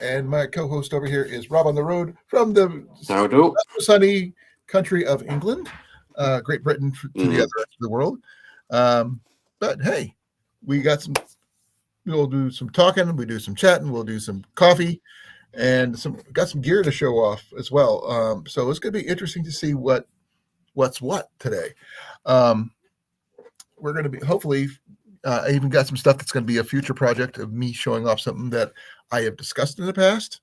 And my co-host over here is Rob on the road from the How do? sunny country of England, Great Britain to the other rest of the world. But hey, we got some. We'll do some talking. We do some chatting. We'll do some coffee, and got some gear to show off as well. So it's going to be interesting to see what's what today. We're going to be hopefully. I even got some stuff that's going to be a future project of me showing off something that I have discussed in the past,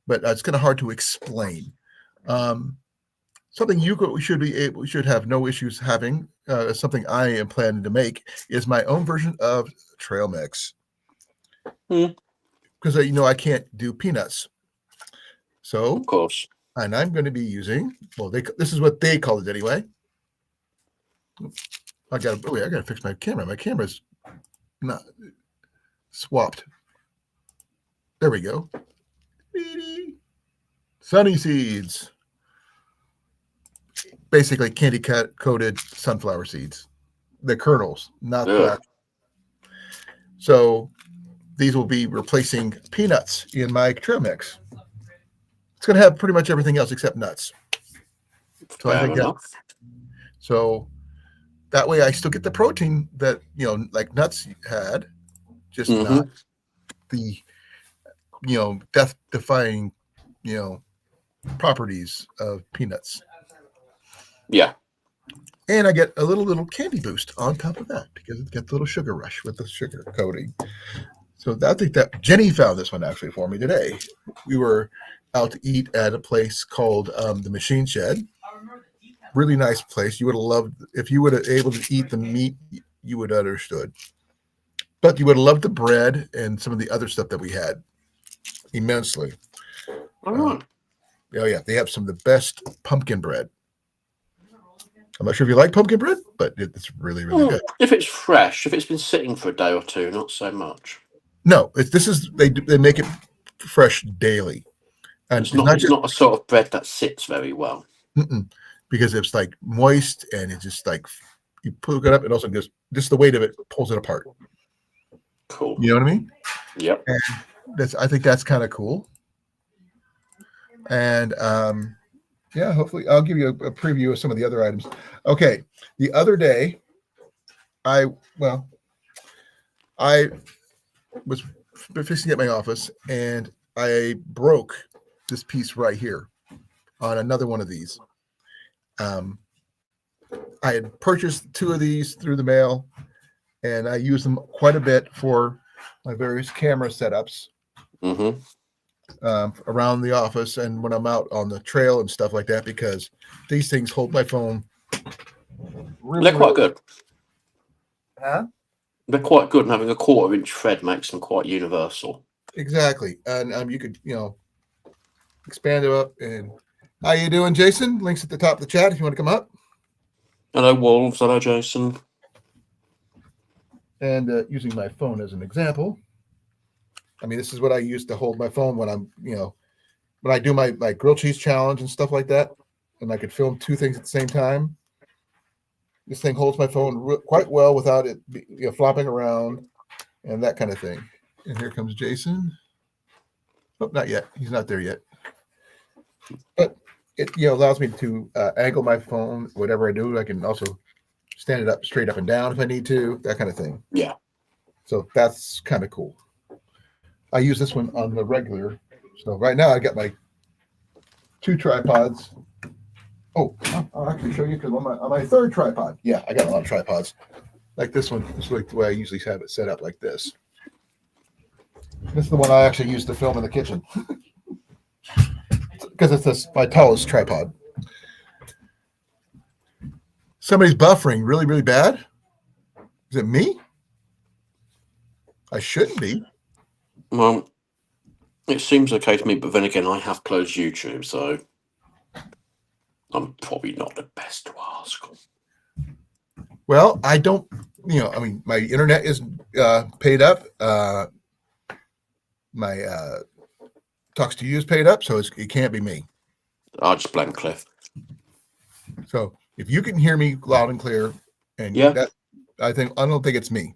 but it's kind of hard to explain. Something we should have no issues having. Something I am planning to make is my own version of trail mix, because I can't do peanuts. So Of course. And I'm going to be using. Well, this is what they call it anyway. I got to fix my camera. My camera's not swapped. There we go. Sunny seeds. Basically candy coated sunflower seeds. The kernels, not the. So these will be replacing peanuts in my trail mix. It's going to have pretty much everything else except nuts. So I think so that way I still get the protein that, like nuts had, just not the, death-defying, properties of peanuts. Yeah. And I get a little candy boost on top of that because it gets a little sugar rush with the sugar coating. So I think that Jenny found this one actually for me today. We were out to eat at a place called the Machine Shed. Really nice place. You would have loved if you would have able to eat the meat. You would have understood. But you would have loved the bread and some of the other stuff that we had immensely. Oh yeah, they have some of the best pumpkin bread. I'm not sure if you like pumpkin bread, but it's really, really good. If it's fresh, if it's been sitting for a day or two, not so much. No, they make it fresh daily, and it's not a sort of bread that sits very well. Because it's like moist and it's just like you pull it up, and also just the weight of it pulls it apart. Cool. You know what I mean? Yep. And I think that's kind of cool. And yeah, hopefully I'll give you a preview of some of the other items. Okay, the other day, I was fixing at my office and I broke this piece right here on another one of these. I had purchased 2 of these through the mail, and I use them quite a bit for my various camera setups around the office and when I'm out on the trail and stuff like that, because these things hold my phone. They're quite good. Huh? They're quite good, and having a 1/4-inch thread makes them quite universal. Exactly, and you could expand it up. And how you doing, Jason? Links at the top of the chat if you want to come up. Hello, Wolves. Hello, Jason. And using my phone as an example, I mean, this is what I use to hold my phone when I'm, when I do my grilled cheese challenge and stuff like that, and I could film 2 things at the same time. This thing holds my phone quite well without it flopping around and that kind of thing. And here comes Jason. Oh, not yet. He's not there yet. But it allows me to angle my phone. Whatever I do, I can also stand it up straight up and down if I need to. That kind of thing. Yeah. So that's kind of cool. I use this one on the regular. So right now I got my 2 tripods. Oh, I'll actually show you because on my 3rd tripod. Yeah, I got a lot of tripods. Like this one. This is like the way I usually have it set up, like this. This is the one I actually use to film in the kitchen. Because it's my tallest tripod. Somebody's buffering really, really bad. Is it me? I shouldn't be. Well, it seems okay to me, but then again, I have closed YouTube, so I'm probably not the best to ask. Well, I don't, I mean, my internet is paid up. My Talks to You is paid up, so it can't be me. I'll just blame Cliff. So if you can hear me loud and clear, and that, I don't think it's me.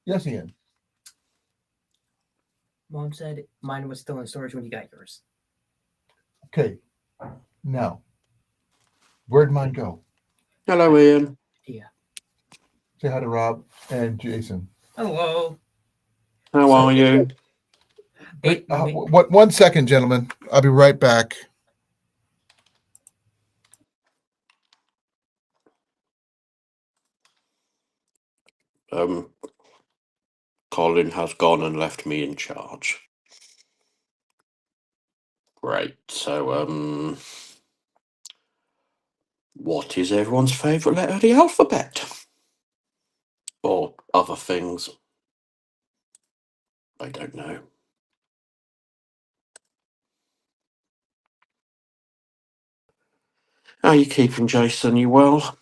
Yes, Ian. Mom said mine was still in storage when you got yours. Okay. Now, where'd mine go? Hello, Ian. Yeah. Say hi to Rob and Jason. Hello. How So- are you? Wait, one second, gentlemen. I'll be right back. Colin has gone and left me in charge. Great. So, what is everyone's favourite letter of the alphabet? Or other things? I don't know. How are you keeping, Jason? You well?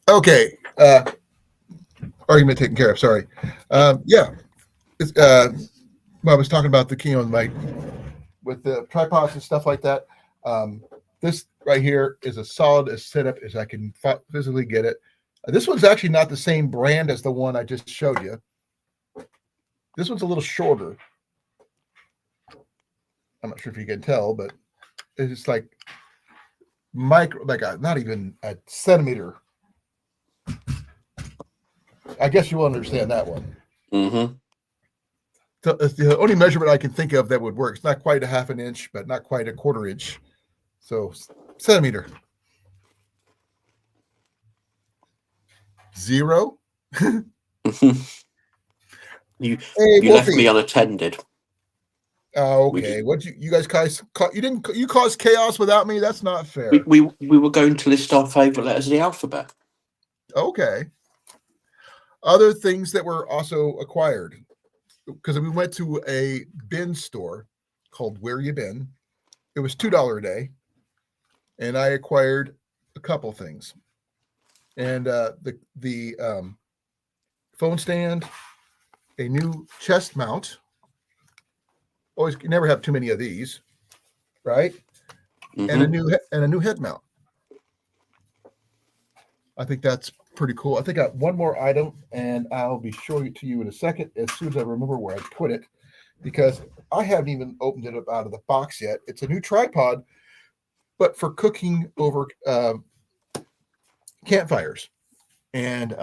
Okay. Argument taken care of. Sorry. Yeah. It's, I was talking about with the tripods and stuff like that. This right here is as solid a setup as I can physically get it. This one's actually not the same brand as the one I just showed you. This one's a little shorter. I'm not sure if you can tell, but it's like not even a centimeter. I guess you'll understand that one. Mm-hmm. So it's the only measurement I can think of that would work. It's not quite a half an inch, but not quite a quarter inch. So centimeter. 0. You Hey, you left Wolfie. me unattended. Oh, okay. What you guys you caused chaos without me? That's not fair. We were going to list our favourite letters of the alphabet. Okay. Other things that were also acquired, because we went to a bin store called Where You Been. It was $2 a day, and I acquired a couple things. And the phone stand, a new chest mount. Always, you never have too many of these, right? Mm-hmm. And a new head mount. I think that's pretty cool. I think I got one more item, and I'll be showing it to you in a second as soon as I remember where I put it, because I haven't even opened it up out of the box yet. It's a new tripod, but for cooking over campfires. And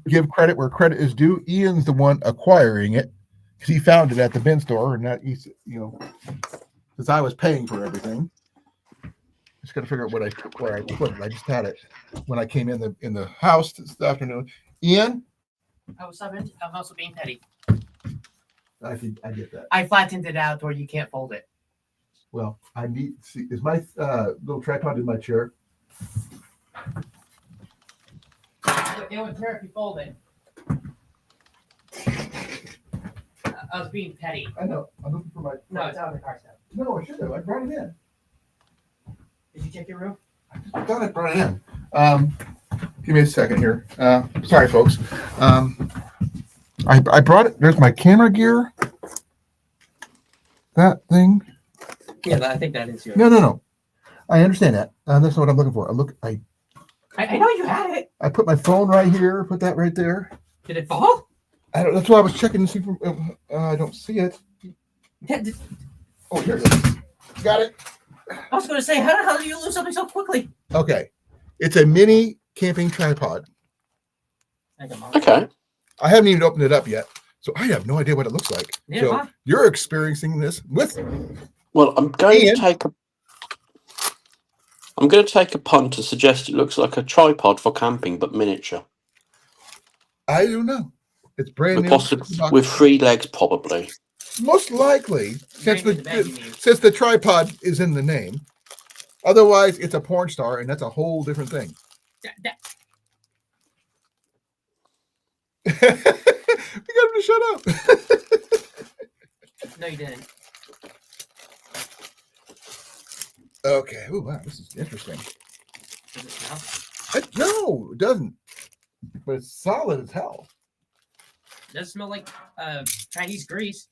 give credit where credit is due, Ian's the one acquiring it because he found it at the bin store, and that he's because I was paying for everything. Just got to figure out where I put it. I just had it when I came in the house this afternoon. Ian, I'm also being petty. I get that. I flattened it out where you can't fold it. Well, I need to see. Is my little tripod in my chair? It would tear if you fold it. I was being petty. I know. I'm looking for my. No, it's out of the car stuff. No, I should have. I brought it in. Did you check your room? I thought I brought it in. Give me a second here. Sorry, folks. I brought it. There's my camera gear. That thing. Yeah, I think that is yours. No. I understand that. That's not what I'm looking for. I know you had it. I put my phone right here. Put that right there. Did it fall? I don't. That's why I was checking to see. I don't see it. Yeah, Oh, here it is. Got it. I was going to say, how the hell do you lose something so quickly? Okay, it's a mini camping tripod. Okay. I haven't even opened it up yet, so I have no idea what it looks like. Yeah, So huh? you're experiencing this with. Well, I'm going Ian? to take a punt to suggest it looks like a tripod for camping, but miniature. I don't know. It's brand new. With 3 legs, probably. Most likely, since Bring it back, you mean. since the tripod is in the name. Otherwise, it's a porn star, and that's a whole different thing. We got him to shut up. No, you didn't. Okay. Oh wow, this is interesting. Does it smell? No, it doesn't. But it's solid as hell. Does it smell like Chinese grease?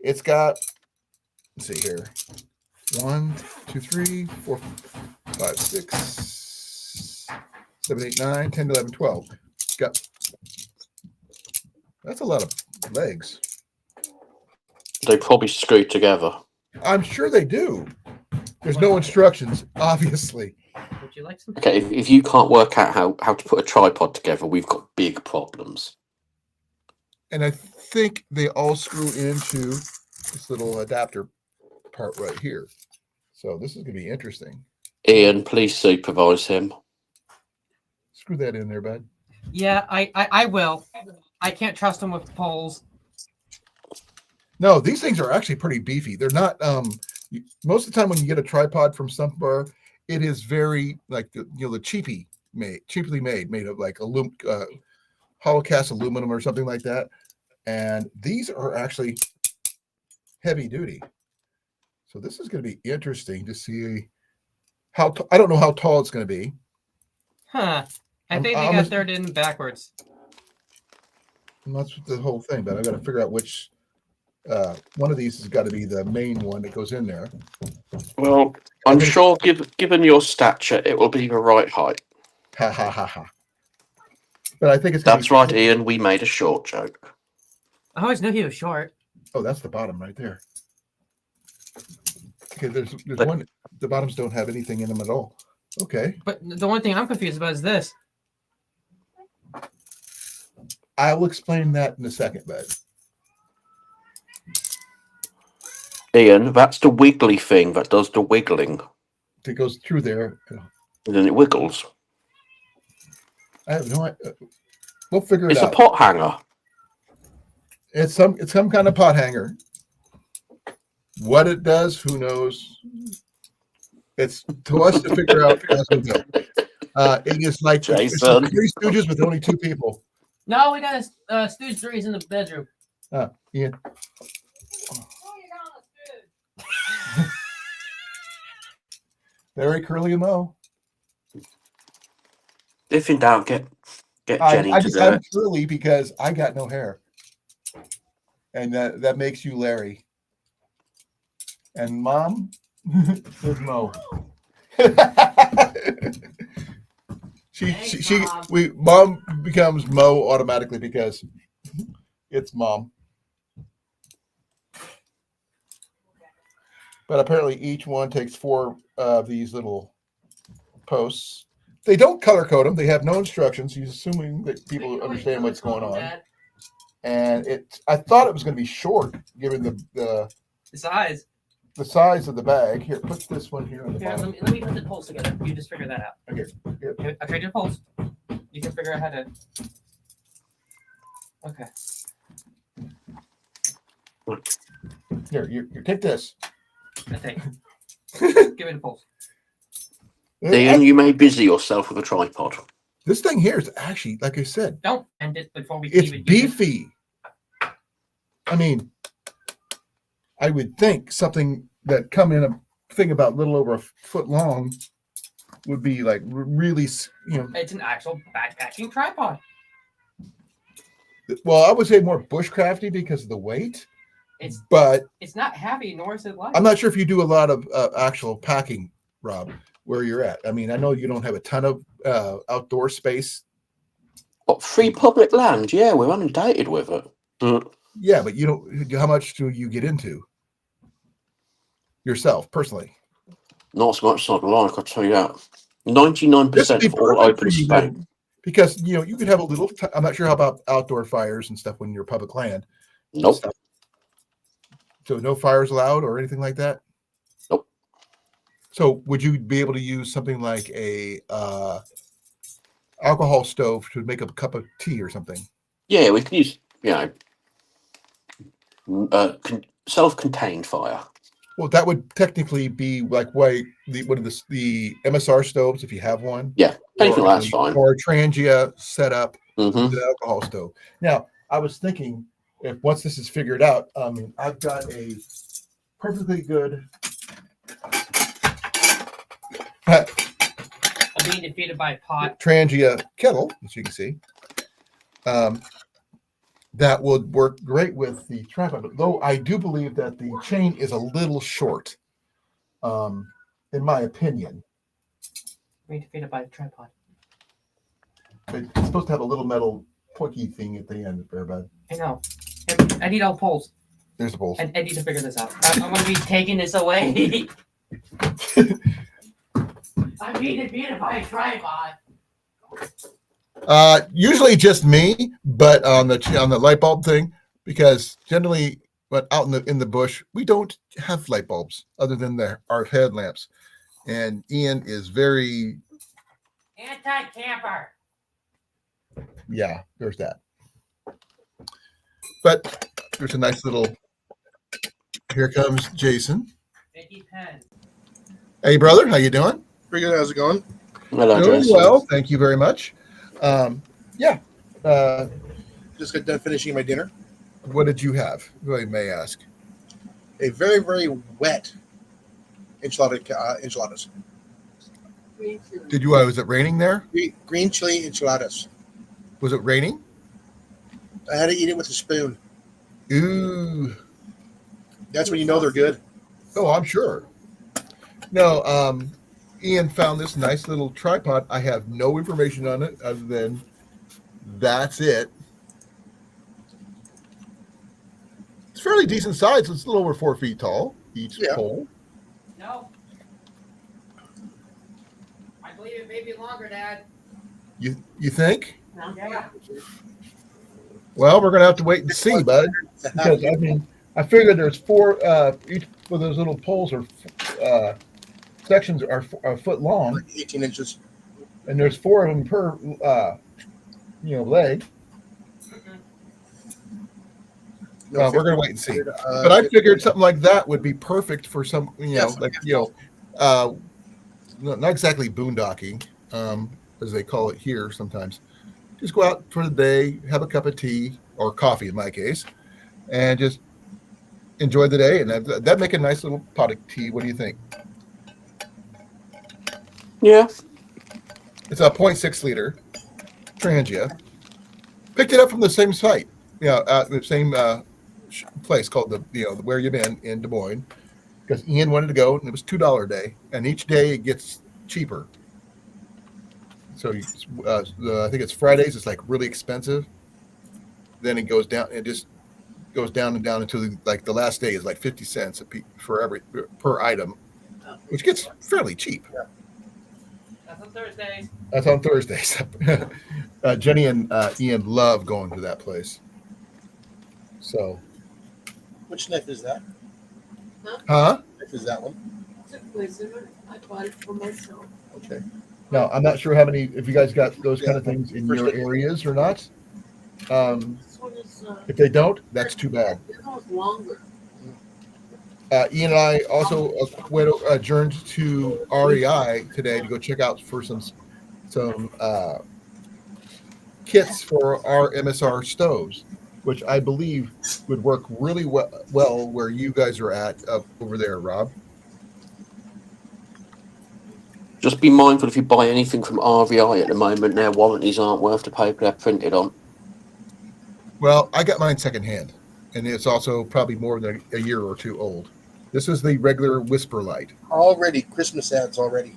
It's got. Let's see here. 1, 2, 3, 4, 5, 6, 7, 8, 9, 10, 11, 12. Got that's a lot of legs. They probably screwed together. I'm sure they do. There's no instructions, obviously. Would you like some? Okay, if you can't work out how to put a tripod together, we've got big problems. And I think they all screw into this little adapter part right here. So this is going to be interesting. Ian, please supervise him. Screw that in there, bud. Yeah, I will. I can't trust him with poles. No, these things are actually pretty beefy. They're not. Most of the time when you get a tripod from somewhere, it is very like the cheaply made of like hollow cast aluminum or something like that. And these are actually heavy duty. So this is going to be interesting to see how. I don't know how tall it's going to be. Huh. I think they got third in backwards. And that's the whole thing. But I got to figure out which one of these has got to be the main one that goes in there. Well, I'm sure, given your stature, it will be the right height. Ha ha ha ha. But I think it's. That's right, Ian. We made a short joke. I always knew he was short. Oh, that's the bottom right there. Okay, there's one. The bottoms don't have anything in them at all. Okay. But the one thing I'm confused about is this. I will explain that in a second, bud. Ian, that's the wiggly thing that does the wiggling. It goes through there. And then it wiggles. I have no idea. We'll figure it It's out. a pot hanger. It's some kind of pot hanger. What it does, who knows? It's to us to figure out as we go. It is like Jason. Three Stooges with only two people. No, we got a Stooge 3's in the bedroom. Ian. Very curly and low. If in doubt, get Jenny to do I'm it. curly because I got no hair, and that makes you Larry. And Mom is Mo. Mom becomes Mo automatically because it's Mom. But apparently each one takes 4 of these little posts. They don't color code them. They have no instructions. He's assuming that people understand what's going on. And I thought it was going to be short, given the size. The size of the bag. Here, put this one here. On the Here, bottom. let me put the poles together. You just figure that out. Okay. Here, I trade you the poles. You can figure out how to. Okay. Here, you take this. I take. Give me the poles. Ian, you may busy yourself with a tripod. This thing here is actually, like I said, Don't end it before we. it's even beefy. I mean, I would think something that come in a thing about a little over a foot long would be like really, It's an actual backpacking tripod. Well, I would say more bushcrafty because of the weight. But it's not heavy, nor is it light. I'm not sure if you do a lot of actual packing, Rob, where you're at. I mean, I know you don't have a ton of outdoor space. What, free public land? Yeah, we're inundated with it. Yeah, but you don't. How much do you get into yourself personally? Not as much as I'd like, I'll tell you that. 99% of all open space. Because you could have a little. I'm not sure how about outdoor fires and stuff when you're public land. Nope. So no fires allowed or anything like that? Nope. So would you be able to use something like a alcohol stove to make up a cup of tea or something? Yeah, we can use, self-contained fire. Well, that would technically be like the MSR stoves if you have one. Yeah, anything that's fine. Or a Trangia setup Mm-hmm. with an alcohol stove. Now, I was thinking, if once this is figured out, I've got a perfectly good. I'm being defeated by a pot. Trangia kettle, as you can see. That would work great with the tripod. Though I do believe that the chain is a little short. in my opinion. We need to feed it by the tripod. It's supposed to have a little metal pointy thing at the end there, bud. I know. I need all poles. There's the poles. I need to figure this out. I'm going to be taking this away. I need to feed it by a tripod. Usually just me, but on the light bulb thing, because generally, but out in the bush, we don't have light bulbs other than our headlamps. And Ian is very Anti-camper. yeah. There's that. But there's a nice little. Here comes Jason. Mickey Pen. Hey, brother, how you doing? Pretty good. How's it going? Hello, Doing Jason. well, thank you very much. Yeah. Just got done finishing my dinner. What did you have, if I may ask? A very, very wet enchiladas. Did you? Was it raining there? Green chili enchiladas. Was it raining? I had to eat it with a spoon. Ooh. That's when you know they're good. Oh, I'm sure. No, Ian found this nice little tripod. I have no information on it other than that's it. It's fairly decent size. It's a little over 4 feet tall, each pole. No. I believe it may be longer, Dad. You think? Yeah. Well, we're gonna have to wait and see, bud. Because I mean, I figured there's 4. Each of those little poles are sections are a foot long, 18 inches. and there's 4 of them per leg. No, Well, we're gonna wait and see. Uh, But I figured something like that would be perfect for some, Yes, not exactly boondocking, as they call it here sometimes. Just go out for the day, have a cup of tea or coffee in my case, and just enjoy the day. And that make a nice little pot of tea. What do you think? Yeah. It's a 0.6 liter Trangia. Picked it up from the same site, the same place called where you've been in Des Moines, because Ian wanted to go, and it was $2 a day, and each day it gets cheaper. So I think it's Fridays. It's like really expensive. Then it goes down. It just goes down and down until the last day is like 50 cents per item, which gets fairly cheap. That's on Thursdays. That's on Thursdays. Jenny and Ian love going to that place. So, Which knife is that? huh? Knife is that one? I bought it for myself. Okay. Now I'm not sure if you guys got those kind of things in your areas or not. This one is If they don't, that's too bad. this one's longer. Ian and I also adjourned to REI today to go check out for some kits for our MSR stoves, which I believe would work really well where you guys are at over there, Rob. Just be mindful if you buy anything from RVI at the moment, their warranties aren't worth the paper they're printed on. Well, I got mine secondhand, and it's also probably more than a year or 2 old. This is the regular Whisper Light. Already. Christmas ads already.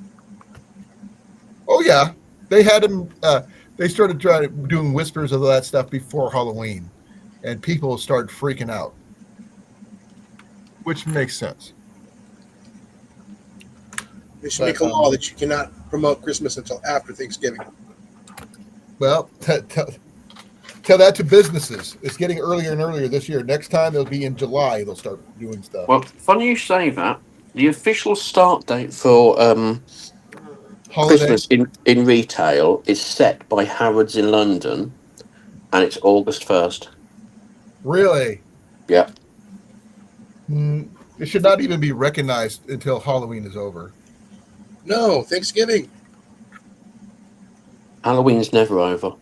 Oh yeah, they had them. They started doing whispers of that stuff before Halloween, and people started freaking out, which makes sense. They should make a law that you cannot promote Christmas until after Thanksgiving. Well, tell that to businesses. It's getting earlier and earlier this year. Next time it'll be in July. They'll start doing stuff. Well, funny you say that. The official start date for Holiday. Christmas in retail is set by Harrods in London, and it's August 1st. Really? Yeah. It should not even be recognized until Halloween is over. No, Thanksgiving. Halloween's never over.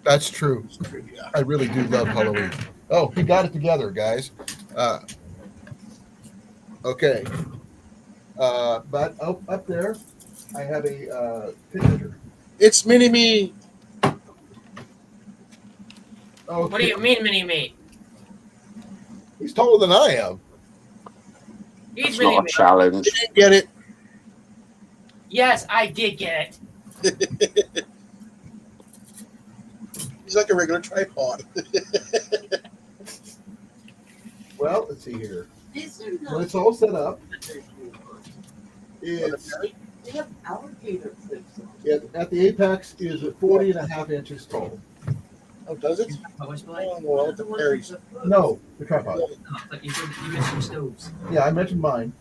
That's true. Yeah. I really do love Halloween. Oh, he got it together, guys. Okay. But up there, I have a picture. It's Mini-Me. Oh, What do you mean, mini-me? he's taller than I am. He's It's really not a mad. challenge. Didn't get it. Yes, I did get it. He's like a regular tripod. Well, let's see here. These are When not. it's all set up, They it's have alligator clips on. at the apex is at 40.5 inches tall. Oh, does it? Publish Oh, play? well, the Perry's. No, the tripod. Oh, but you said you mentioned stoves. Yeah, I mentioned mine.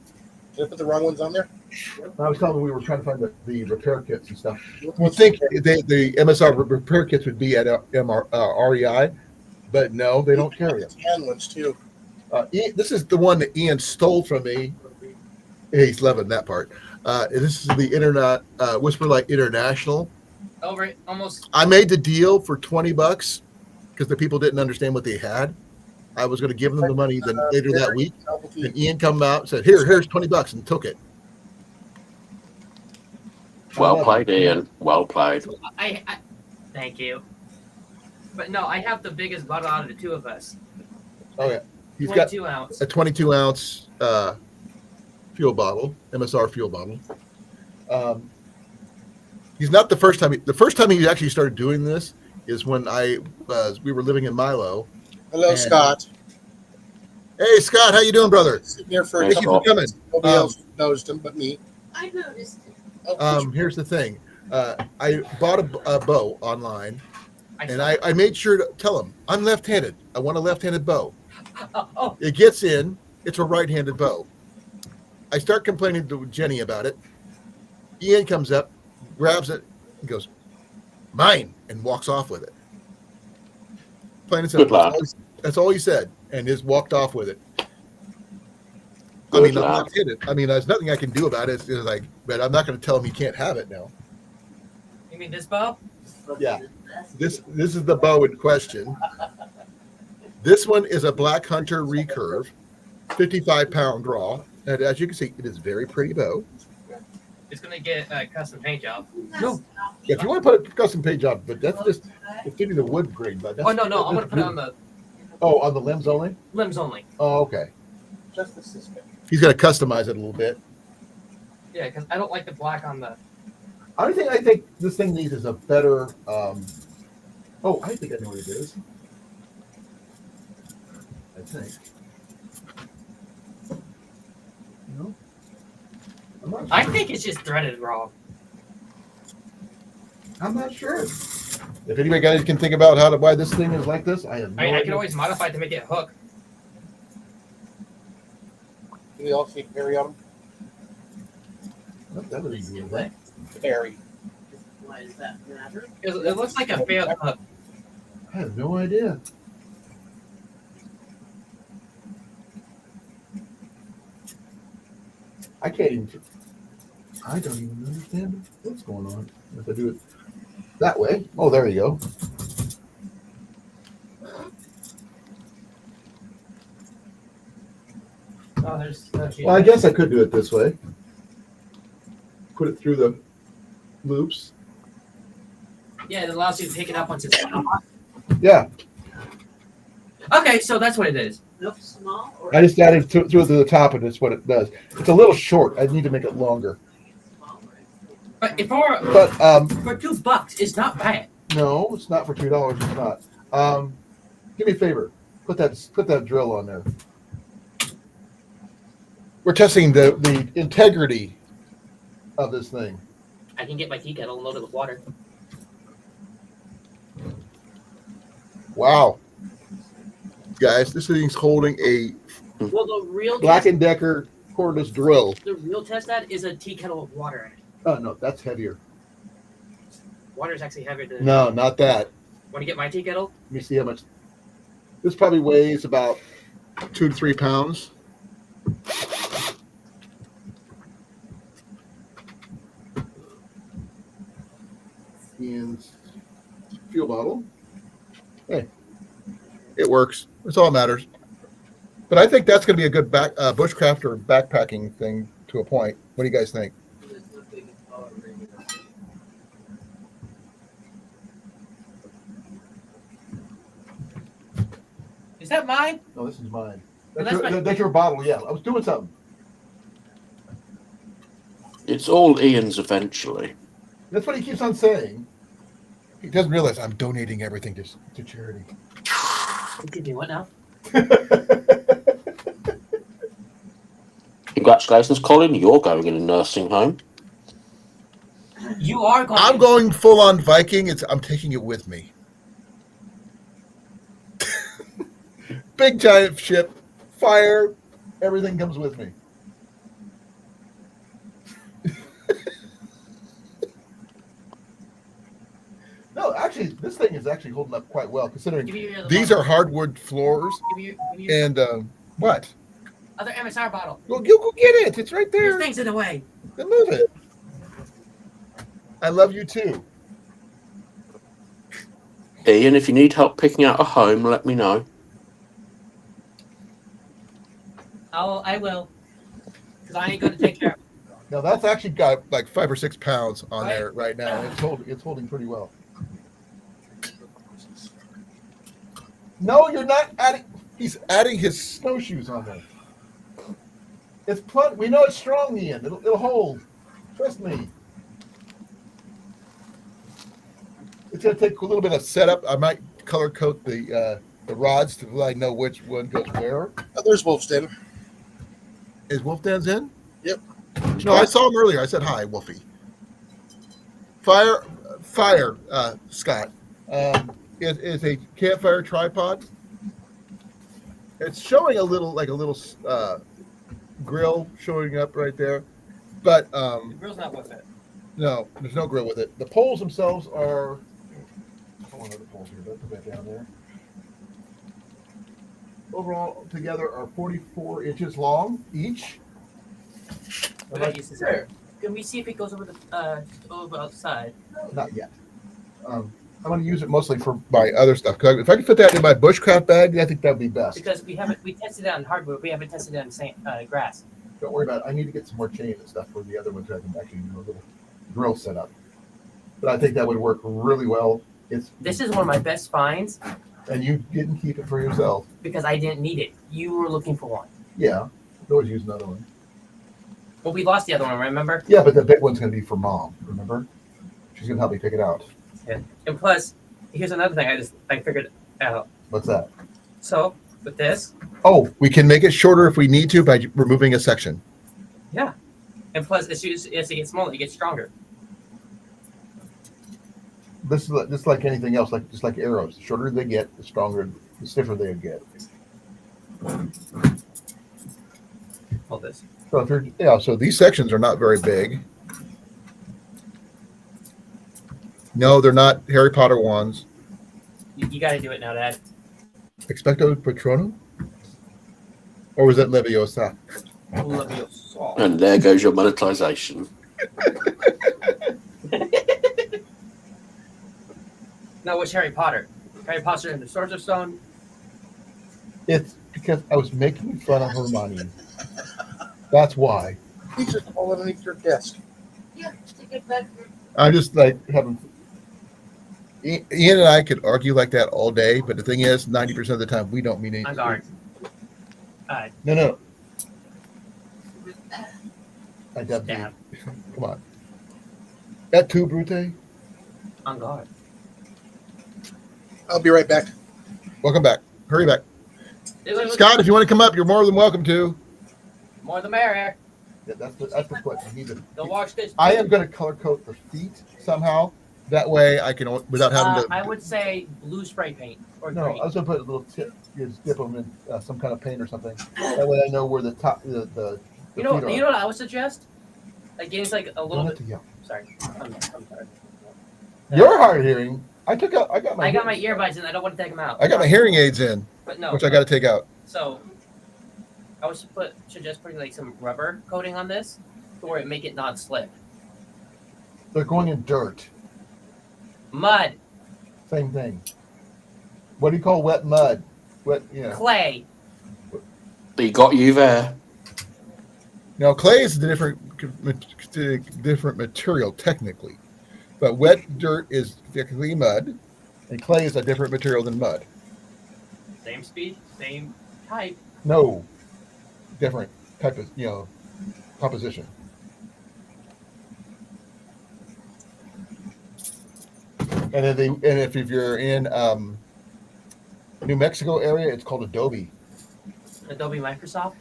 Did I put the wrong ones on there? I was telling them we were trying to find the repair kits and stuff. You think the MSR repair kits would be at REI, but no, they don't carry them. Tan ones too. This is the one that Ian stole from me. He's loving that part. This is the Internet Whisper Light International. Over almost. I made the deal for $20 because the people didn't understand what they had. I was going to give them the money. Then later that week, and Ian come out and said, "Here's $20," and took it. Well played, Ian. Well played. I thank you. But no, I have the biggest bottle out of the two of us. Oh yeah, he's got 22 ounce. a 22-ounce fuel bottle, MSR fuel bottle. He's not the first time. The first time he actually started doing this is when we were living in Milo. Hello, And- Scott. Hey Scott, how you doing, brother? Sitting here for a Hey, Thank you couple. for coming. Nobody else noticed him but me. I noticed it. Oh, Here's the thing. I bought a bow online, and saw- I made sure to tell him I'm left-handed. I want a left-handed bow. Oh, It gets in. It's a right-handed bow. I start complaining to Jenny about it. Ian comes up, grabs it, and goes, "Mine," and walks off with it. Plain and simple. Good lad. That's all he said, and just walked off with it. I Good mean, I'm lad. left-handed. I mean, there's nothing I can do about it. It's like, but I'm not going to tell him he can't have it now. you mean this bow? Yeah. This is the bow in question. This one is a Black Hunter recurve, 55-pound draw. And as you can see, it is a very pretty bow. It's gonna get a custom paint job. No. If you want to put a custom page on, but that's just it's getting the wood grain. But Oh no, I'm gonna put it on the on the limbs only. limbs only. Oh, okay. just the suspect. He's got to customize it a little bit. Yeah, because I don't like the black on the. I think this thing needs is a better. I think I know what it is. I think. No. I'm not I sure. think it's just threaded wrong. I'm not sure. If anybody guys can think about why this thing is like this, I have no I idea. can always modify it to make it hook. We all see Perry on That would be good, right? him. Perry. Why does that matter? It looks like a failed hook. I have no idea. I can't even. I don't even understand what's going on if I do it that way. Oh, there you go. Oh, there's. Well, I guess I could do it this way. Put it through the loops. Yeah, it allows you to pick it up once it's. Yeah, Okay, so that's what it is. Look small or I just added through to the top, and it's what it does. It's a little short. I need to make it longer. smaller? But for But $2, it's not bad. no, it's not for $2. It's not. Do me a favor. Put that drill on there. We're testing the integrity of this thing. I can get my tea kettle and load it with water. Wow, guys, this thing's holding a Well, the real Black test, & Decker cordless drill. the real test that is a tea kettle with water in it. Oh no, that's heavier. Water is actually heavier than. No, not that. Want to get my tea kettle? Let me see how much. This probably weighs about 2 to 3 pounds. Ian's fuel bottle. Hey, it works. That's all that matters. But I think that's going to be a good bushcraft or backpacking thing to a point. What do you guys think? There's nothing already. Is that mine? No, this is mine. Well, That's, that's that's your bottle. Yeah, I was doing something. It's all Ian's eventually. That's what he keeps on saying. He doesn't realize I'm donating everything to charity. Excuse me, what now? Congratulations, Colin. You're going in a nursing home. You are going. I'm going full on Viking. I'm taking it with me. Big giant ship, fire, everything comes with me. No, actually, this thing is actually holding up quite well, considering Give me your these are hardwood floors. Give me your And what? other MSR bottle. Well, you go get it. It's right There's there. things in the way. Then move it. I love you too. Ian, if you need help picking out a home, let me know. I will. Because I ain't going to take care of it. Now that's actually got like 5 or 6 pounds on Right. there right now. It's holding pretty well. No, you're not adding. He's adding his snowshoes on there. It's we know it's strong, Ian. It'll hold. Trust me. It's gonna take a little bit of setup. I might color coat the rods to let I know which one goes where. Oh, there's Wolfston. Is Wolfdan's in? Yep. No, I saw him earlier. I said hi, Wolfie. Fire, Scott. It is a campfire tripod. It's showing a little grill showing up right there, but The grill's not with it. no, there's no grill with it. The poles themselves are. I want other poles here, but put that down there. Overall, together are 44 inches long each. What did you say? Can we see if it goes over the over outside? Not yet. I'm going to use it mostly for my other stuff. 'Cause if I could fit that in my bushcraft bag, I think that'd be best. Because we tested it on hardwood, we haven't tested it on grass. Don't worry about it. I need to get some more chain and stuff for the other ones. So I can actually do a little grill setup. But I think that would work really well. This is one of my best finds And you didn't keep it for yourself. because I didn't need it. You were looking for one. Yeah. You can always use another one. Well, we lost the other one, remember? Yeah, but the big one's going to be for Mom. Remember? She's going to help me pick it out. And plus, here's another thing I figured out. What's that? So with this, Oh, we can make it shorter if we need to by removing a section. and plus as it gets smaller, it gets stronger. This is like anything else, just like arrows. The shorter they get, the stronger, the stiffer they get. Hold this. So so these sections are not very big. No, they're not Harry Potter ones. You got to do it now, Dad. Expecto Patronum? Or was that Leviosa? Leviosa. And there goes your monetization. No, what's Harry Potter? Harry Potter and the Sorcerer's Stone. It's because I was making fun of Hermione. That's why. He's just all underneath your desk. Yeah, stick it back. I'm just like having. Ian and I could argue like that all day, but the thing is, 90% of the time we don't mean anything. On guard. No. I definitely. Stab. Come on. Et tu, Brute? On guard. I'll be right back. Welcome back. Hurry back. Scott, Scott, if you want to come up, you're more than welcome to. more the merrier. Yeah, that's the point. I need to. They'll watch this. I am going to color coat the feet somehow. That way I can, without having to. I would say blue spray paint or No, green. I was going to put a little tip, just dip them in some kind of paint or something. That way I know where the top, the You know feet are. what I would suggest? Like getting like a little Don't bit. have to yell. Sorry, I'm sorry. You're hard of hearing. I got my earbuds and I don't want to take them out. I got my hearing aids in, But no. which I got to take out. So I would suggest putting like some rubber coating on this to where it make it not slip. They're going in dirt. Mud, Same thing. What do you call wet mud? Wet, clay. He got you there. Now clay is a different material technically, but wet dirt is technically mud, and clay is a different material than mud. Same speed, same type. No, different type of composition. And then if you're in New Mexico area, it's called Adobe. Adobe Microsoft.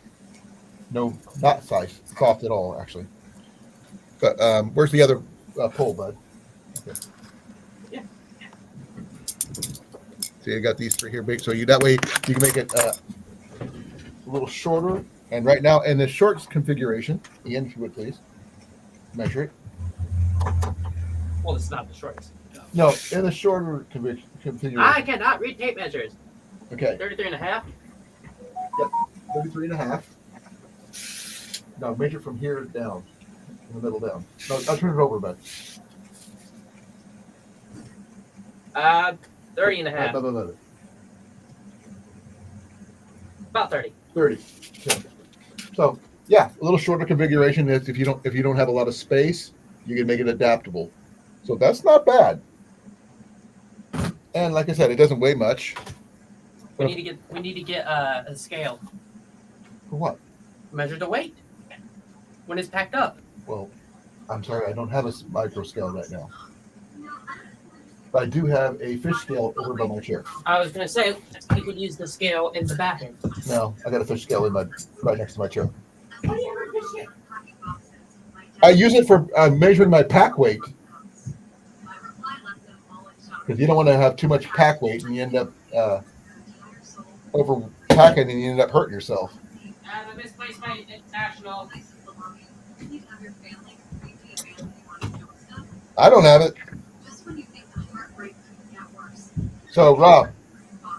No, not soft at all, actually. But where's the other pole, bud? Okay. Yeah. See, I got these three here big, so that way you can make it a little shorter. And right now, in the short configuration, Ian, if you would please measure it. Well, it's not the shortest. No, in the shorter configuration. I cannot read tape measures. Okay, 33 and a half. 33 and a half. Now measure from here down, in the middle down. No, I'll turn it over, bud. 30 and a half. About 30. 30. Okay. So yeah, a little shorter configuration is if you don't have a lot of space, you can make it adaptable. So that's not bad. And like I said, it doesn't weigh much. We need to get a scale. For what? Measure the weight when it's packed up. Well, I'm sorry, I don't have a micro scale right now. But I do have a fish scale over by my chair. I was gonna say you could use the scale in the bathroom. No, I got a fish scale right next to my chair. I use it for measuring my pack weight. Because you don't want to have too much pack weight and you end up over packing and you end up hurting yourself. I misplaced my national. I don't have it. So Rob,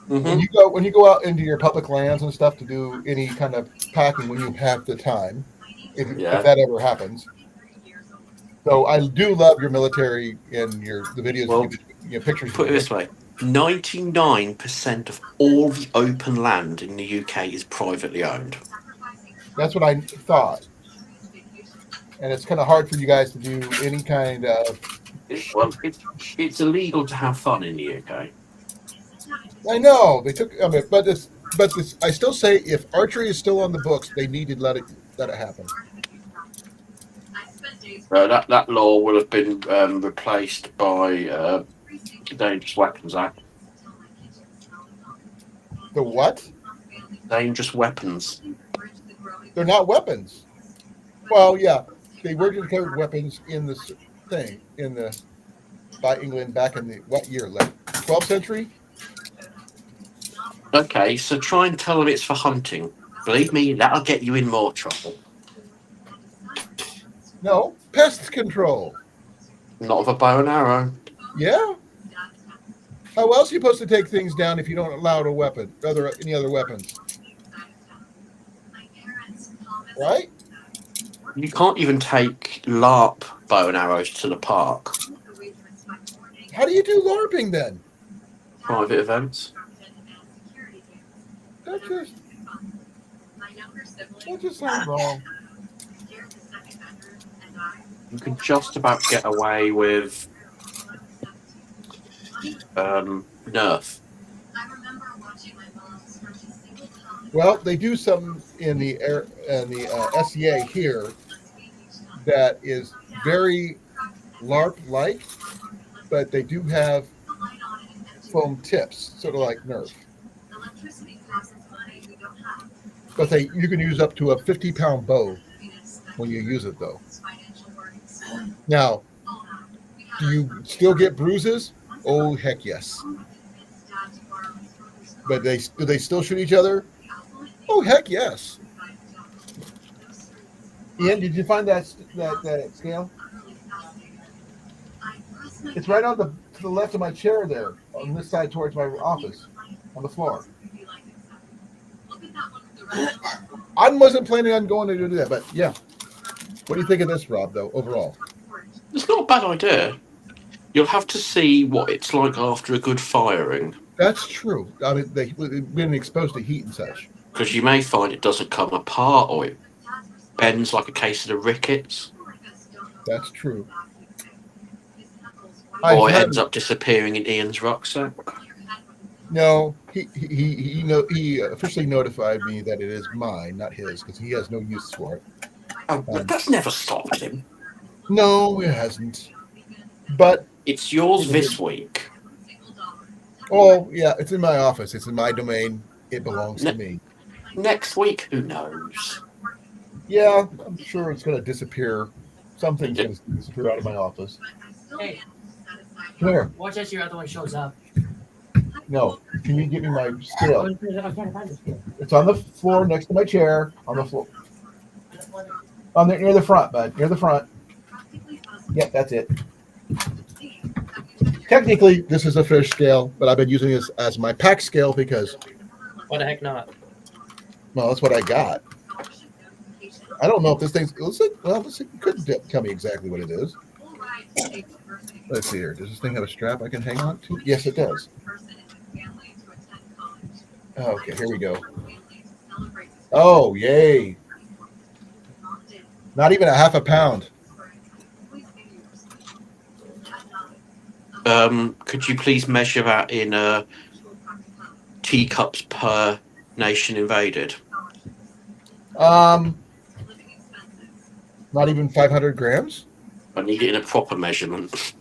when you go out into your public lands and stuff to do any kind of packing when you have the time, if that ever happens. So I do love your military and the videos, Well, pictures. Put it this way: 99% of all the open land in the UK is privately owned. That's what I thought. And it's kind of hard for you guys to do any kind of. Well, it's illegal to have fun in the UK. I know they took. I mean, but this. I still say if archery is still on the books, they need to let it happen. That law will have been replaced by the Dangerous Weapons Act. The what? Dangerous weapons. They're not weapons. Well, yeah, they were declared weapons in the thing by England back in the what year? Like 12th century. Okay, so try and tell them it's for hunting. Believe me, that'll get you in more trouble. No, pest control. Not with a bow and arrow. Yeah. How else are you supposed to take things down if you don't allow a weapon, any other weapons? Right? You can't even take LARP bow and arrows to the park. How do you do LARPing then? Private events. That just sounds wrong. You can just about get away with Nerf. Well, they do some in the SEA here that is very LARP-like, but they do have foam tips, sort of like Nerf. But you can use up to a 50-pound bow when you use it, though. Now, do you still get bruises? Oh, heck yes. But do they still shoot each other? Oh, heck yes. Ian, did you find that scale? It's right to the left of my chair there, on this side towards my office, on the floor. I wasn't planning on going to do that, but yeah. What do you think of this, Rob, though, overall? It's not a bad idea. You'll have to see what it's like after a good firing. That's true. I mean, they've been exposed to heat and such. Because you may find it doesn't come apart or it bends like a case of the rickets. That's true. Or it ends up disappearing in Ian's rucksack. No, he officially notified me that it is mine, not his, because he has no use for it. Oh, that's never stopped him. No, it hasn't. But it's yours this week. Oh, yeah, it's in my office. It's in my domain. It belongs to me. Next week, who knows? Yeah, I'm sure it's going to disappear. Something's going to disappear out of my office. Hey, Come here. watch as your other one shows up. No. Can you give me my I'm scale? trying to find this here. It's on the floor next to my chair. On the floor. On there, near the front, bud. Near the front. Yep, that's it. Technically, this is a fish scale, but I've been using this as my pack scale because, Why the heck not? well, that's what I got. I don't know if this thing's. You couldn't tell me exactly what it is. Let's see here. Does this thing have a strap I can hang on to? Yes, it does. Okay, here we go. Oh, yay. Not even a half a pound. Could you please measure that in teacups per nation invaded? Not even 500 grams? I need it in a proper measurement.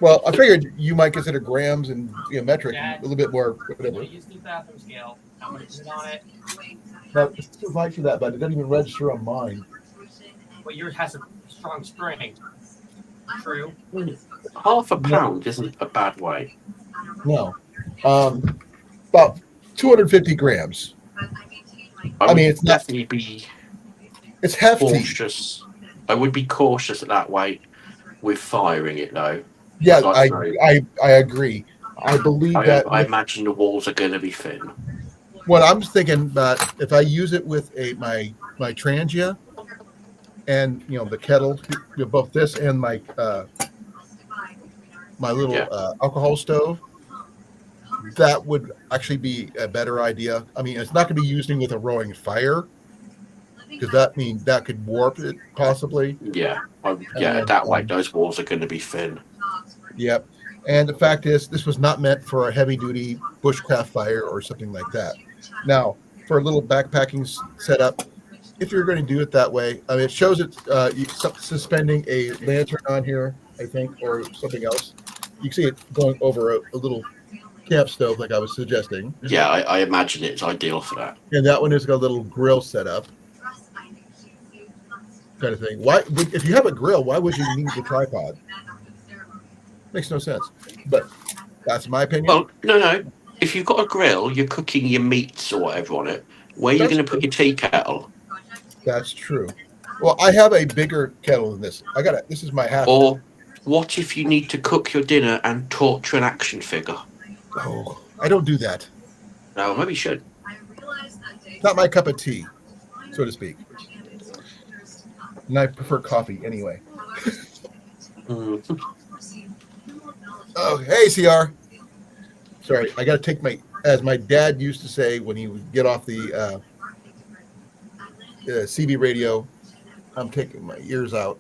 Well, I figured you might consider grams and metric a little bit more, I'm whatever. gonna use the bathroom scale. I'm gonna put it on it. But it's too light for that, but it doesn't even register on mine. But yours has a strong spring. True. Half a pound isn't a bad way. No. About 250 grams. I mean, it's not. Definitely be It's hefty. cautious. I would be cautious at that weight with firing it, though. Yeah, Like I agree. I believe that. I imagine the walls are going to be thin. What I'm thinking that if I use it with my Trangia and the kettle, both this and my my little alcohol stove, that would actually be a better idea. I mean, it's not going to be using with a roaring fire because that could warp it possibly. Yeah, that way those walls are going to be thin. Yep. And the fact is, this was not meant for a heavy-duty bushcraft fire or something like that. Now, for a little backpacking setup, if you're going to do it that way, I mean, it shows it suspending a lantern on here, I think, or something else. You can see it going over a little camp stove, like I was suggesting. Yeah, I imagine it's ideal for that. And that one has got a little grill set up, kind of thing. Why, if you have a grill, why would you need the tripod? Makes no sense. But that's my opinion. Well, no. If you've got a grill, you're cooking your meats or whatever on it. Where are you going to put your tea kettle? That's true. Well, I have a bigger kettle than this. This is my half. Or what if you need to cook your dinner and torture an action figure? Oh, I don't do that. No, maybe you should. It's not my cup of tea, so to speak. And I prefer coffee anyway. Oh, hey, CR. Sorry, I got to take as my dad used to say when he would get off the CB radio, I'm taking my ears out.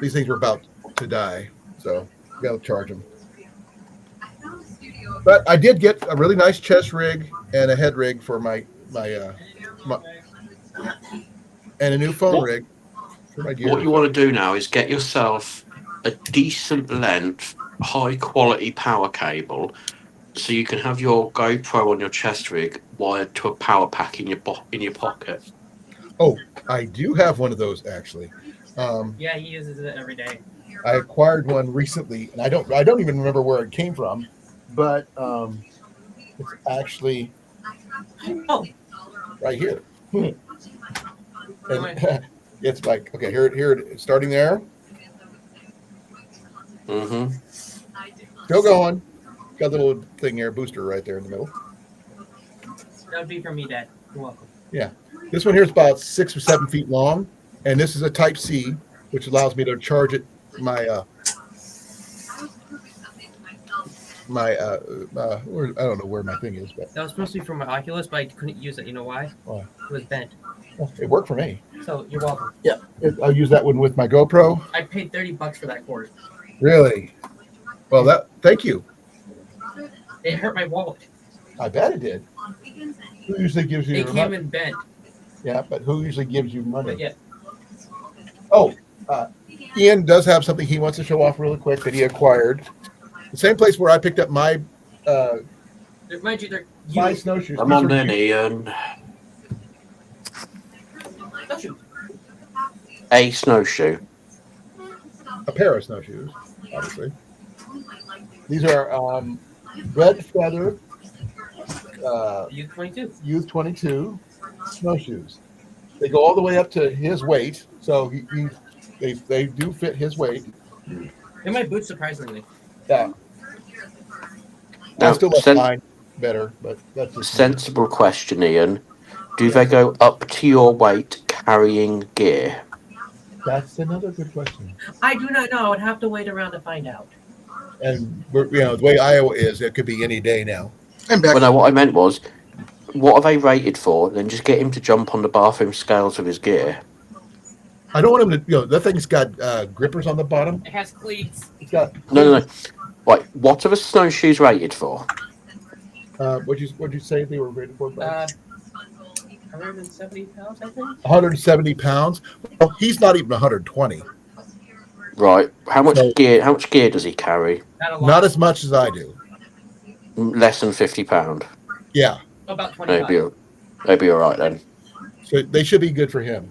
These things are about to die, so got to charge them. But I did get a really nice chest rig and a head rig for my and a new phone rig for my gear. What you want to do now is get yourself a decent length, high quality power cable, so you can have your GoPro on your chest rig wired to a power pack in your pocket. Oh, I do have one of those actually. Yeah, he uses it every day. I acquired one recently, and I don't even remember where it came from, but it's actually right here. And it's like, okay, here it is, starting there. Mm-hmm. Still going. Got a little thing here, booster right there in the middle. That would be for me, Dad. You're welcome. Yeah. This one here is about 6 or 7 feet long, and this is a Type C, which allows me to charge it I don't know where my thing is, but That was supposed to be for my Oculus, but I couldn't use it. You know why? Why? It was bent. well, it worked for me. So you're welcome. Yeah. I'll use that one with my GoPro. I paid $30 for that cord. Really? Well, thank you. It hurt my wallet. I bet it did. Who usually gives you It came in bent. Yeah, but who usually gives you money? But yeah. Oh, Ian does have something he wants to show off really quick that he acquired. The same place where I picked up my Mind you, they're my used. snowshoes. I'm These on are then, used Ian. Snowshoes. A snowshoe. a pair of snowshoes, obviously. These are red feather Youth 22. Youth 22 snowshoes. They go all the way up to his weight, so they do fit his weight. And my boots, surprisingly. Yeah, I Now, still like mine better, but that's just me. sensible question, Ian. Do Yes. they go up to your weight carrying gear? That's another good question. I do not know. I would have to wait around to find out. And the way Iowa is, it could be any day now. I'm back. Well, no, what I meant was, what are they rated for? Then just get him to jump on the bathroom scales with his gear. I don't want him to. That thing's got grippers on the bottom. It has cleats. It's got. No. Right, what are the snowshoes rated for? What'd you say they were rated for? Brad? 170 pounds, I think. 170 pounds. Well, he's not even 120. Right, how much So- gear? How much gear does he carry? Not a lot. Not as much as I do. Less than £50. Yeah, About 25. They'd be all right then. so they should be good for him.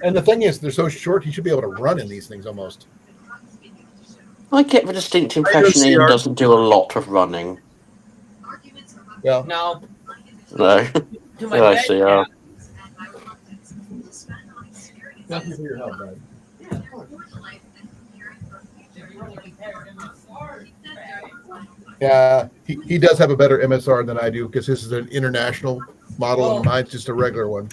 And the thing is, they're so short, he should be able to run in these things almost. I get the distinct I impression do Ian CR. doesn't do a lot of running. Well, No. No. To my Yeah, I bed, see, yeah. thank you for your help, Brad. Yeah, he does have a better MSR than I do because this is an international model and mine's just a regular one.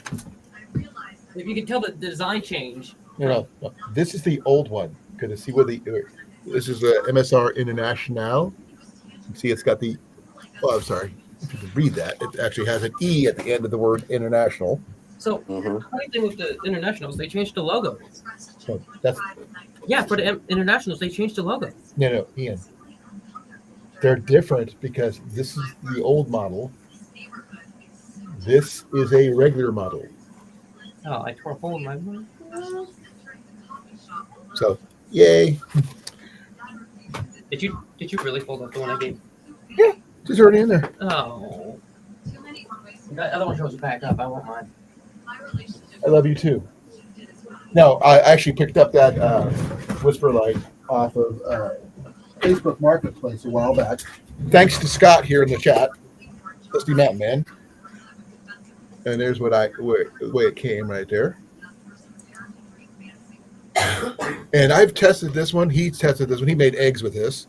If you can tell the design change. No, this is the old one. Because see what this is the MSR International. You see, it's got the. Oh, I'm sorry. If you can read that, it actually has an E at the end of the word international. So, hmm the funny thing with the internationals, they changed the logo. So that's Yeah, for the internationals, they changed the logo. no, Ian. They're different because this is the old model. This is a regular model. Oh, I tore a hole in my one. So, yay! Did you really fold up the one I gave? It's already in there. Oh. That other one shows back up. I want mine. I love you too. No, I actually picked up that Whisper Light off of Facebook Marketplace a while back. Thanks to Scott here in the chat. Dusty Mountain Man. And there's the way it came right there. And I've tested this one. He's tested this one. He made eggs with this.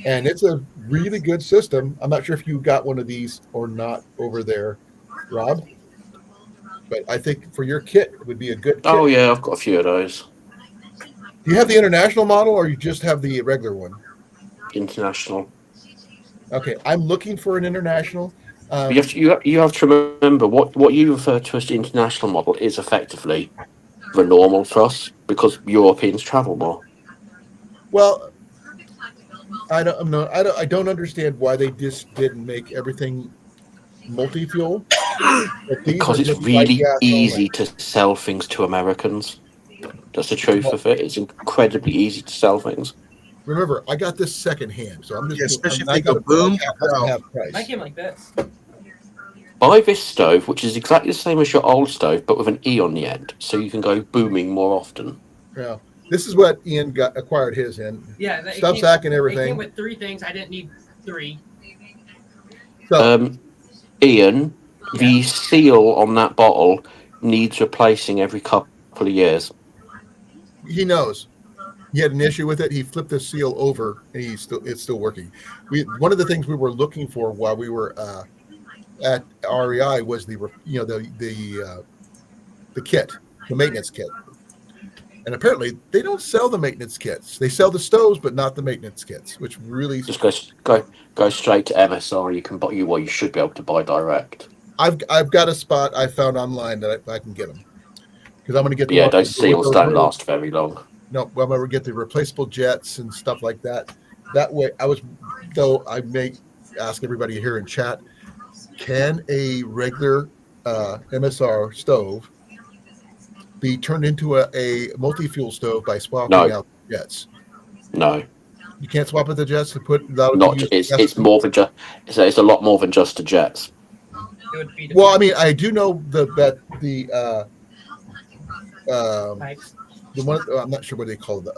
And it's a really good system. I'm not sure if you got one of these or not over there, Rob. But I think for your kit, it would be a good kit. Oh yeah, I've got a few of those. Do you have the international model or you just have the regular one? International. Okay, I'm looking for an international. You have to remember what you refer to as the international model is effectively the normal for us because Europeans travel more. Well, I don't understand why they just didn't make everything multi-fuel. Because it's really easy to sell things to Americans. That's the truth of it. It's incredibly easy to sell things. Remember, I got this secondhand, so I'm just Yeah, especially if I they go got it boom. at half price. I came like this. Buy this stove, which is exactly the same as your old stove, but with an E on the end, so you can go booming more often. Yeah, this is what Ian acquired his in. Yeah, Stuff sack and It everything. came with 3 things. I didn't need 3. So Ian, the seal on that bottle needs replacing every couple of years. he knows. He had an issue with it. He flipped the seal over, and it's still working. One of the things we were looking for while we were at REI was the kit, the maintenance kit. And apparently, they don't sell the maintenance kits. They sell the stoves, but not the maintenance kits, which really. Just go straight to MSR. You can buy you should be able to buy direct. I've got a spot I found online that I can get them because I'm going to get. But those seals don't last very long. No, I'm going to get the replaceable jets and stuff like that. That way, I may ask everybody here in chat, can a regular MSR stove be turned into a multi-fuel stove by swapping No. out jets? No, You can't swap out the jets to put allowed to not use it's more than just it's a lot more than just the jets. It would be the Well, I mean, I do know that pipes. the one I'm not sure what they call it.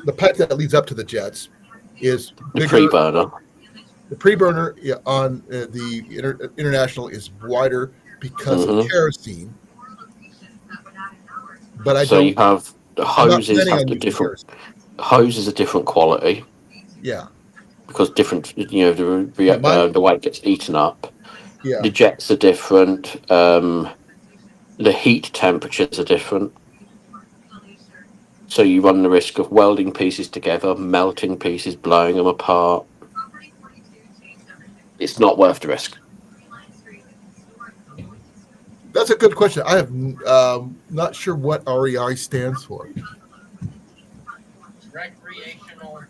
The pipe that leads up to the jets is The bigger. pre-burner. The pre-burner on the international is wider because of kerosene. But I So don't. you have the I'm not hoses planning have on the using different kerosene. hoses are different quality Yeah, because different yeah, the way it gets eaten up. yeah. The jets are different. The heat temperatures are different. So you run the risk of welding pieces together, melting pieces, blowing them apart. It's not worth the risk. That's a good question. I have not sure what REI stands for. Recreational.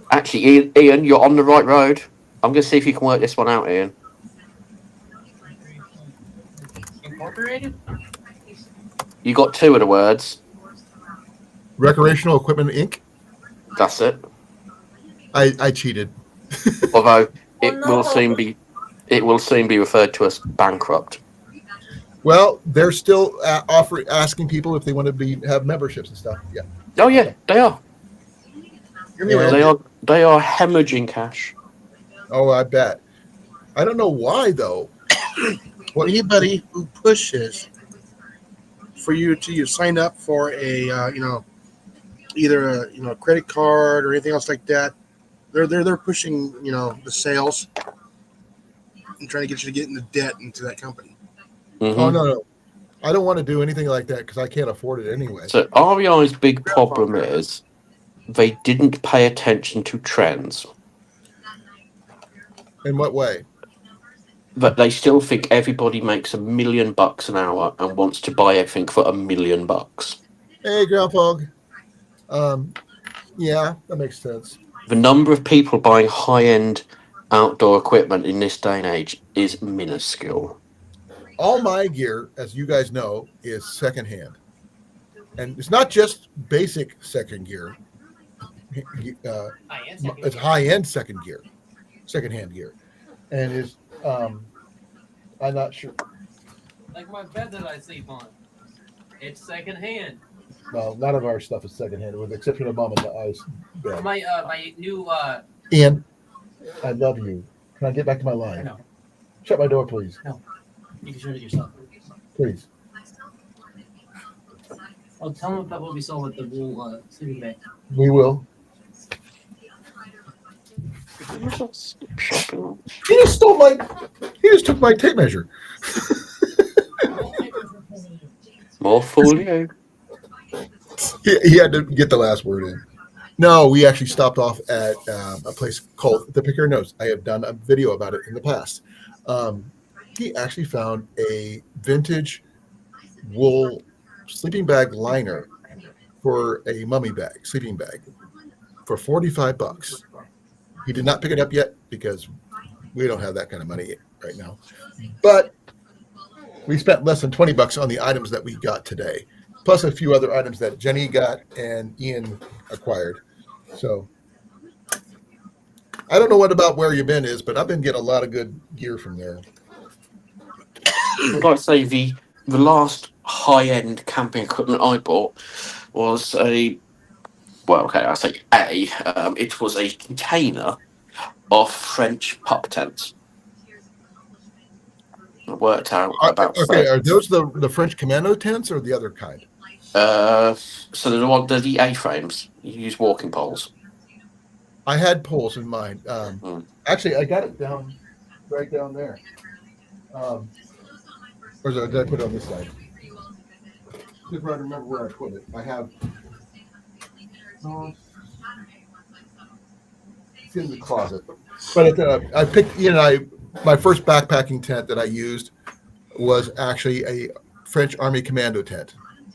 Actually, Ian, you're on the right road. I'm going to see if you can work this one out, Ian. Incorporated? You got two of the words. Recreational Equipment Inc. That's it. I cheated. Although Oh, it will soon no. be referred to as bankrupt. Well, they're still asking people if they want to have memberships and stuff. Yeah. Oh yeah, they are. Yeah. They are hemorrhaging cash. Oh, I bet. I don't know why though. Well, anybody who pushes for you to sign up for a either a credit card or anything else like that, they're pushing the sales and trying to get you to get into debt into that company. Mm-hmm. Oh no, I don't want to do anything like that because I can't afford it anyway. So REI's big problem is they didn't pay attention to trends. In what way? But they still think everybody makes $1 million an hour and wants to buy everything for $1 million. Hey, Groundhog. Yeah, that makes sense. The number of people buying high-end outdoor equipment in this day and age is minuscule. All my gear, as you guys know, is secondhand, and it's not just basic second gear. It's high-end secondhand gear, and is I'm not sure. Like my bed that I sleep on. It's secondhand. Well, none of our stuff is secondhand, with the exception of Mom and the ice bed. My new Ian, I love you. Can I get back to my line? No. Shut my door, please. No. You can shut it yourself. Please. Oh, tell them about what we saw with the wool sleeping bag. We will. He just took my tape measure. More fool you. He had to get the last word in. No, we actually stopped off at a place called The Picker Notes. I have done a video about it in the past. He actually found a vintage wool sleeping bag liner for a mummy bag, sleeping bag, for $45. He did not pick it up yet because we don't have that kind of money right now. But we spent less than $20 on the items that we got today, plus a few other items that Jenny got and Ian acquired. So I don't know what about where you've been is, but I've been getting a lot of good gear from there. I'd like to say the last high-end camping equipment I bought was it was a container of French pup tents. It worked out about Are those the French commando tents or the other kind? so they're the A-frames. You use walking poles. I had poles in mind. Actually, I got it right down there. Or did I put it on this side? If I remember where I put it, I have. It's in the closet. But I picked. My first backpacking tent that I used was actually a French Army commando tent,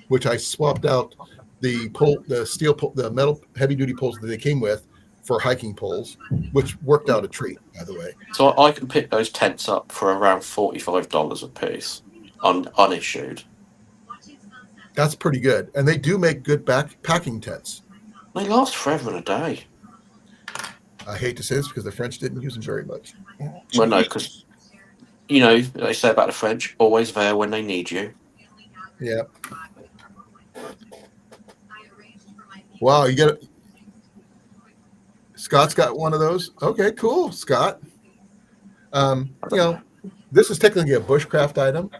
which I swapped out the metal heavy duty poles that they came with for hiking poles, which worked out a treat, by the way. So I can pick those tents up for around $45 a piece, unissued. That's pretty good. And they do make good backpacking tents. They last forever and a day. I hate to say this because the French didn't use them very much. Well, no, because you know they say about the French, always there when they need you. Yeah. Wow, you got it. Scott's got one of those. Okay, cool, Scott. This is technically a bushcraft item.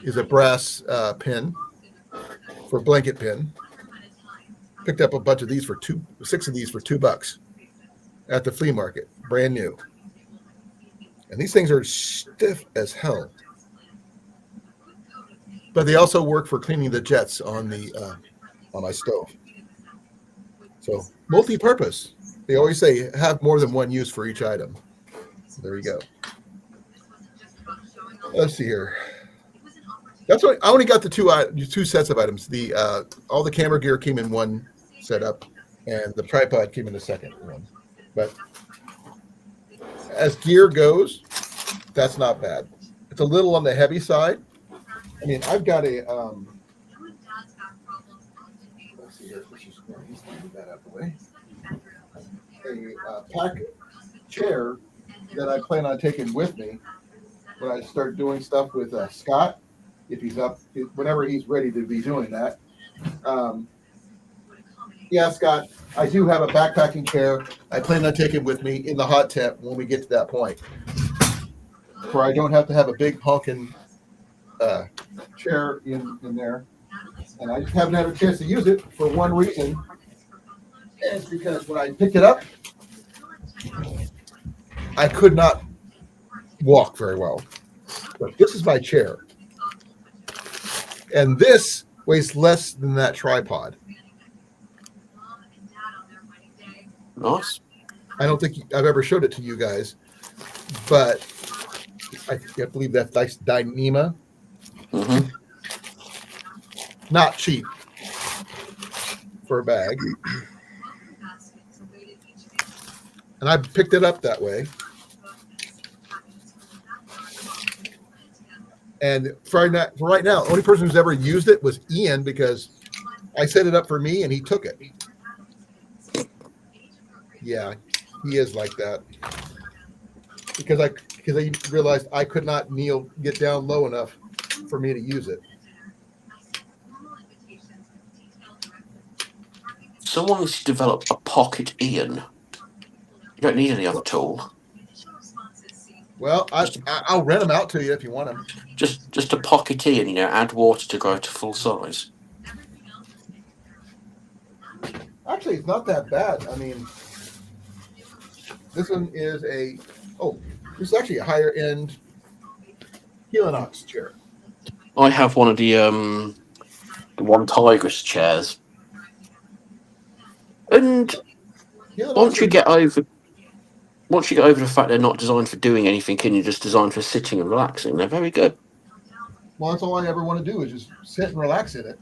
Is a brass pin for blanket pin. Picked up a bunch of these for 6 of these for $2 at the flea market, brand new. And these things are stiff as hell. But they also work for cleaning the jets on my stove. So multi-purpose. They always say have more than one use for each item. So there you go. Let's see here. That's what I only got the two sets of items. All the camera gear came in one setup, and the tripod came in the second one. But as gear goes, that's not bad. It's a little on the heavy side. I mean, I've got a let's see here. Let's just move that out of the way. A pack chair that I plan on taking with me when I start doing stuff with Scott, if he's up, whenever he's ready to be doing that. Yeah, Scott, I do have a backpacking chair. I plan on taking with me in the hot tent when we get to that point, where I don't have to have a big honking chair in there. And I just haven't had a chance to use it for one reason. And it's because when I picked it up, I could not walk very well. But this is my chair. And this weighs less than that tripod. Nice. I don't think I've ever showed it to you guys, but I believe that's Dyneema. Mm-hmm. Not cheap for a bag. And I picked it up that way. And for right now, the only person who's ever used it was Ian, because I set it up for me and he took it. Yeah, he is like that. Because I realized I could not get down low enough for me to use it. Someone needs to develop a pocket Ian. You don't need any other tool. Well, I'll rent them out to you if you want them. Just a pocket Ian, add water to grow to full size. Actually, it's not that bad. I mean, this one is this is actually a higher end Helinox chair. I have one of the one Tigress chairs, and once you get over the fact they're not designed for doing anything and you're just designed for sitting and relaxing, they're very good. Well, that's all I ever want to do is just sit and relax in it.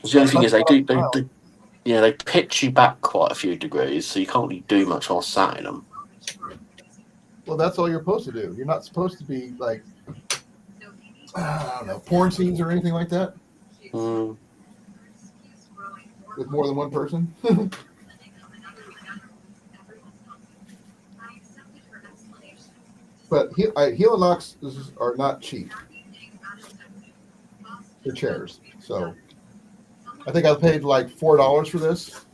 The only thing is they pitch you back quite a few degrees, so you can't really do much while sat in them. Well, that's all you're supposed to do. You're not supposed to be like, I don't know, porn scenes or anything like that. Mm. With more than one person. But Helinox are not cheap. They're chairs. So I think I paid like $4 for this.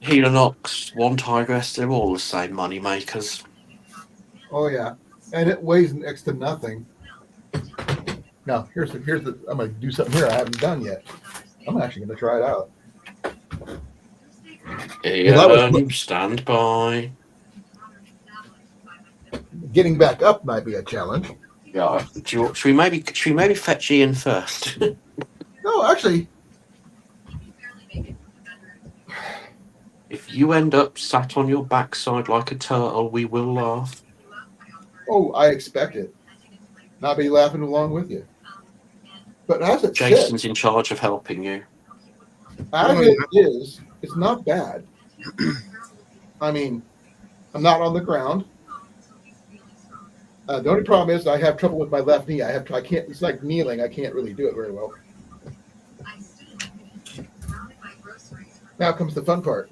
Helinox, one Tigress, they're all the same money makers. Oh yeah, and it weighs next to nothing. Now here's the. I'm gonna do something here I haven't done yet. I'm actually gonna try it out. Ian, stand by. Getting back up might be a challenge. Yeah. Should we maybe fetch Ian first? No, actually. If you end up sat on your backside like a turtle, we will laugh. Oh, I expect it. And I'll be laughing along with you. But as it Jason's sits, in charge of helping you. As it is, it's not bad. I mean, I'm not on the ground. The only problem is I have trouble with my left knee. I can't. It's like kneeling. I can't really do it very well. Now comes the fun part.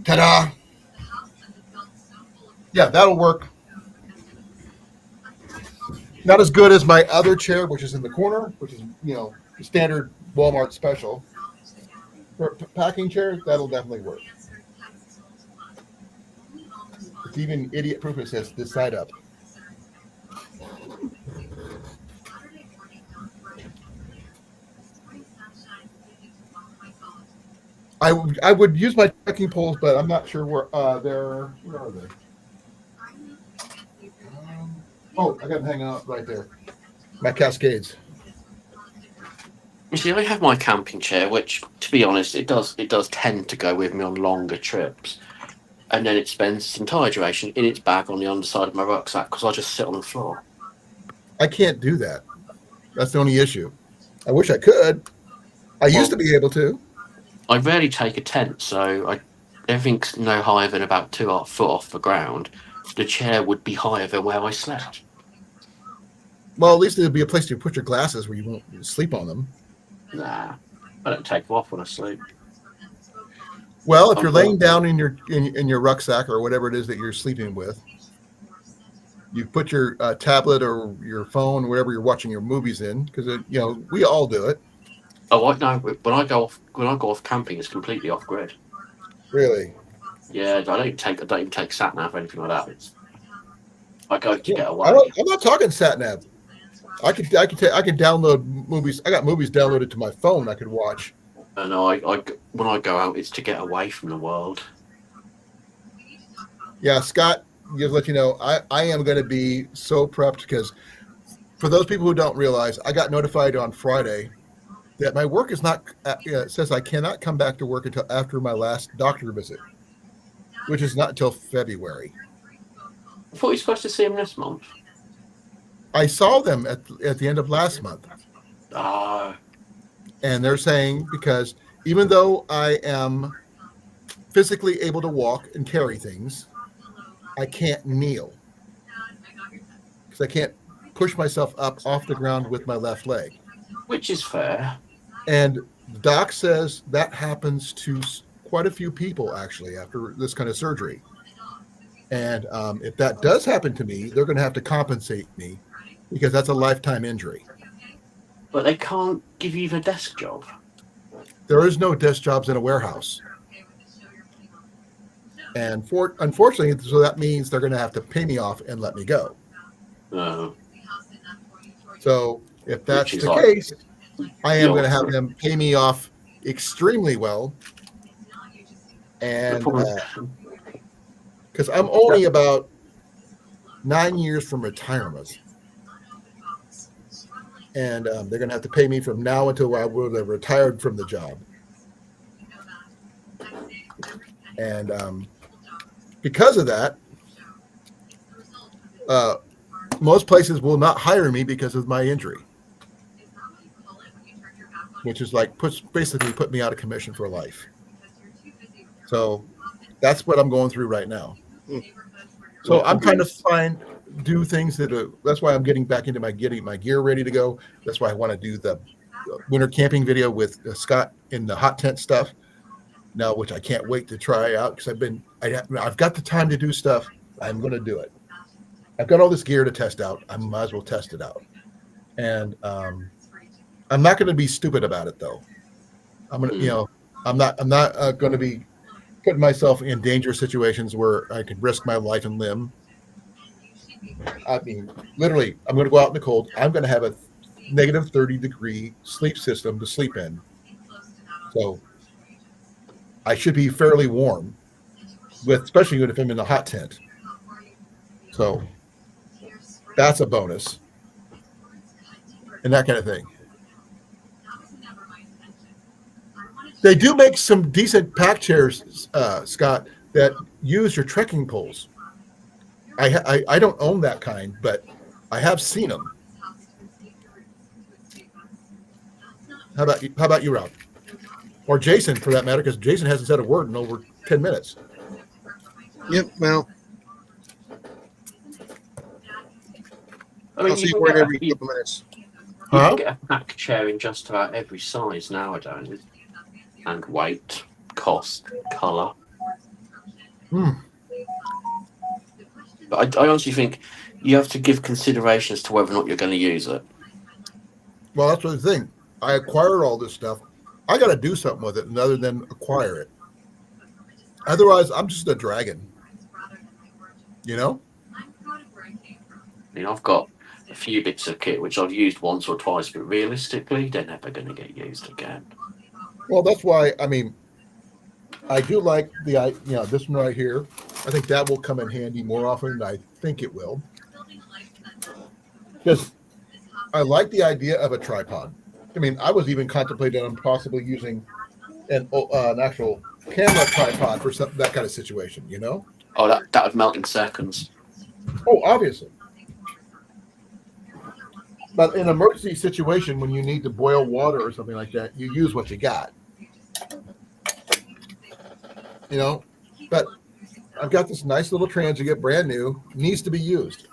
Ta-da! Yeah, that'll work. Not as good as my other chair, which is in the corner, which is standard Walmart special. For a packing chair, that'll definitely work. It's even idiot proof. It says this side up. I would use my trekking poles, but I'm not sure where they're. Where are they? Oh, I got them hanging out right there. My Cascades. You see, I have my camping chair, which, to be honest, it does tend to go with me on longer trips, and then it spends its entire duration in its bag on the underside of my rucksack because I just sit on the floor. I can't do that. That's the only issue. I wish I could. I used to be able to. I rarely take a tent, so everything's no higher than about 2 foot off the ground. The chair would be higher than where I slept. Well, at least there'd be a place to put your glasses where you won't sleep on them. Nah, I don't take them off when I sleep. Well, if you're laying down in your rucksack or whatever it is that you're sleeping with, you put your tablet or your phone, whatever you're watching your movies in, because we all do it. Oh, I know. When I go off camping, it's completely off grid. Really? Yeah, I don't even take sat nav or anything like that. I go to get away. I'm not talking sat nav. I can download movies. I got movies downloaded to my phone I could watch. And when I go out, it's to get away from the world. Yeah, Scott, just let you know, I am going to be so prepped because for those people who don't realize, I got notified on Friday that my work is not. It says I cannot come back to work until after my last doctor visit, which is not until February. I thought you were supposed to see him this month. I saw them at the end of last month. And they're saying because even though I am physically able to walk and carry things, I can't kneel because I can't push myself up off the ground with my left leg. Which is fair. And the doc says that happens to quite a few people actually after this kind of surgery. And if that does happen to me, they're going to have to compensate me because that's a lifetime injury. But they can't give you the desk job. There is no desk jobs in a warehouse. And unfortunately, so that means they're going to have to pay me off and let me go. So if that's the case, I am going to have them pay me off extremely well. And because I'm only about 9 years from retirement. And they're going to have to pay me from now until I will have retired from the job. And because of that, most places will not hire me because of my injury, which is like basically put me out of commission for life. So that's what I'm going through right now. So I'm trying to do things that's why I'm getting back into getting my gear ready to go. That's why I want to do the winter camping video with Scott in the hot tent stuff now, which I can't wait to try out because I've got the time to do stuff. I'm going to do it. I've got all this gear to test out. I might as well test it out. And I'm not going to be stupid about it though. I'm going to, I'm not going to be putting myself in dangerous situations where I could risk my life and limb. I mean, literally, I'm going to go out in the cold. I'm going to have a negative 30-degree sleep system to sleep in. So I should be fairly warm, especially if I'm in a hot tent. So that's a bonus. And that kind of thing. They do make some decent pack chairs, Scott, that use your trekking poles. I don't own that kind, but I have seen them. How about you, Rob? Or Jason, for that matter, because Jason hasn't said a word in over 10 minutes. Yep. Well, I mean, I'll see you for it every you couple minutes. Huh? can get a pack chair in just about every size nowadays, and weight, cost, colour. Hmm. But I honestly think you have to give consideration as to whether or not you're going to use it. Well, that's the thing. I acquired all this stuff. I got to do something with it other than acquire it. Otherwise, I'm just a dragon. You know? I mean, I've got a few bits of kit which I've used once or twice, but realistically, they're never going to get used again. Well, that's why, I mean, I do like this one right here. I think that will come in handy more often than I think it will. Because I like the idea of a tripod. I mean, I was even contemplating on possibly using an actual camera tripod for that kind of situation, you know? Oh, that would melt in seconds. Oh, obviously. But in an emergency situation, when you need to boil water or something like that, you use what you got. You know? But I've got this nice little Transient, brand new, needs to be used.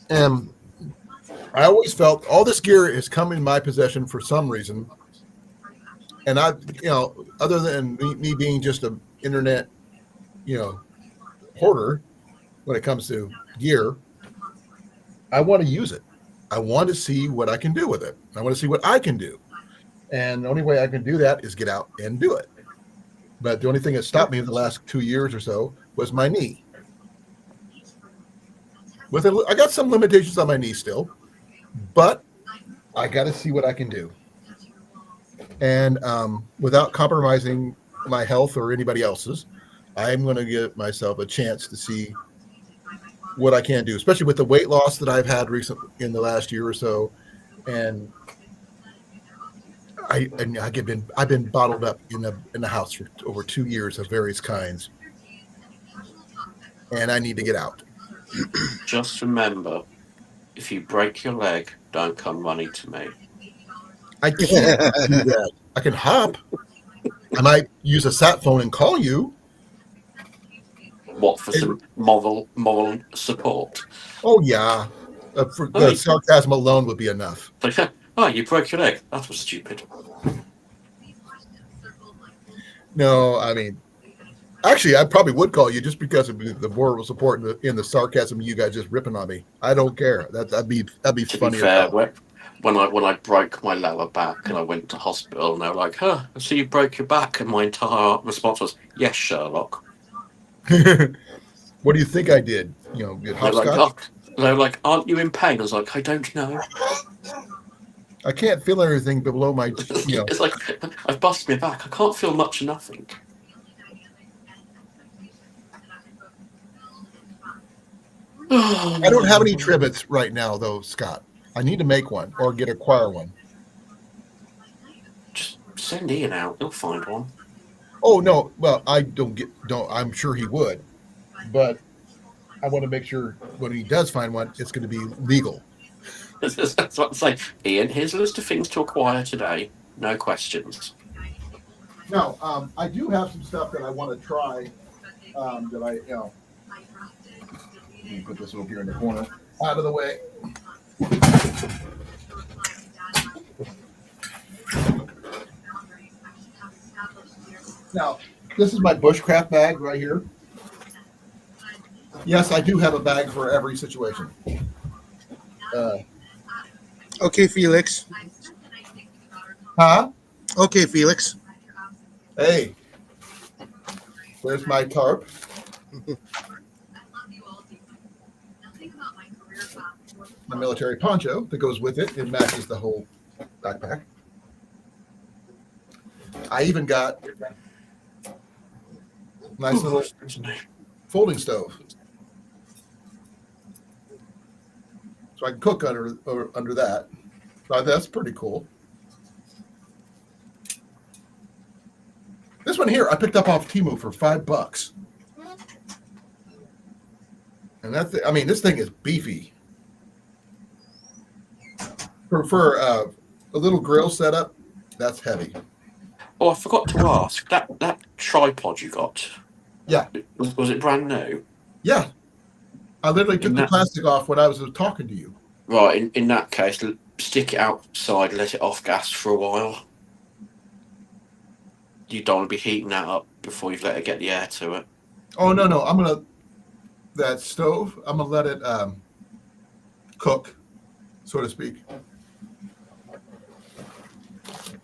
And I always felt all this gear has come in my possession for some reason. And other than me being just an internet, hoarder when it comes to gear, I want to use it. I want to see what I can do with it. I want to see what I can do. And the only way I can do that is get out and do it. But the only thing that stopped me in the last 2 years or so was my knee. I got some limitations on my knee still, but I got to see what I can do. And without compromising my health or anybody else's, I'm going to give myself a chance to see what I can do, especially with the weight loss that I've had recently in the last year or so. And I've been bottled up in the house for over 2 years of various kinds, and I need to get out. Just remember, if you break your leg, don't come running to me. I can't do that. I can hop. I might use a sat phone and call you. What, for some moral support? Oh yeah, for the Hey. sarcasm alone would be enough. Like, oh, you broke your leg. That was stupid. No, I mean, actually, I probably would call you just because of the moral support in the sarcasm you guys just ripping on me. I don't care. That'd be To funny. be fair, when I broke my lower back and I went to hospital and they were like, "Huh, I see you broke your back," and my entire response was, "Yes, Sherlock." What do you think I did? Get They're like, hopscotch? they're like, "Aren't you in pain?" I was like, "I don't know." I can't feel anything below my. It's like I've busted my back. I can't feel much of nothing. I don't have any trivets right now, though, Scott. I need to make one or acquire one. Just send Ian out. He'll find one. Oh no, well, I don't. I'm sure he would, but I want to make sure when he does find one, it's going to be legal. That's what I'm saying. Ian, here's a list of things to acquire today. No questions. Now, I do have some stuff that I want to try. That let me put this over here in the corner, out of the way. Now, this is my bushcraft bag right here. Yes, I do have a bag for every situation. Okay, Felix. Huh? Okay, Felix. Hey, where's my tarp? My military poncho that goes with it. It matches the whole backpack. I even got nice little folding stove, so I can cook under that. So that's pretty cool. This one here I picked up off Temu for $5, and this thing is beefy. For a little grill setup, that's heavy. Oh, I forgot to ask that tripod you got. Yeah. Was it brand new? Yeah. I literally took In the that- plastic off when I was talking to you. Right. In that case, stick it outside, let it off gas for a while. You don't want to be heating that up before you've let it get the air to it. Oh no, I'm gonna that stove. I'm gonna let it cook, so to speak.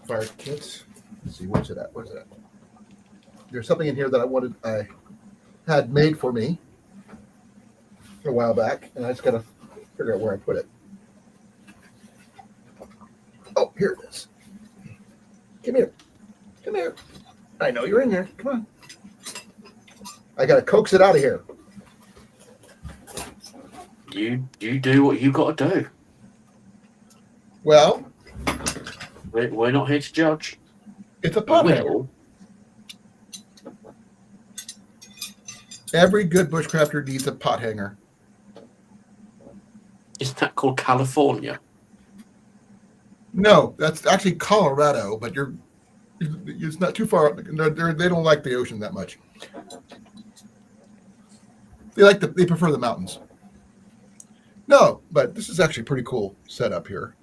Fire kits. Let's see, where's it at? Where's it at? There's something in here that I had made for me a while back, and I just gotta figure out where I put it. Oh, here it is. Come here. Come here. I know you're in here. Come on. I gotta coax it out of here. You do what you got to do. Well, We're not here to judge. it's a pot hanger. Will. Every good bushcrafter needs a pot hanger. Isn't that called California? No, that's actually Colorado, but it's not too far. They don't like the ocean that much. They prefer the mountains. No, but this is actually pretty cool setup here.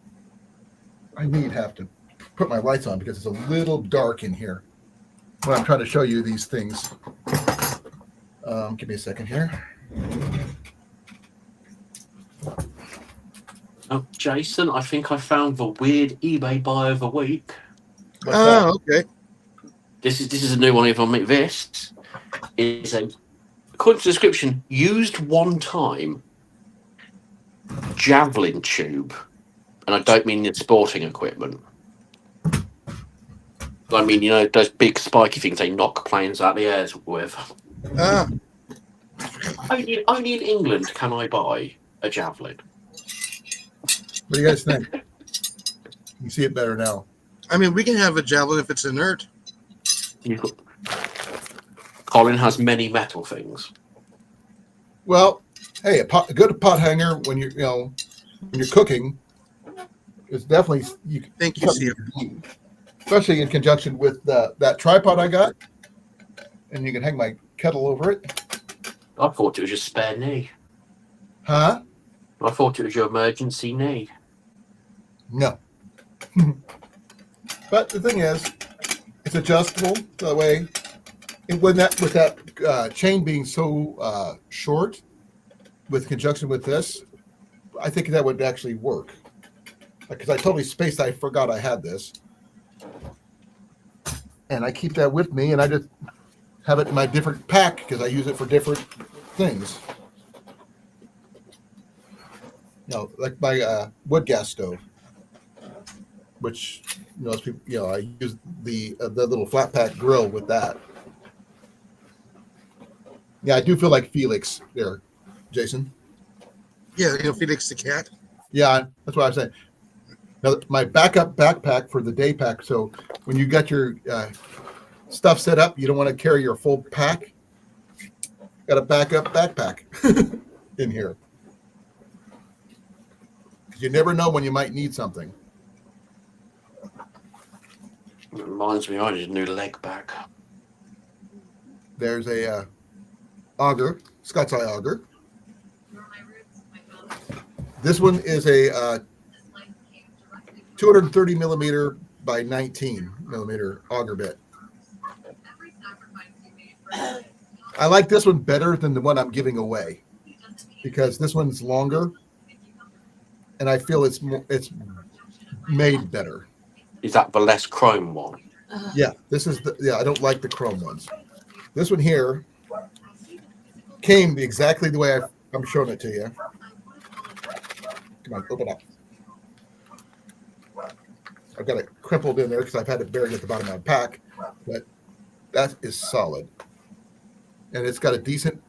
I have to put my lights on because it's a little dark in here when I'm trying to show you these things. Give me a second here. Oh, Jason, I think I found the weird eBay buy of the week. What's that? Okay. This is a new one here on me. This is according to the description, used one time javelin tube. And I don't mean the sporting equipment. I mean, those big spiky things they knock planes out the air with. Ah, Only in England can I buy a javelin. What do you guys think? You see it better now. I mean, we can have a javelin if it's inert. Colin has many metal things. Well, hey, a good pot hanger when you're cooking is definitely Thank you, Steve. especially in conjunction with that tripod I got, and you can hang my kettle over it. I thought it was your spare knee. Huh? I thought it was your emergency knee. No. But the thing is, it's adjustable that way. And with that chain being so short, with conjunction with this, I think that would actually work. Because I totally spaced. I forgot I had this, and I keep that with me, and I just have it in my different pack because I use it for different things. Like my wood gas stove, which most people, I use the little flat pack grill with that. Yeah, I do feel like Felix there, Jason. Yeah, Felix the cat. Yeah, that's what I'm saying. Now, my backup backpack for the day pack. So when you got your stuff set up, you don't want to carry your full pack. Got a backup backpack in here. You never know when you might need something. It reminds me, I need a new leg back. There's a auger, Scott's eye auger. This one is a 230 millimeter by 19 millimeter auger bit. I like this one better than the one I'm giving away because this one's longer, and I feel it's made better. Is that the less chrome one? Yeah, this is I don't like the chrome ones. This one here came exactly the way I'm showing it to you. Come on, open up. I've got it crumpled in there because I've had it buried at the bottom of my pack, but that is solid. And it's got a decent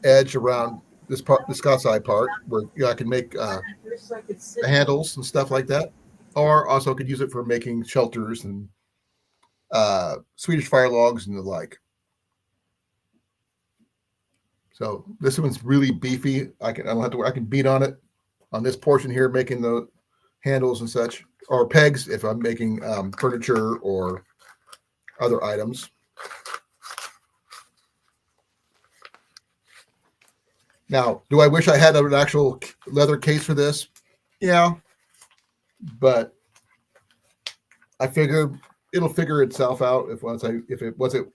edge around this part, the Scott's eye part, where I can make the handles and stuff like that. Or also could use it for making shelters and Swedish fire logs and the like. So this one's really beefy. I don't have to. I can beat on it on this portion here, making the handles and such. or pegs if I'm making furniture or other items. Now, do I wish I had an actual leather case for this? Yeah, but I figure it'll figure itself out if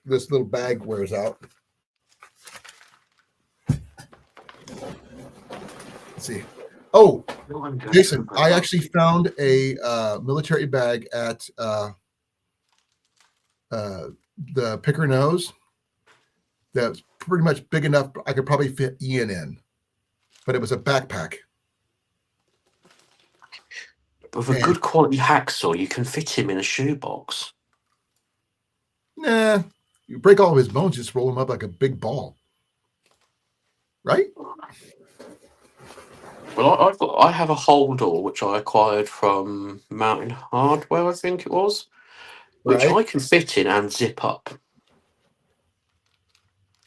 this little bag wears out. Let's see. Oh, No, I'm good. Jason, I actually found a military bag at the Picker Nose that's pretty much big enough I could probably fit Ian in, but it was a backpack. With a And, good quality hacksaw, you can fit him in a shoebox. nah, you break all of his bones, just roll him up like a big ball, right? Well, I have a holdall which I acquired from Mountain Hardware, I think it was, which Right. I can fit in and zip up.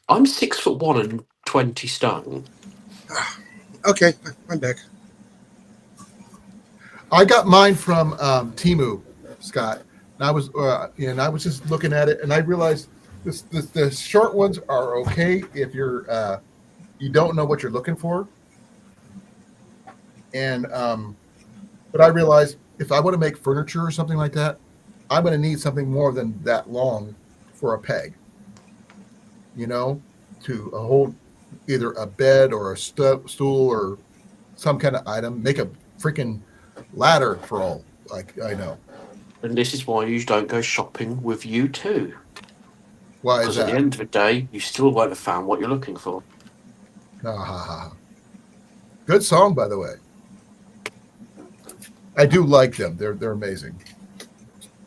I'm 6'1" and 20 stone. Okay, I'm back. I got mine from Temu, Scott. And I was just looking at it, and I realized the short ones are okay if you don't know what you're looking for. And but I realized if I want to make furniture or something like that, I'm going to need something more than that long for a peg. To hold either a bed or a stool or some kind of item. Make a freaking ladder for all I know. And this is why you don't go shopping with you too. Why is Because at the that? end of the day, you still won't have found what you're looking for. Good song, by the way. I do like them. They're amazing.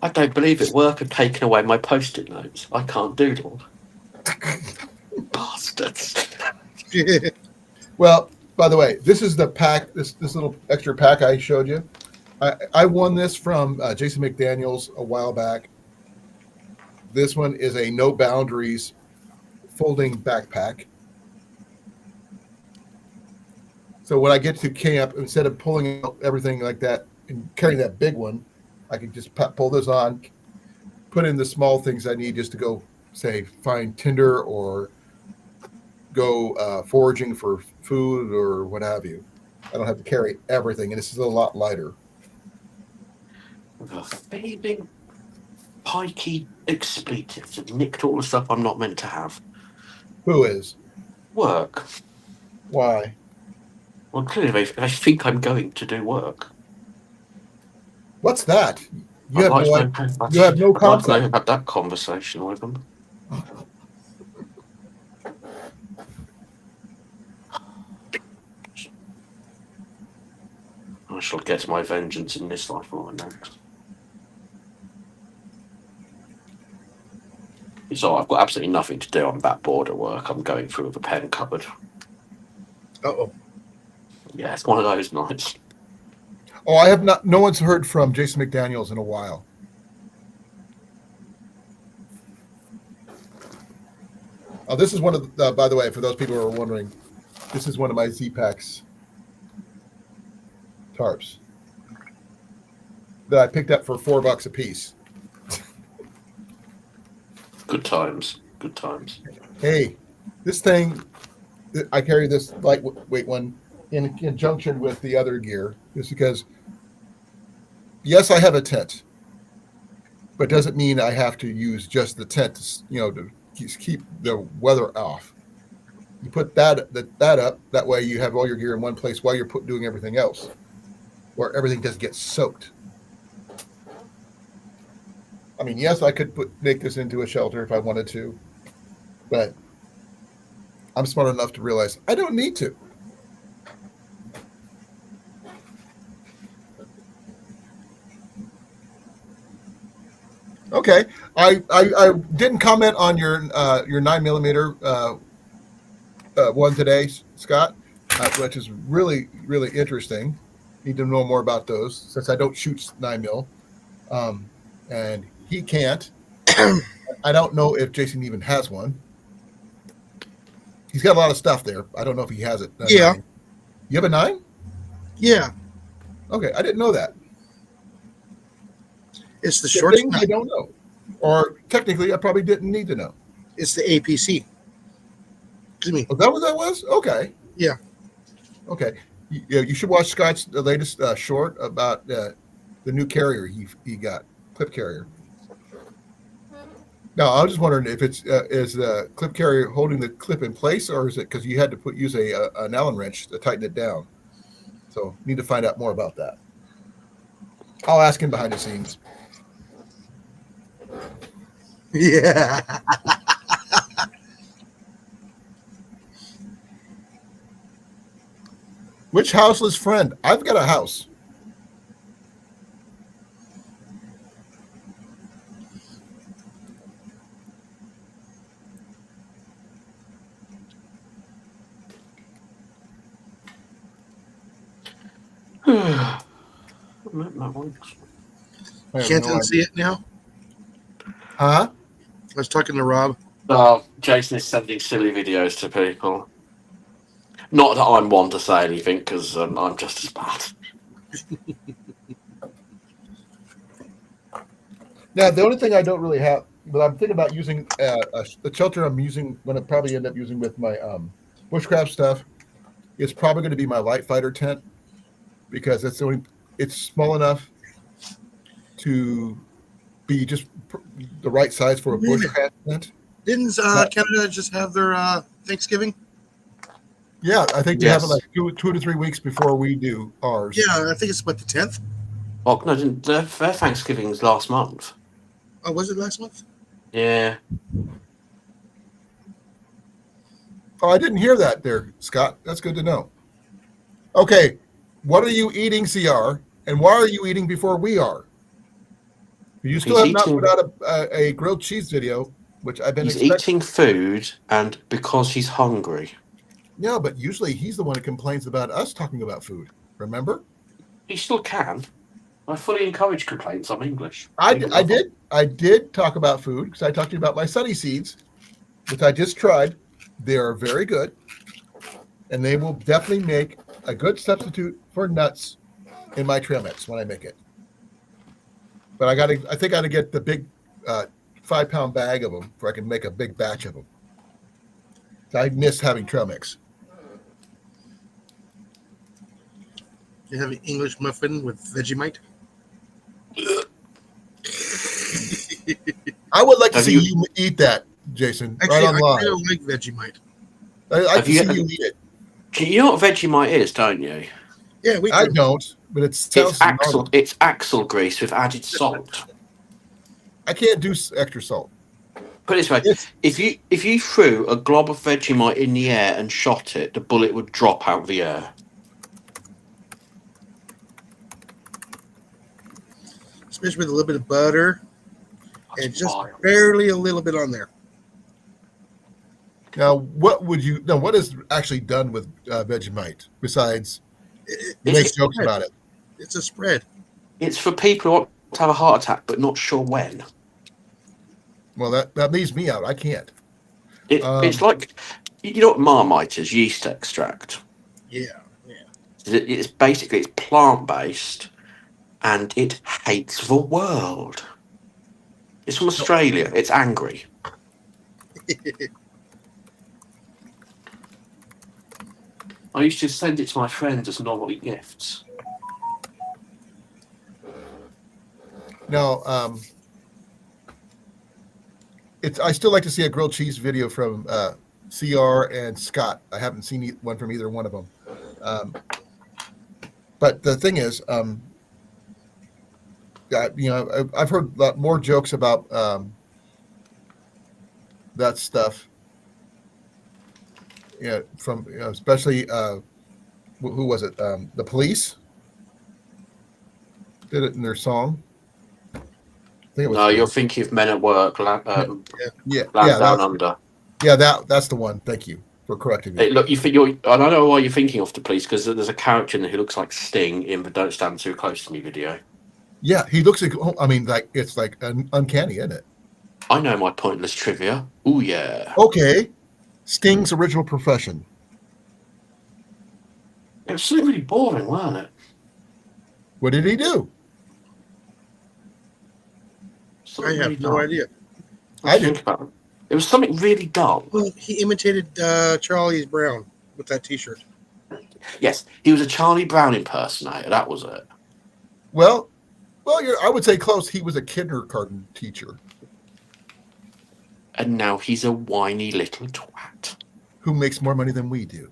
I don't believe it. Work have taken away my post-it notes. I can't doodle. Bastards. Well, by the way, this is the pack. This little extra pack I showed you. I won this from Jason McDaniels a while back. This one is a No Boundaries folding backpack. So when I get to camp, instead of pulling out everything like that and carrying that big one, I can just pull this on, put in the small things I need just to go, say, find tinder or go foraging for food or what have you. I don't have to carry everything, and this is a lot lighter. With a fading, pikey expletives and nicked all the stuff I'm not meant to have. Who is? Work. Why? Well, clearly they think I'm going to do work. What's that? You I'd have like no. to know- You have no I'd like to know concept. who had that conversation with them. I shall get my vengeance in this life or next. So I've got absolutely nothing to do on that board at work. I'm going through with a pen cupboard. Uh-oh. Yeah, it's one of those nights. Oh, I have not. No one's heard from Jason McDaniels in a while. Oh, this is one of the. By the way, for those people who are wondering, this is one of my Z-Packs tarps that I picked up for $4 a piece. Good times. Good times. Hey, this thing, I carry this lightweight one in conjunction with the other gear, just because. Yes, I have a tent, but doesn't mean I have to use just the tent to keep the weather off. You put that up. That way, you have all your gear in one place while you're doing everything else, where everything doesn't get soaked. I mean, yes, I could make this into a shelter if I wanted to, but I'm smart enough to realize I don't need to. Okay, I didn't comment on your 9mm one today, Scott, which is really interesting. Need to know more about those since I don't shoot 9mm, and he can't. I don't know if Jason even has one. He's got a lot of stuff there. I don't know if he has it. Yeah. 9. You have a 9? Yeah. Okay, I didn't know that. It's the The short things I snout. don't know, or technically, I probably didn't need to know. It's the APC. Excuse me. Was that what that was? Okay. Yeah. Okay. You should watch Scott's the latest short about the new carrier he got, clip carrier. Now, I was just wondering if it's is the clip carrier holding the clip in place, or is it because you had to use an Allen wrench to tighten it down? So, need to find out more about that. I'll ask him behind the scenes. Yeah. Which houseless friend? I've got a house. I have Can't no unsee idea. it now. Huh? I was talking to Rob. Oh, Jason is sending silly videos to people. Not that I'm one to say anything because I'm just as bad. Now, the only thing I don't really have, but I'm thinking about using the shelter I'm using, going to probably end up using with my bushcraft stuff. It's probably going to be my light fighter tent because it's small enough to be just the right size for a Really? bushcraft tent. Didn't But- Canada just have their Thanksgiving? Yeah, I think they have it Yes. like 2 to 3 weeks before we do ours. Yeah, I think it's about the 10th. Oh no, their Thanksgiving's last month. Oh, was it last month? Yeah. Oh, I didn't hear that there, Scott. That's good to know. Okay, what are you eating, CR? And why are you eating before we are? You still have He's not eating- put out a grilled cheese video, which I've been He's expecting. eating food, and because he's hungry. Yeah, but usually he's the one who complains about us talking about food. Remember? He still can. I fully encourage complaints. I'm English. I did talk about food because I talked to you about my sunny seeds, which I just tried. They are very good, and they will definitely make a good substitute for nuts in my trail mix when I make it. But I think I got to get the big 5-pound bag of them so I can make a big batch of them. I miss having trail mix. You have an English muffin with Vegemite. I would like to Have see you- you eat that, Jason, Actually, right I online. kind of like Vegemite. I like Have to you- see you eat it. You know what Vegemite is, don't you? Yeah, we I do. don't, but it sounds phenomenal. It's axle grease with added salt. I can't do extra salt. Put it this way: It's, if you threw a glob of Vegemite in the air and shot it, the bullet would drop out of the air. Especially with a little bit of butter and That's just vile. barely a little bit on there. now, what is actually done with Vegemite besides It- you It's make a jokes spread. about it? It's a spread. It's for people who want to have a heart attack but not sure when. Well, that leaves me out. I can't. It's like, you know what Marmite is? Yeast extract. Yeah. It's basically it's plant based, and it hates the world. It's from Australia. It's angry. I used to send it to my friends as novelty gifts. Now, I still like to see a grilled cheese video from CR and Scott. I haven't seen one from either one of them. But the thing is, I've heard a lot more jokes about that stuff. Yeah, from especially who was it? The Police did it in their song. I think it was No, you're thinking of Men at Work, Land yeah, Down Under. that's the one. Thank you for correcting me. Hey, look, I don't know why you're thinking of the police because there's a character in there who looks like Sting in the "Don't Stand Too Close to Me" video. Yeah, he looks like. I mean, like it's like uncanny, isn't it? I know my pointless trivia. Oh yeah, Okay, Sting's original profession. it was so really boring, wasn't it? What did he do? I Something have really no dull. idea. I do. Think about it. It was something really dull. Well, he imitated Charlie Brown with that T-shirt. Yes, he was a Charlie Brown impersonator. That was it. Well, I would say close. He was a kindergarten teacher And now he's a whiny little twat. who makes more money than we do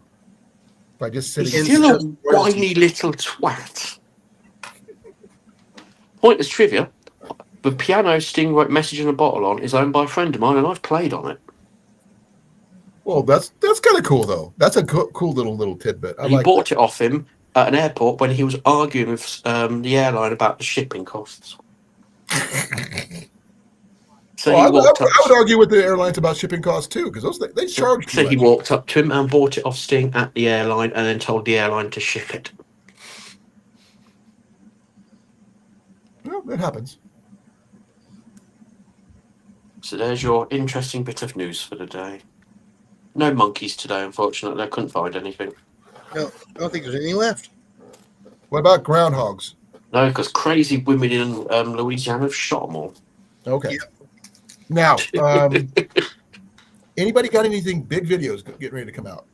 by just He's sitting. In still a just royalties. whiny little twat. Pointless trivia. The piano Sting wrote Message in a Bottle on is owned by a friend of mine, and I've played on it. Well, that's kind of cool though. That's a cool little tidbit. I He like bought it off him at an airport when he was arguing with the airline about the shipping costs. that. So Well, he walked up. I would argue with the airlines about shipping costs too, because they charge too So he much. walked up to him and bought it off Sting at the airline, and then told the airline to ship it. Well, it happens. So there's your interesting bit of news for the day. No monkeys today, unfortunately. I couldn't find anything. No, I don't think there's any left. What about groundhogs? No, because crazy women in Louisiana have shot them all. Okay. Yeah. Now, anybody got anything big videos getting ready to come out?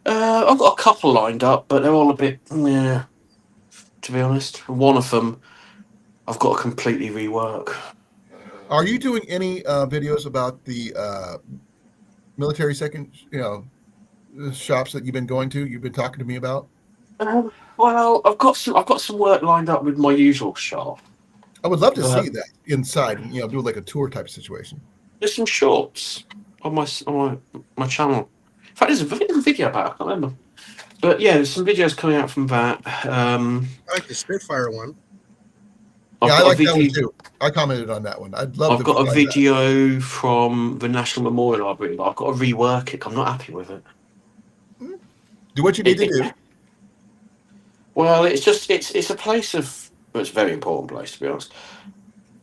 I've got a couple lined up, but they're all a bit, yeah, to be honest. One of them I've got to completely rework. Are you doing any videos about the military shops that you've been going to? You've been talking to me about? Well, I've got some work lined up with my usual shop. I would love to see that inside. Do like a tour type situation. There's some shorts on my channel. In fact, there's a video about it. I can't remember. But yeah, there's some videos coming out from that. I like the Spitfire one. I like that one too. I commented on that one. I'd love. I've got a video from the National Memorial Library, but I've got to rework it. I'm not happy with it. Do what you need to do. Well, it's a place of. Well, it's a very important place, to be honest.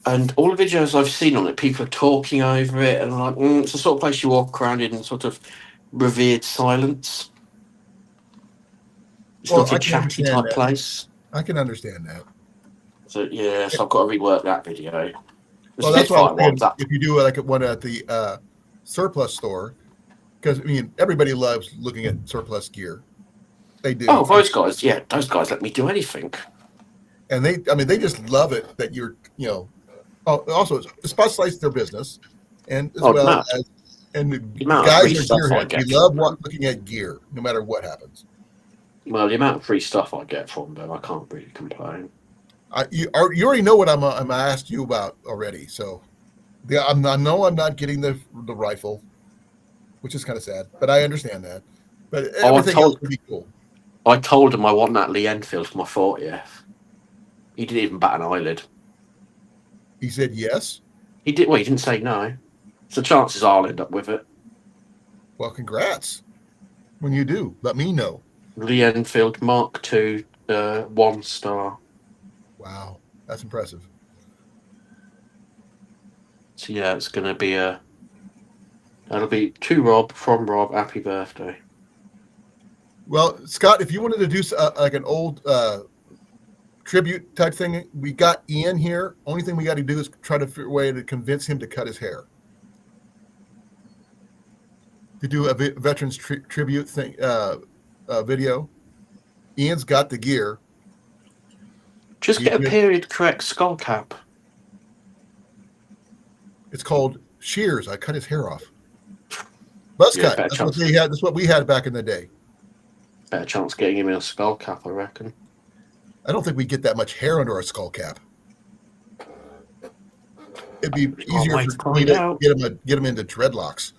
And all the videos I've seen on it, people are talking over it, and I'm like, it's the sort of place you walk around in sort of revered silence. It's not a chatty type place. I can understand that. So yeah, so I've got to rework that video. Well, that's why if you do like one at the surplus store, because everybody loves looking at surplus gear. They do. Oh, those guys let me do anything. And they just love it that you're, also it spotlights their business, and as well as, and the guys are gearheads. We love looking at gear, no matter what happens. Well, the amount of free stuff I get from them, I can't really complain. You already know what I'm asked you about already, so I know I'm not getting the rifle, which is kind of sad, but I understand that. But everything else would be cool. I told him I want that Lee Enfield for my 40th. He didn't even bat an eyelid. He said yes? He did. Well, he didn't say no. So chances are I'll end up with it. Well, congrats. When you do, let me know. Lee Enfield Mark II, 1 star. Wow, that's impressive. So yeah, it's going to be that'll be to Rob, from Rob, happy birthday. Well, Scott, if you wanted to do like an old tribute type thing, we got Ian here. Only thing we got to do is try to figure a way to convince him to cut his hair. To do a veterans tribute thing video. Ian's got the gear. Just get a period correct skull cap. It's called shears. I cut his hair off. Buzz cut. That's what they had. That's what we had back in the day. Better chance getting him in a skull cap, I reckon. I don't think we get that much hair under our skull cap. It'd be easier for me to get him into dreadlocks.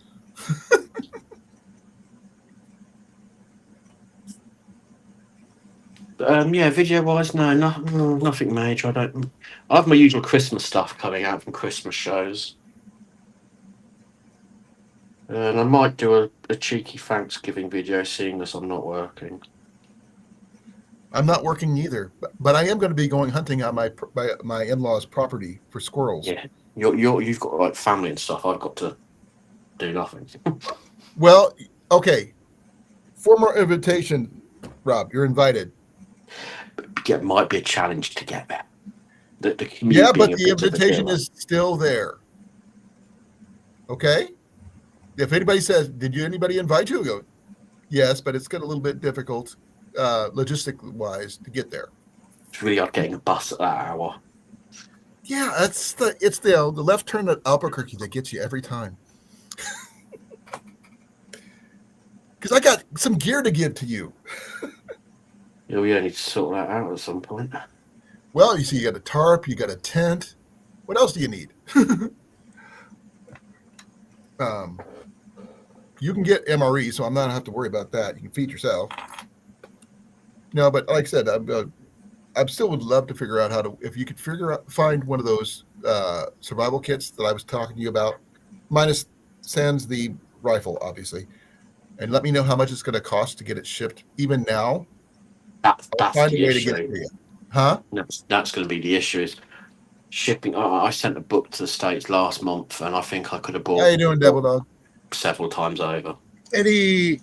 Yeah, video-wise, no, nothing major. I have my usual Christmas stuff coming out from Christmas shows. And I might do a cheeky Thanksgiving video, seeing as I'm not working. I'm not working either, but I am going to be going hunting on my in-laws' property for squirrels. Yeah, you've got like family and stuff. I've got to do nothing. Well, okay. Formal invitation, Rob. You're invited. It might be a challenge to get there. The commute Yeah, being but a the bit of a invitation killer. is still there. Okay? If anybody says, did anybody invite you? Go, yes, but it's got a little bit difficult logistic-wise to get there. It's really hard getting a bus at that hour. Yeah, it's the left turn at Albuquerque that gets you every time. Because I got some gear to give to you. Yeah, we need to sort that out at some point. Well, you see, you got a tarp, you got a tent. What else do you need? You can get MRE, so I'm not have to worry about that. You can feed yourself. No, but like I said, I still would love to figure out how to. If you could find one of those survival kits that I was talking to you about, minus sans the rifle, obviously, and let me know how much it's going to cost to get it shipped. Even now, I'll That's find the a way to get it issue. to you. Huh? That's going to be the issue. Is shipping. I sent a book to the States last month, and I think I could have How bought you doing, Devil Dog? several times over. Eddie,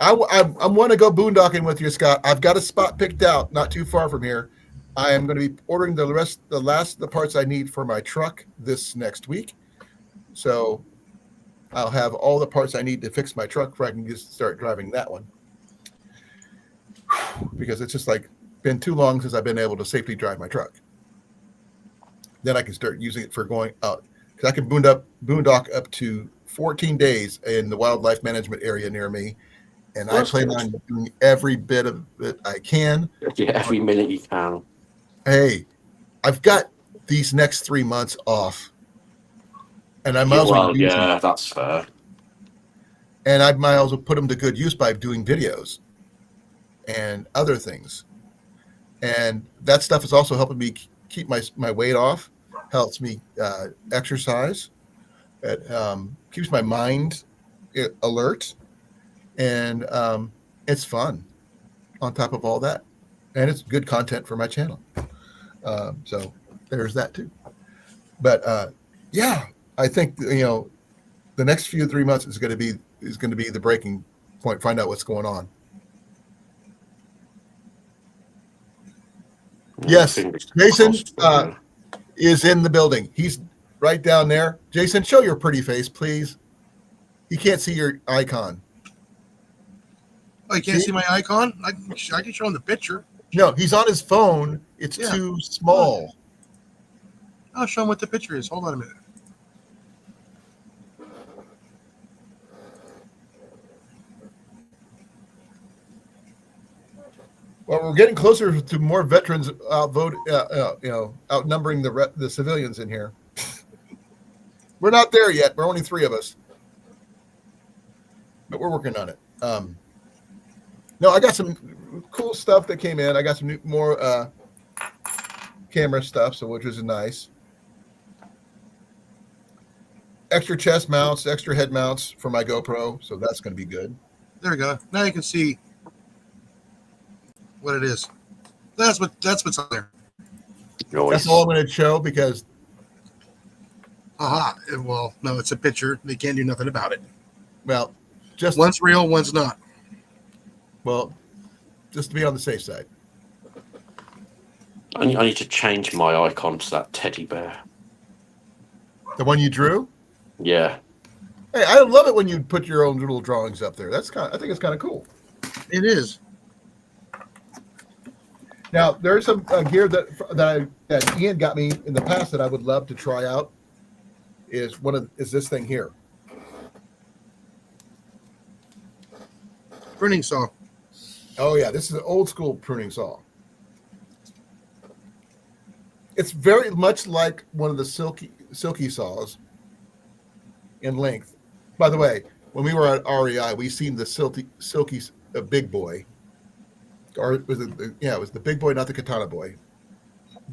I want to go boondocking with you, Scott. I've got a spot picked out, not too far from here. I am going to be ordering the last of the parts I need for my truck this next week. So I'll have all the parts I need to fix my truck before I can just start driving that one. Because it's just like been too long since I've been able to safely drive my truck. Then I can start using it for going out. Because I can boondock up to 14 days in the wildlife management area near me. And I That's plan good. on doing every bit of it I can. Yeah, every minute you can. Hey, I've got these next 3 months off. And I might as well use them. Yeah, that's fair. And I might as well put them to good use by doing videos and other things. And that stuff is also helping me keep my weight off, helps me exercise. It keeps my mind alert. And it's fun on top of all that. And it's good content for my channel. So there's that too. But yeah, I think, the next 3 months is going to be the breaking point. Find out what's going on. Yes, Fingers Jason crossed for you. is in the building. He's right down there. Jason, show your pretty face, please. He can't see your icon. oh, you can't see my icon? I can show him the picture. No, he's on his phone. It's Yeah. too small. I'll show him what the picture is. Hold on a minute. Well, we're getting closer to more veterans outnumbering the civilians in here. We're not there yet. We're only 3 of us, but we're working on it. No, I got some cool stuff that came in. I got some more camera stuff, so which is nice. Extra chest mounts, extra head mounts for my GoPro, so that's going to be good. There we go. Now you can see what it is. That's what's on there. Nice. That's all I'm going to show because Aha. Well, no, it's a picture. They can't do nothing about it. well, just One's real, one's not. just to be on the safe side. I need to change my icon to that teddy bear. The one you drew? Yeah. Hey, I love it when you put your own little drawings up there. I think it's kind of cool. It is. Now, there's some gear that Ian got me in the past that I would love to try out. Is this thing here? Pruning saw. Oh yeah, this is an old school pruning saw. It's very much like one of the silky saws in length. By the way, when we were at REI, we seen the silky big boy. Or was it? It was the big boy, not the katana boy.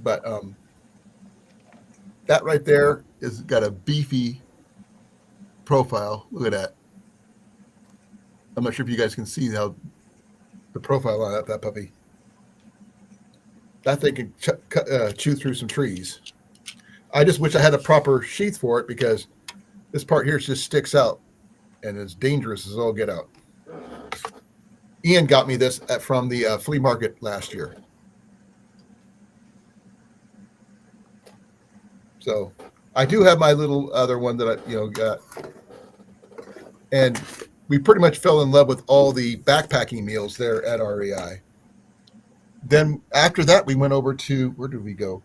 But that right there is got a beefy profile. Look at that. I'm not sure if you guys can see how the profile on that puppy. That thing can chew through some trees. I just wish I had a proper sheath for it because this part here just sticks out and is dangerous as all get out. Ian got me this from the flea market last year. So I do have my little other one that I got, and we pretty much fell in love with all the backpacking meals there at REI. Then after that, we went over to where did we go?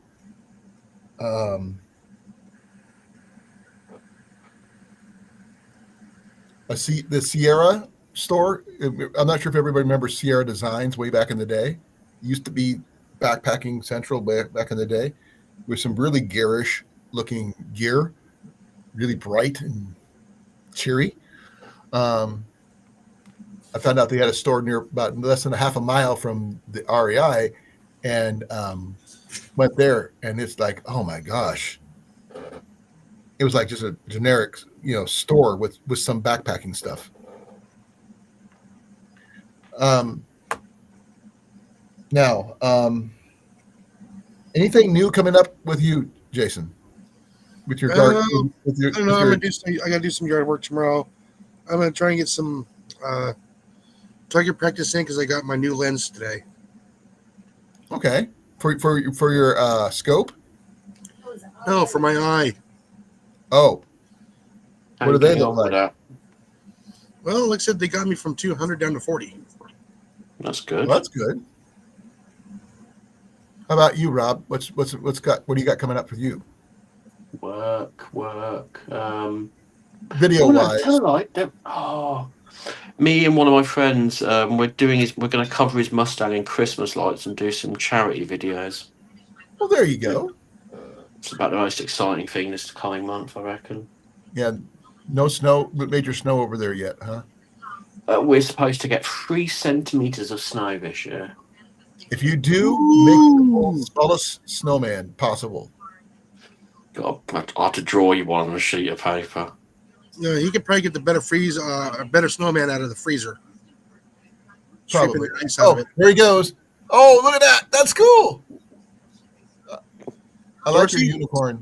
The Sierra store. I'm not sure if everybody remembers Sierra Designs way back in the day. It used to be backpacking central back in the day with some really garish looking gear, really bright and cheery. I found out they had a store near about less than a half a mile from the REI, and went there, and it's like, oh my gosh, it was like just a generic, store with some backpacking stuff. Now, anything new coming up with you, Jason? With your garden, with your, I don't know. I gotta do some yard work tomorrow. I'm gonna try and get some target practice in because I got my new lens today. okay, for your scope. No, for my eye. Oh, How what you do they getting look on with like? that? Well, like I said, they got me from 200 down to 40. That's good. Well, that's good. How about you, Rob? What do you got coming up for you, Work. video Oh no, wise? tell a lie. Me and one of my friends, we're going to cover his Mustang in Christmas lights and do some charity videos. Well, there you go. It's about the most exciting thing this coming month, I reckon. Yeah, no major snow over there yet, huh? We're supposed to get 3 centimeters of snow this year. If you do, make the world's smallest snowman possible. I'll have to draw you one on a sheet of paper. Yeah, he could probably get a better snowman out of the freezer. Stripping Probably. the ice out of Oh, it. there he goes. Oh, look at that. That's cool. I like your Dorsey? unicorn.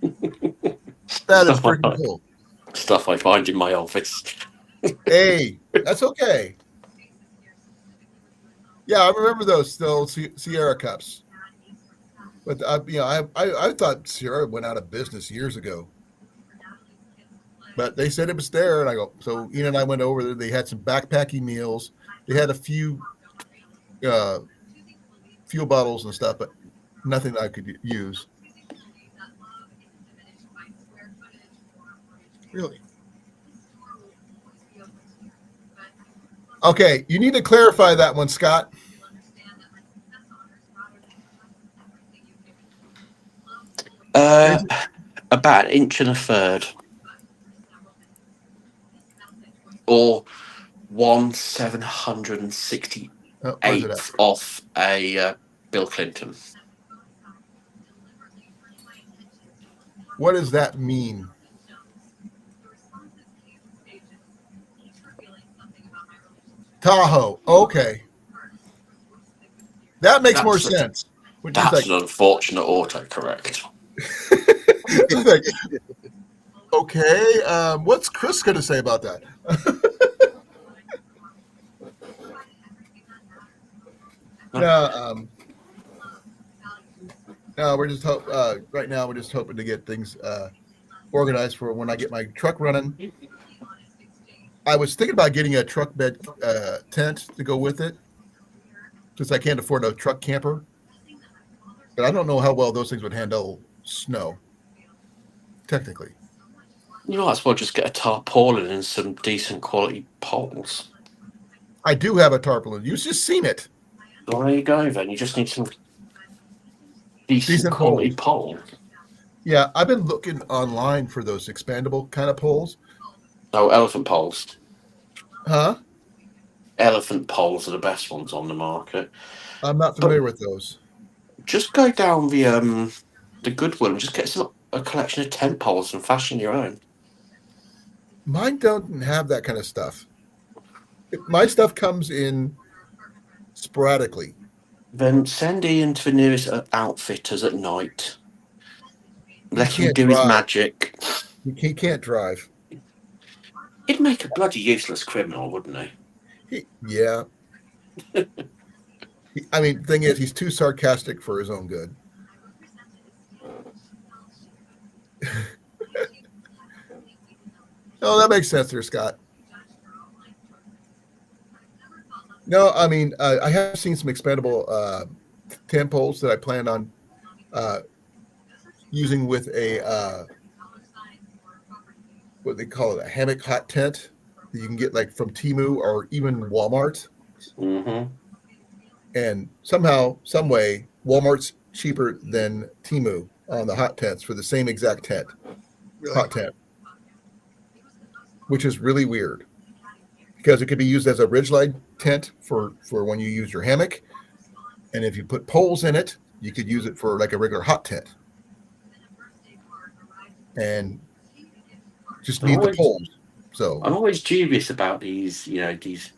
That is freaking cool. Stuff I find in my office. Hey, that's okay. Yeah, I remember those Sierra cups. But I thought Sierra went out of business years ago. But they said it was there, and I go. So Ian and I went over there. They had some backpacking meals. They had a few fuel bottles and stuff, but nothing I could use. Really? Okay, you need to clarify that one, Scott. About 1.33 inches. Or 1/768th Where's it at? off a Bill Clinton. What does that mean? Tahoe. Okay. That makes more sense. Which is That's an unfortunate autocorrect. like, okay, what's Chris going to say about that? No, we're just right now we're just hoping to get things organized for when I get my truck running. I was thinking about getting a truck bed tent to go with it, since I can't afford a truck camper. But I don't know how well those things would handle snow, technically. You might as well just get a tarpaulin and some decent quality poles. I do have a tarpaulin. You've just seen it. Well, there you go then. You just need some decent quality pole. Yeah, I've been looking online for those expandable kind of poles. Oh, elephant poles. Huh? Elephant poles are the best ones on the market. I'm not familiar with those. Just go down the Goodwill and just get a collection of tent poles and fashion your own. Mine don't have that kind of stuff. My stuff comes in sporadically. Then send Ian to the nearest outfitters at night. Let him can't do his drive. magic. He can't drive. He'd make a bloody useless criminal, wouldn't he? Yeah. I mean, the thing is, he's too sarcastic for his own good. Oh, that makes sense there, Scott. No, I mean, I have seen some expandable tent poles that I plan on uh, using with a what they call it, a hammock hot tent that you can get like from Temu or even Walmart. Mm-hmm. And somehow, some way, Walmart's cheaper than Temu on the hot tents for the same exact tent, Really? hot tent, which is really weird because it could be used as a ridgeline tent for when you use your hammock, and if you put poles in it, you could use it for like a regular hot tent, and just I'm need the always, poles. So I'm always dubious about these. These.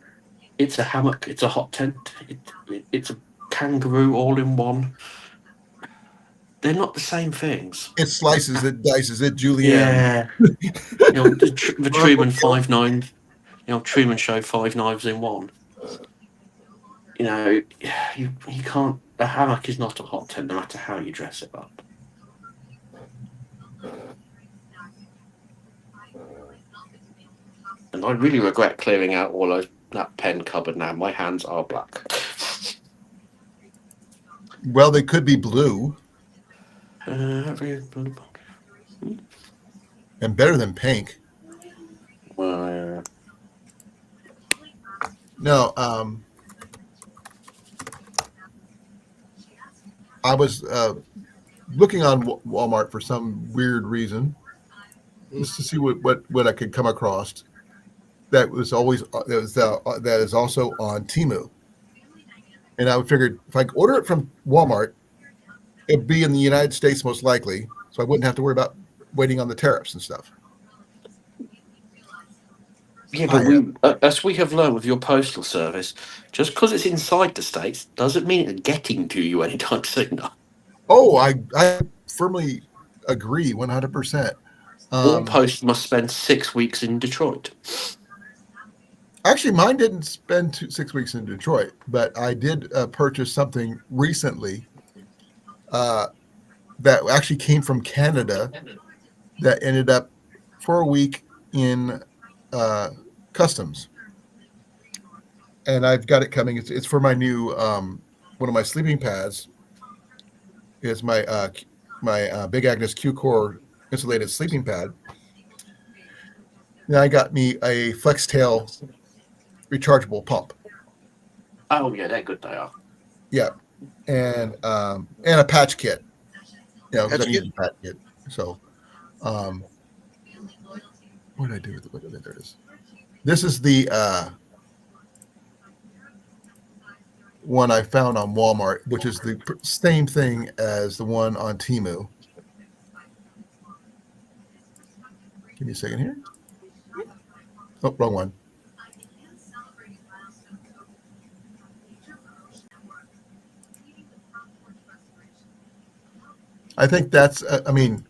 It's a hammock. It's a hot tent. It's a kangaroo all in one. They're not the same things. it slices it, dices it, julienne. Yeah. The Truman 5 9. Truman Show 5 knives in one. You can't. A hammock is not a hot tent, no matter how you dress it up. And I really regret clearing out all that pen cupboard now. My hands are black. Well, they could be blue Uh, and better than pink. well, No, I was looking on Walmart for some weird reason, just to see what I could come across. That was always that is also on Temu, and I figured if I order it from Walmart, it'd be in the United States most likely, so I wouldn't have to worry about waiting on the tariffs and stuff. yeah, but as we have learned with your postal service, just because it's inside the states doesn't mean it's getting to you anytime soon. Oh, I firmly agree 100%. All posts must spend 6 weeks in Detroit. Actually, mine didn't spend 6 weeks in Detroit, but I did purchase something recently that actually came from Canada that ended up for a week in customs. And I've got it coming. It's for my new one of my sleeping pads. Is my Big Agnes Q Core insulated sleeping pad. And I got me a FlexTail rechargeable pump. Oh yeah, they're good. They are. Yeah, and a patch kit. Patch I'm kit? using a patch kit. So, what did I do with it? There it is. This is the one I found on Walmart, which is the same thing as the one on Temu. Give me a second here. Oh, wrong one. I think that's. I mean,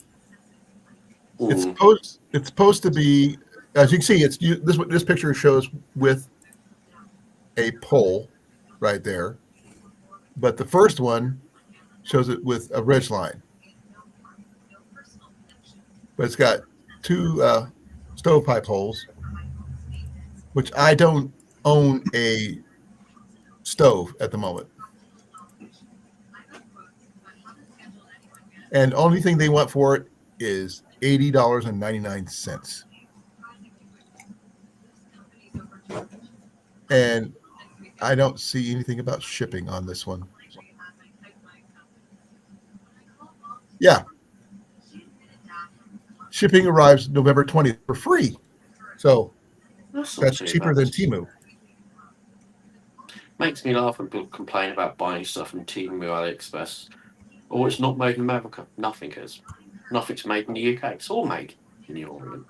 it's supposed to be. As you can see, this picture shows with a pole right there, but the first one shows it with a ridge line. But it's got two stovepipe holes, which I don't own a stove at the moment. And the only thing they want for it is $80.99. And I don't see anything about shipping on this one. Yeah. Shipping arrives November 20th for free. So that's cheaper than Temu. Makes me laugh when people complain about buying stuff from Temu AliExpress. Oh, it's not made in America. Nothing is. Nothing's made in the UK. It's all made in the Orient.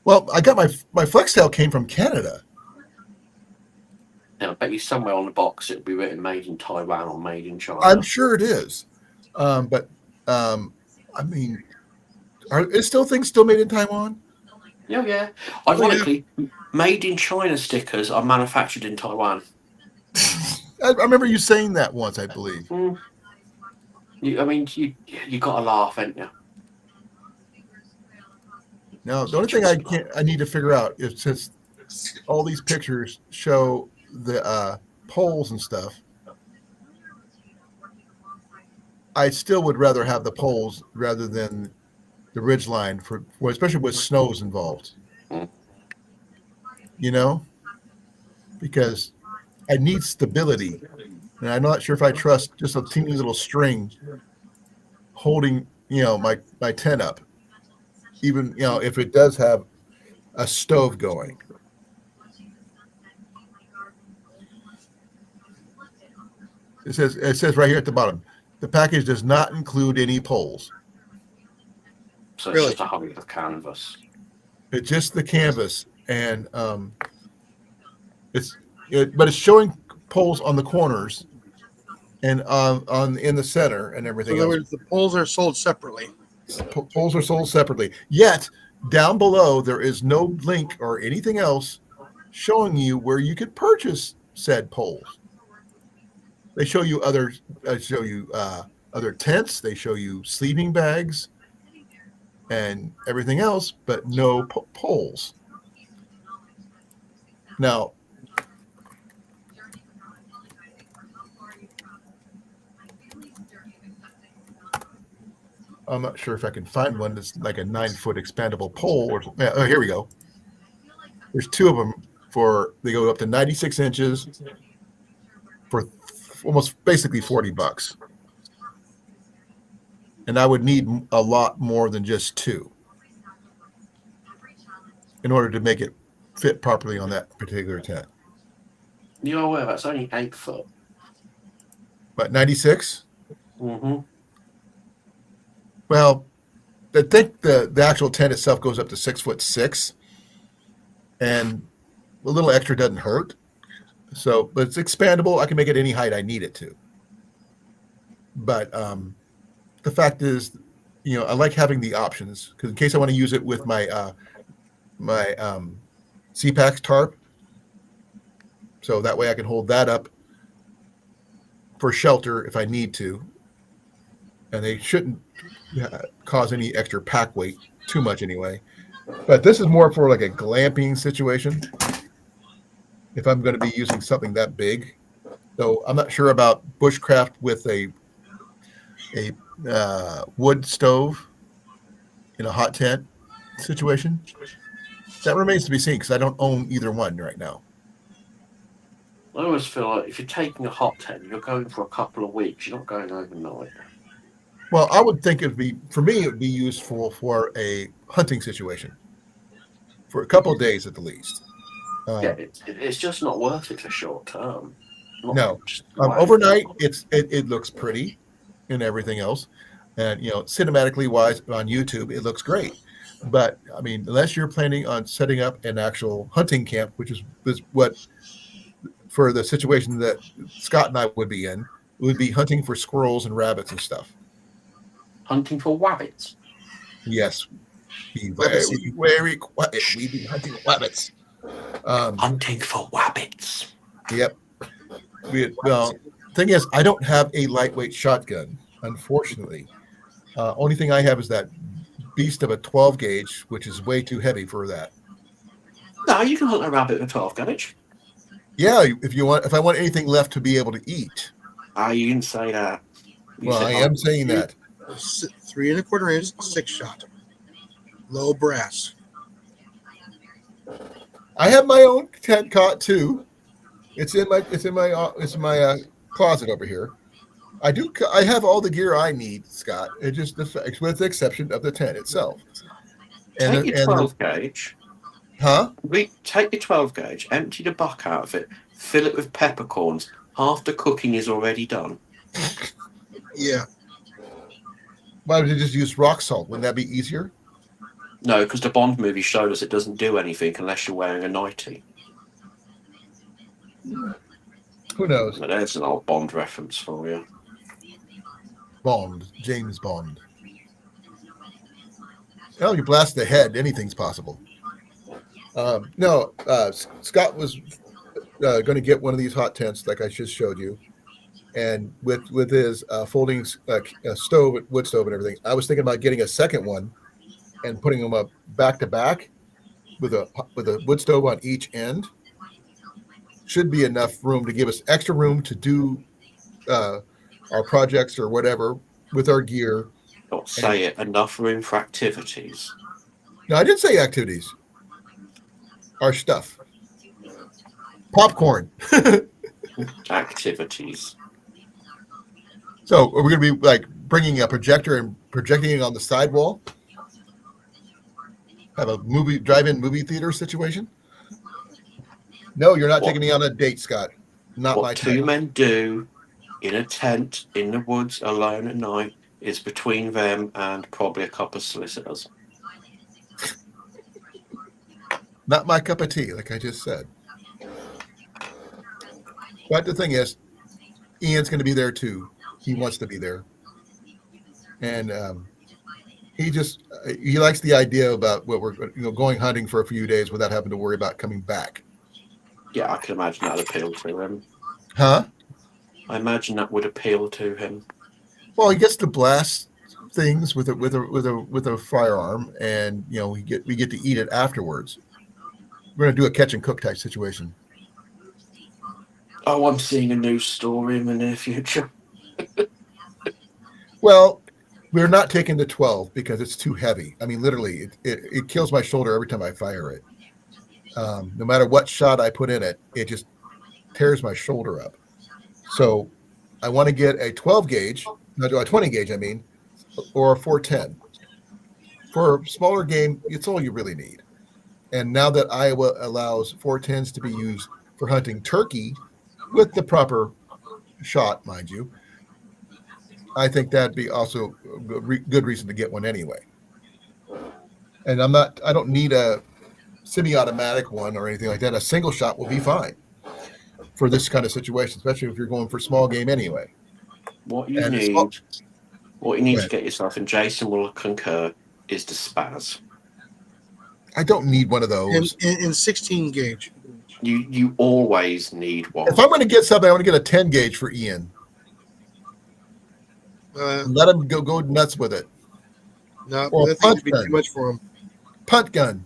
Well, I got my FlexTail came from Canada. And I bet you somewhere on the box it'll be written made in Taiwan or made in China. I'm sure it is. But I mean, is things still made in Taiwan? Yeah. Ironically, made in China stickers are manufactured in Taiwan. I remember you saying that once, I believe. You got to laugh, ain't you? Now, the only thing I need to figure out is, since all these pictures show the poles and stuff, I still would rather have the poles rather than the ridge line for especially with snows involved. Mm. You know, because I need stability, and I'm not sure if I trust just a teeny little string holding, my tent up, even if it does have a stove going. It says right here at the bottom, the package does not include any poles. So it's Really? just a hunk of canvas. It's just the canvas, and but it's showing poles on the corners and on in the center and So everything in other else. words, the poles are sold separately. Poles are sold separately. Yet down below there is no link or anything else showing you where you could purchase said poles. They show you other tents. They show you sleeping bags and everything else, but no poles. Now, I'm not sure if I can find one that's like a 9-foot expandable pole. Oh, here we go. There's two of them they go up to 96 inches for almost basically $40. And I would need a lot more than just two in order to make it fit properly on that particular tent. You're aware that's only 8 foot. But 96? Mm-hmm. Well, I think the actual tent itself goes up to 6'6", and a little extra doesn't hurt. So, but it's expandable. I can make it any height I need it to. But the fact is, I like having the options, because in case I want to use it with my CPAX tarp, so that way I can hold that up for shelter if I need to, and they shouldn't cause any extra pack weight too much anyway. But this is more for like a glamping situation, if I'm going to be using something that big. So I'm not sure about bushcraft with a wood stove in a hot tent situation. That remains to be seen, because I don't own either one right now. I always feel like if you're taking a hot tent, you're going for a couple of weeks. You're not going overnight. Well, I would think it would be useful for a hunting situation for a couple of days at the least. Yeah, it's just not worth it for short term. No, overnight it looks pretty and everything else, and cinematically wise on YouTube it looks great. But I mean, unless you're planning on setting up an actual hunting camp, which is what for the situation that Scott and I would be in, we would be hunting for squirrels and rabbits and stuff. Hunting for wabbits. Yes, be very, very quiet. We be hunting rabbits. Hunting for wabbits. Yep. Well, thing is, I don't have a lightweight shotgun, unfortunately. Only thing I have is that beast of a 12 gauge, which is way too heavy for that. No, you can hunt a rabbit with a 12 gauge. Yeah, if I want anything left to be able to eat. You didn't say that. I am saying that. 3 1/4 inch, 6-shot, low brass. I have my own tent cot too. It's in my closet over here. I have all the gear I need, Scott. It just with the exception of the tent itself. Take your 12 gauge. Huh? Take your 12 gauge, empty the buck out of it, fill it with peppercorns. Half the cooking is already done. Yeah. Why would you just use rock salt? Wouldn't that be easier? No, because the Bond movie showed us it doesn't do anything unless you're wearing a nightie. Who knows? But there's an old Bond reference for you. Bond, James Bond. Well, you blast the head, anything's possible. No, Scott was going to get one of these hot tents like I just showed you, and with his folding stove, wood stove, and everything. I was thinking about getting a second one and putting them up back to back with a wood stove on each end should be enough room to give us extra room to do our projects or whatever with our gear. Not say it, enough room for activities. No, I didn't say activities. Our stuff. Popcorn. Activities. So are we going to be like bringing a projector and projecting it on the sidewall? Have a drive-in movie theater situation? No, you're not taking me on a date, Scott. Not my What type. two men do in a tent in the woods alone at night is between them and probably a couple of solicitors. Not my cup of tea, like I just said. But the thing is, Ian's going to be there too. He wants to be there, and he likes the idea about what we're going hunting for a few days without having to worry about coming back. Yeah, I can imagine that'd appeal to him. Huh? I imagine that would appeal to him. Well, he gets to blast things with a firearm, and we get to eat it afterwards. We're going to do a catch and cook type situation. Oh, I'm seeing a news story in the near future. Well, we're not taking the 12 because it's too heavy. I mean, literally, it kills my shoulder every time I fire it. No matter what shot I put in it, it just tears my shoulder up. So I want to get a 12 gauge, not a 20 gauge, I mean, or a 410. For a smaller game, it's all you really need. And now that Iowa allows 410s to be used for hunting turkey with the proper shot, mind you, I think that'd be also a good reason to get one anyway. And I don't need a semi-automatic one or anything like that. A single shot will be fine for this kind of situation, especially if you're going for small game anyway. What you need to get yourself, and Jason will concur, is the spaz. I don't need one of those. In 16 gauge. You always need one. If I'm going to get something, I want to get a 10 gauge for Ian. Let him go nuts with it. No, Or that thing would be too much for him. Punt gun.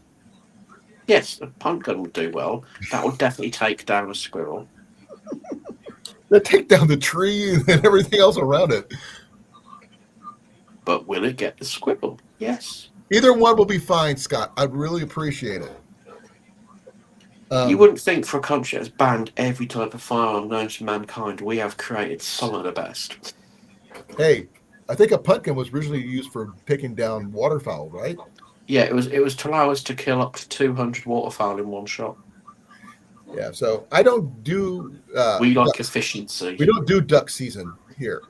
Yes, a punt gun would do well. That would definitely take down a squirrel. They take down the tree and everything else around it. But will it get the squirrel? Yes. Either one will be fine, Scott. I'd really appreciate it. You wouldn't think for a country that's banned every type of firearm known to mankind, we have created some of the best. Hey, I think a punt gun was originally used for taking down waterfowl, right? Yeah, it was to allow us to kill up to 200 waterfowl in one shot. Yeah, so I don't do... we like efficiency. We don't do duck season here.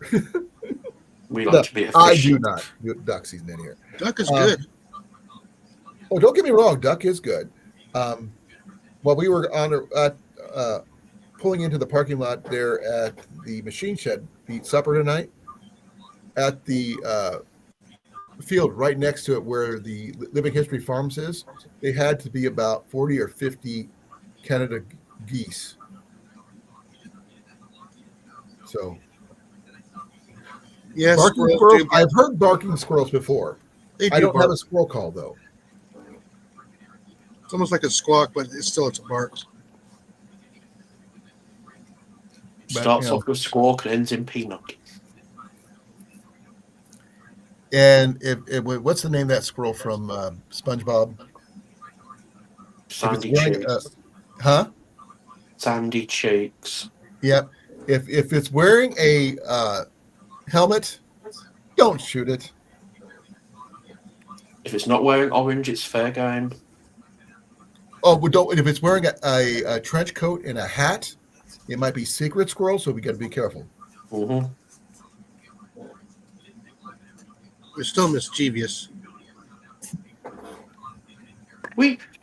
We like to be efficient. I do not do duck season in here. Duck is good. Oh, don't get me wrong. Duck is good. While we were pulling into the parking lot there at the machine shed, eat supper tonight, at the field right next to it where the Living History Farms is, they had to be about 40 or 50 Canada geese. So, yes, barking squirrels. I've heard barking squirrels before. I don't have a squirrel call though. It's almost like a squawk, but it's a bark. Starts off with squawk and ends in peanut. And what's the name of that squirrel from SpongeBob? Sandy Cheeks. Sandy Cheeks. Yep. If it's wearing a helmet, don't shoot it. If it's not wearing orange, it's fair game. Oh, but don't. If it's wearing a trench coat and a hat, it might be secret squirrel, so we got to be careful. Mm-hmm. They're still mischievous.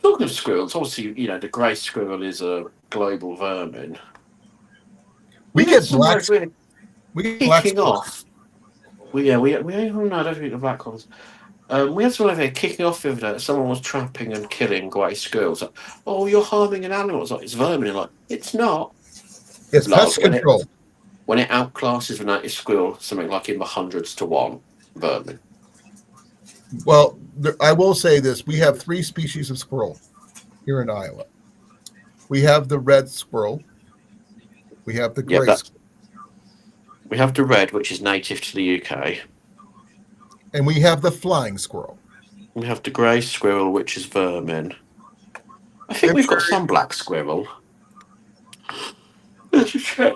Talking of squirrels, obviously, the grey squirrel is a global vermin. We get black. We get kicking off. We I don't think the black ones. We had someone over here kicking off the other day. Someone was trapping and killing grey squirrels. Like, oh, you're harming an animal. It's like, it's vermin. Like, it's not. It's pest control. When it outclasses a native squirrel, something like in the hundreds to one vermin. Well, I will say this: we have 3 species of squirrel here in Iowa. We have the red squirrel. We have the Yep, gray that squirrel, we have the red, which is native to the UK. and we have the flying squirrel. We have the grey squirrel, which is vermin. I think I'm we've got very, some black squirrel. Let's just check.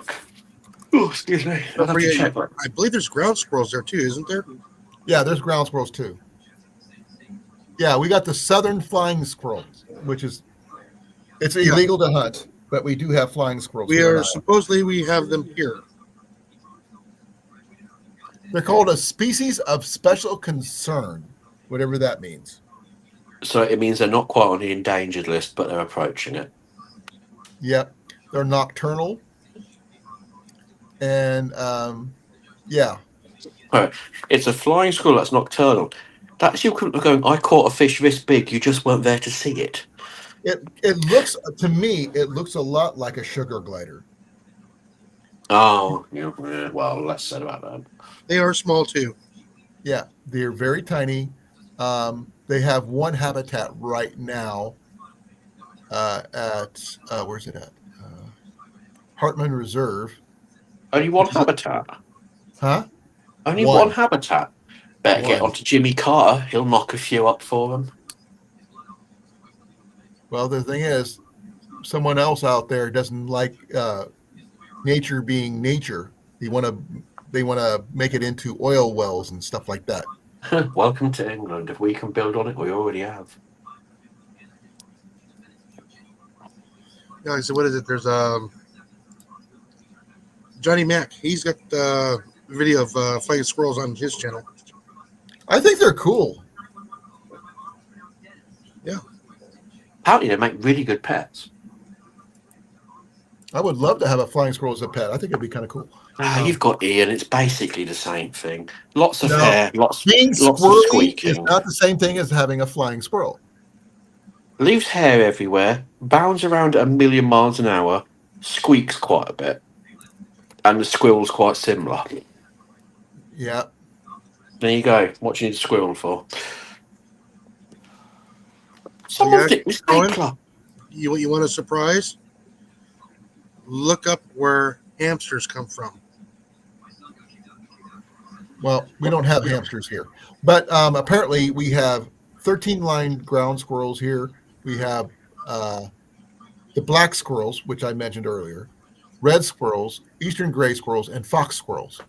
Oh, excuse me. I'll don't have to forget, check that. I believe there's ground squirrels there too, isn't there? Yeah, there's ground squirrels too. Yeah, we got the southern flying squirrel, which is it's Yeah. illegal to hunt, but we do have flying squirrels We here in are Iowa. supposedly we have them here. They're called a species of special concern, whatever that means. So it means they're not quite on the endangered list, but they're approaching it. Yep, they're nocturnal, and yeah, Right. It's a flying squirrel that's nocturnal. That's your equivalent of going, I caught a fish this big, you just weren't there to see it. it looks to me it looks a lot like a sugar glider. Oh, yeah, well, less said about that. They are small too. Yeah, they're very tiny. They have one habitat right now at where's it at? Hartman Reserve. Only one habitat. Huh? Only One. one habitat. Better get One. on to Jimmy Carter. He'll knock a few up for them. Well, the thing is, someone else out there doesn't like nature being nature. They want to make it into oil wells and stuff like that. Welcome to England. If we can build on it, we already have. Yeah, so what is it? There's Johnny Mac. He's got the video of flying squirrels on his channel. I think they're cool. Apparently, they make really good pets. I would love to have a flying squirrel as a pet. I think it'd be kind of cool. You've got Ian. It's basically the same thing. Lots of No, hair, lots Being of squirrely is squeaking. not the same thing as having a flying squirrel. Leaves hair everywhere. Bounds around at 1,000,000 miles an hour. Squeaks quite a bit. And the squirrel's quite similar. Yeah. There you go. What do you need a squirrel for? So Someone yeah, think this Colan? club. You want a surprise? Look up where hamsters come from. Well, we don't have hamsters here, but apparently we have 13-line ground squirrels here. We have the black squirrels, which I mentioned earlier, red squirrels, eastern gray squirrels, and fox squirrels.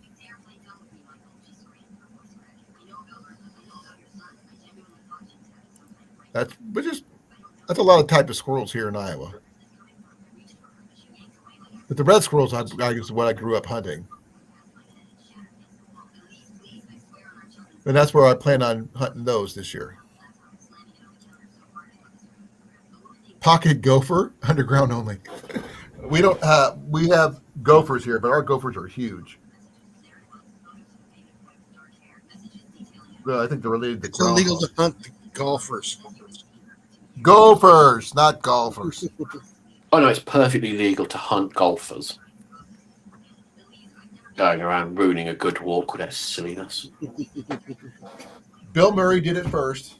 That's a lot of type of squirrels here in Iowa. But the red squirrels, I is what I grew up hunting, and that's where I plan on hunting those this year. Pocket gopher, underground only. We don't. We have gophers here, but our gophers are huge. I think they're related to It's illegal groundhogs. to hunt the golfers. Gophers, not golfers. Oh no, it's perfectly legal to hunt golfers. Going around ruining a good walk with their silliness. Bill Murray did it first.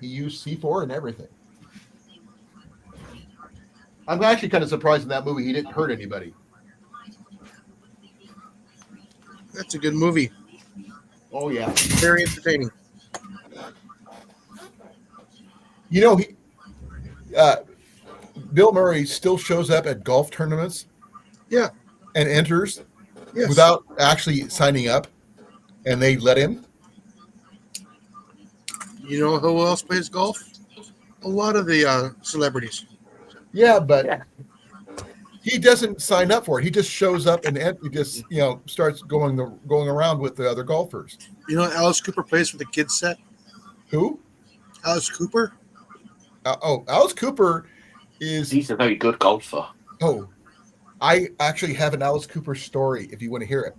He used C4 and everything. I'm actually kind of surprised in that movie he didn't hurt anybody. That's a good movie. Oh yeah. Very entertaining. You know, Bill Murray still shows up at golf tournaments. Yeah. And enters Yes. without actually signing up, and they let him. You know who else plays golf? A lot of the celebrities. Yeah, but he doesn't sign up for it. He just shows up and he just starts going around with the other golfers. You know Alice Cooper plays for the kids set? Who? Alice Cooper? Alice Cooper is. He's a very good golfer. Oh, I actually have an Alice Cooper story if you want to hear it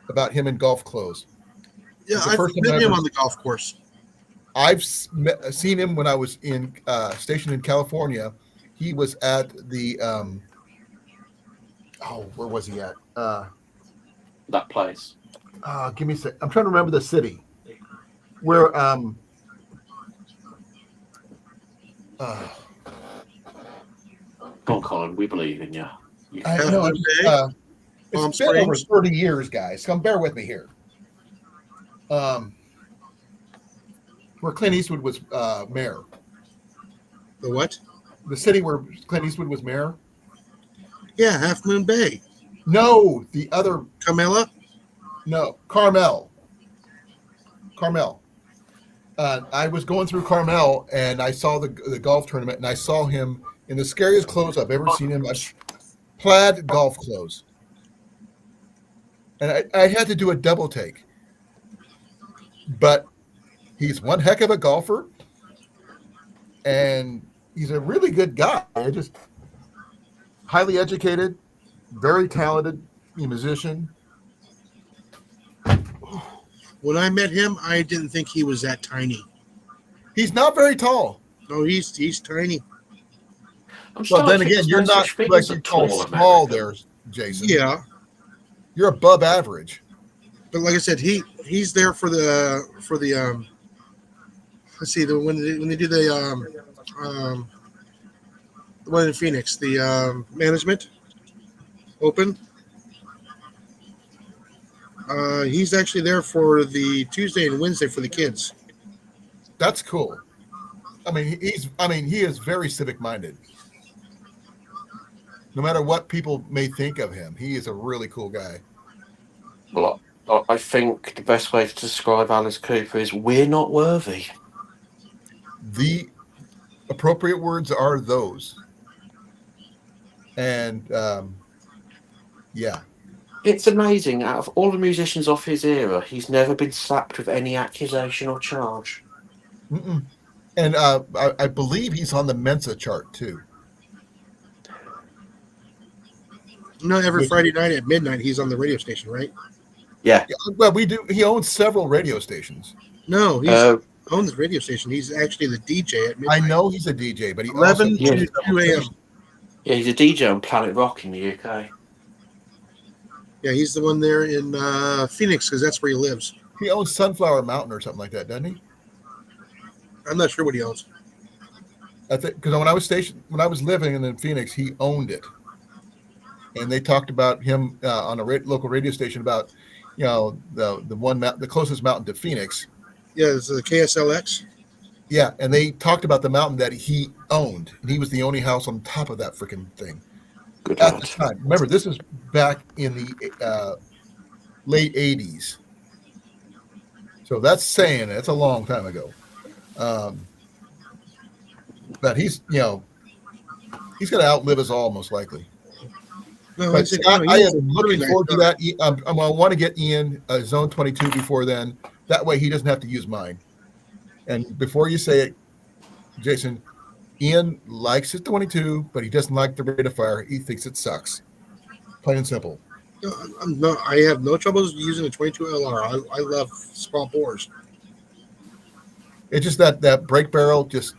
about him in golf clothes. Yeah, It's the I've first time met I him ever- on the golf course. I've seen him when I was stationed in California. He was at the where was he at? that place? Give me a sec. I'm trying to remember the city where uh, Come on, Colin, we believe in you. You I can know do Half it. Moon Bay, it's Palm been over Springs. 30 years, guys. Come bear with me here. Where Clint Eastwood was mayor. The what? The city where Clint Eastwood was mayor. Yeah, Half Moon Bay. No, the other. Carmela. No, Carmel. Carmel. I was going through Carmel and I saw the golf tournament and I saw him in the scariest clothes I've ever seen him. Plaid golf clothes. And I had to do a double take. But he's one heck of a golfer. And he's a really good guy. Just highly educated, very talented musician. When I met him, I didn't think he was that tiny. He's not very tall. No, he's tiny. I'm Well, then starting to think again, there's you're no not such thing like as a you call tall small American. there, Jason. Yeah, You're above average. but like I said, he's there for the let's see, when they do the one in Phoenix, the management open. He's actually there for the Tuesday and Wednesday for the kids. That's cool. I mean, he is very civic minded. No matter what people may think of him, he is a really cool guy. Well, I think the best way to describe Alice Cooper is we're not worthy. The appropriate words are those. And yeah, It's amazing. Out of all the musicians of his era, he's never been slapped with any accusation or charge. mm-mm. And I believe he's on the Mensa chart too. No, every Friday night at midnight, he's on the radio station, right? Yeah. Well, we do. He owns several radio stations. No, he owns the radio station. He's actually the DJ at midnight. I know he's a DJ, but he 11 also to 2 a.m. Yeah, he's a DJ on Planet Rock in the UK. Yeah, he's the one there in Phoenix because that's where he lives. he owns Sunflower Mountain or something like that, doesn't he? I'm not sure what he owns. I think because when I was living in Phoenix, he owned it, and they talked about him on a local radio station about, the closest mountain to Phoenix. Yeah, it's the KSLX. Yeah, and they talked about the mountain that he owned, and he was the only house on top of that freaking thing Good at lad. the time. Remember, this is back in the late '80s, so that's saying it's a long time ago. But he's going to outlive us all most likely. No, But Scott, I am looking nice forward to guy. that. I want to get Ian Zone 22 before then. That way he doesn't have to use mine. And before you say it, Jason, Ian likes his 22, but he doesn't like the rate of fire. He thinks it sucks. Plain and simple. I have no trouble using the 22 LR. I love small bores. It's just that brake barrel, just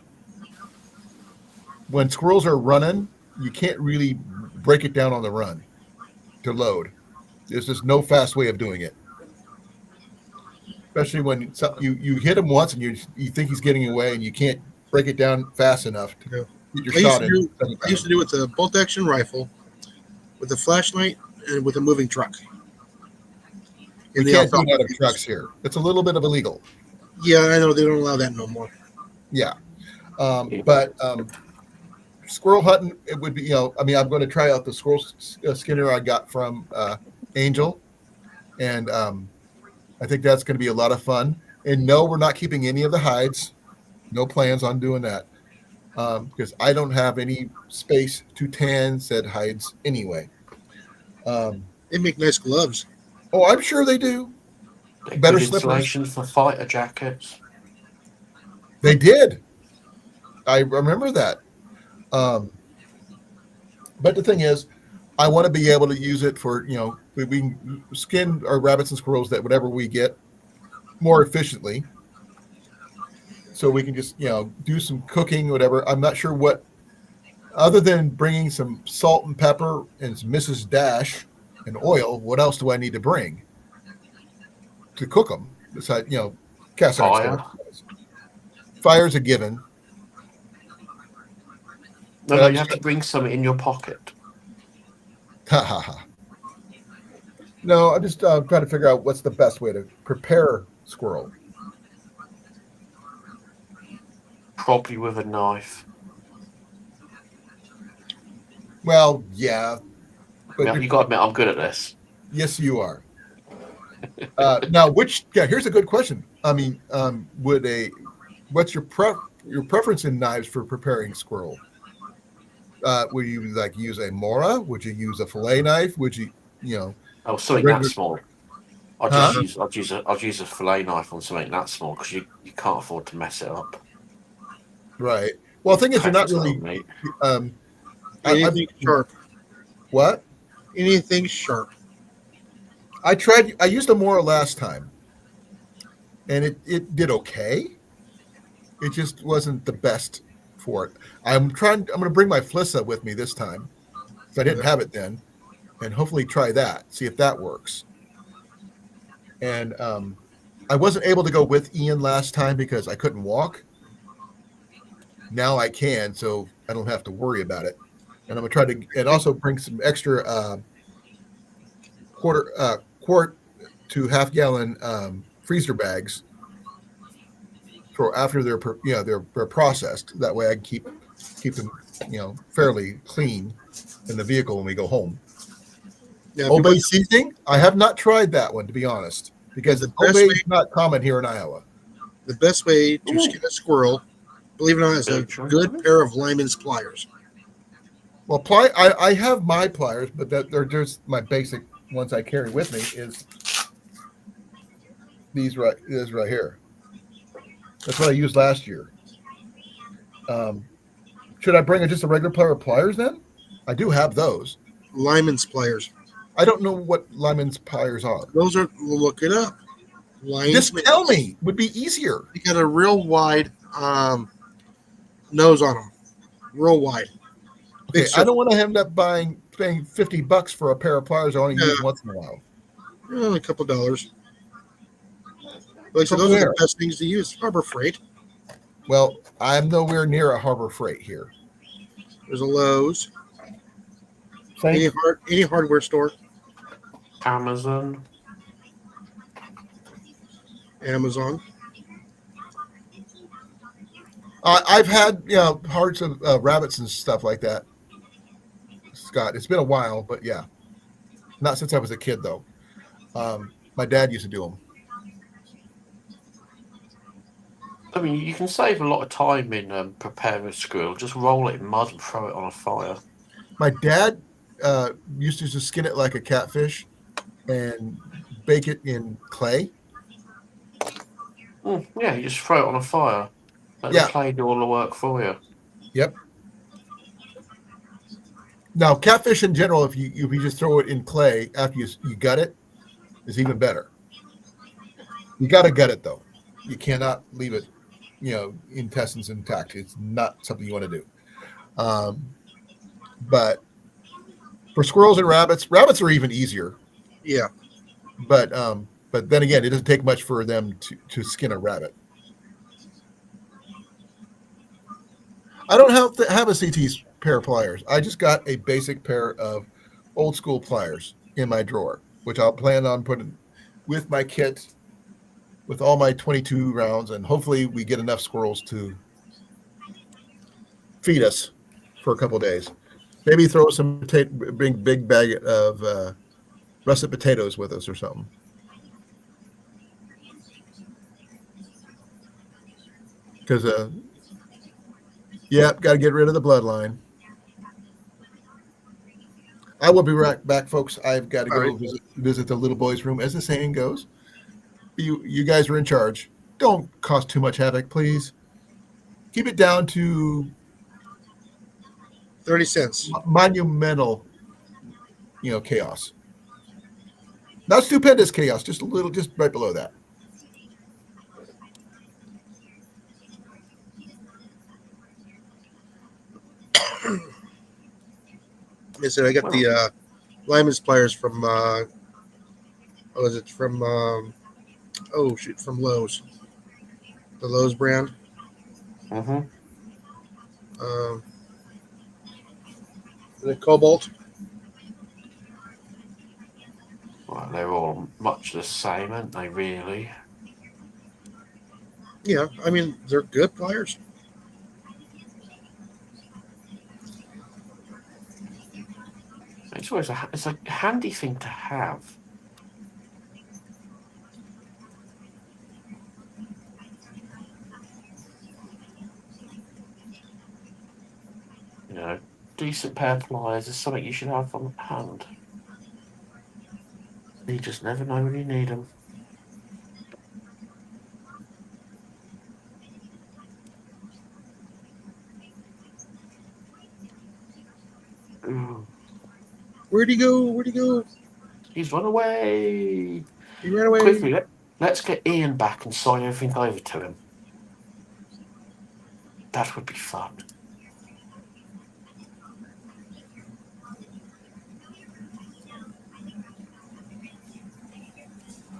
when squirrels are running, you can't really break it down on the run to load. There's just no fast way of doing it. Especially when you hit him once and you think he's getting away and you can't break it down fast enough to get your shot in. I used to do it with a bolt action rifle, with a flashlight, and with a moving truck. We can't do it out of trucks here. It's a little bit of illegal. Yeah, I know they don't allow that no more. Yeah. But squirrel hunting, it would be, I'm going to try out the squirrel skinner I got from Angel. And I think that's going to be a lot of fun. And no, we're not keeping any of the hides. No plans on doing that. Because I don't have any space to tan said hides anyway. They make nice gloves. Oh, I'm sure they do. They're Better good slippers. insulation for fighter jackets. They did. I remember that. But the thing is, I want to be able to use it for, we can skin our rabbits and squirrels that whatever we get more efficiently. So we can just, do some cooking, whatever. I'm not sure what, other than bringing some salt and pepper and some Mrs. Dash and oil, what else do I need to bring to cook them? Besides, cast iron Fire. skillets. Fire's a given. No, And no, I'm you just, have to bring some in your pocket. ha ha ha. No, I'm just trying to figure out what's the best way to prepare squirrel. Probably with a knife. Well, yeah, but Now, you got to admit, I'm good at this. yes, you are. Now, here's a good question. I mean, what's your preference in knives for preparing squirrel? Would you like use a mora? Would you use a fillet knife? Would you Oh, something that regular? small. Huh? I'd use a fillet knife on something that small because you can't afford to mess it up. Right. Well, the thing is, you're not Depends on really. meat. Um, Anything sharp. what? Anything sharp. I tried. I used a mora last time, and it did okay. It just wasn't the best for it. I'm going to bring my Flissa with me this time. 'Cause I didn't have it then, and hopefully try that. See if that works. And I wasn't able to go with Ian last time because I couldn't walk. Now I can, so I don't have to worry about it. And I'm gonna try to, and also bring some extra quart to half gallon freezer bags for after they're processed. That way I can keep them fairly clean in the vehicle when we go home. Now, if Old you Bay want seasoning, I have not tried that one to be honest, because The Old best Bay way- is not common here in Iowa. the best way to Ooh. skin a squirrel, believe it or not, is a Good good choice. pair of Lyman's pliers. Well, I have my pliers, but they're just my basic ones I carry with me is these right here. That's what I used last year. Should I bring just a regular pair of pliers then? I do have those. Lyman's pliers. I don't know what Lyman's pliers are. Those are, look it up. Just tell me. Would be easier. They got a real wide nose on them. Real wide. Okay, Big I don't want to end up paying $50 for a pair of pliers I only Yeah. use once in a while. A couple dollars. Like I said, From those are where? the best things to use. Harbor Freight. Well, I'm nowhere near a Harbor Freight here. There's a Lowe's. Thank Any hardware store. Amazon. Amazon. I've had hearts of rabbits and stuff like that, Scott. It's been a while, but yeah, not since I was a kid though. My dad used to do them. I mean, you can save a lot of time in preparing squirrel. Just roll it in mud and throw it on a fire. My dad used to just skin it like a catfish and bake it in clay. Yeah, you just throw it on a fire. Let Yeah. the clay do all the work for you. Yep. Now, catfish in general, if you just throw it in clay after you gut it, is even better. You got to gut it though. You cannot leave it, intestines intact. It's not something you want to do. But for squirrels and rabbits are even easier. Yeah. But then again, it doesn't take much for them to skin a rabbit. I don't have a CT pair of pliers. I just got a basic pair of old school pliers in my drawer, which I'll plan on putting with my kit with all my 22 rounds, and hopefully we get enough squirrels to feed us for a couple of days. Maybe throw some big bag of russet potatoes with us or something. Because, got to get rid of the bloodline. I will be right back, folks. I've got to go visit the little boy's room, as the saying goes. You guys are in charge. Don't cause too much havoc, please. Keep it down to 30 cents. monumental, chaos. Not stupendous chaos, just a little, just right below that. I said I got the Lyman's pliers from what was it from? From Lowe's, the Lowe's brand. Mm-hmm. Um, the Cobalt. Well, they're all much the same, aren't they? Really. Yeah, I mean they're good pliers. It's always it's a handy thing to have. You know, decent pair of pliers is something you should have on hand. You just never know when you need them. Ooh, Where'd he go? Where'd he go? he's run away. He ran away. Quickly, let's get Ian back and sign everything over to him. That would be fun.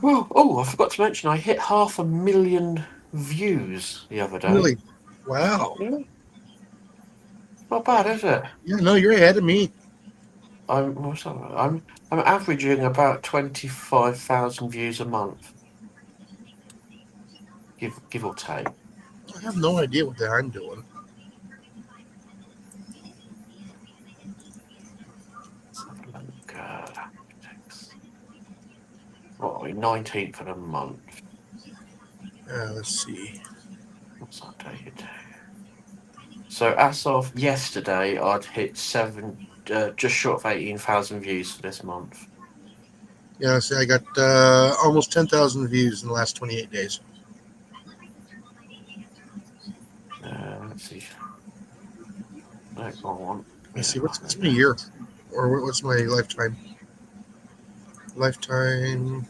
Oh, I forgot to mention, I hit 500,000 views the other day. Really? Wow. Yeah. Not bad, is it? Yeah, no, you're ahead of me. I'm averaging about 25,000 views a month, give or take. I have no idea what the I'm doing. Let's have a look. What are we? 19th of the month. Let's see. What's that date? So as of yesterday, I'd hit just short of 18,000 views for this month. Yeah, see, I got almost 10,000 views in the last 28 days. Let's see. No, wrong one. Let's see, what's my year? Or what's my lifetime? Lifetime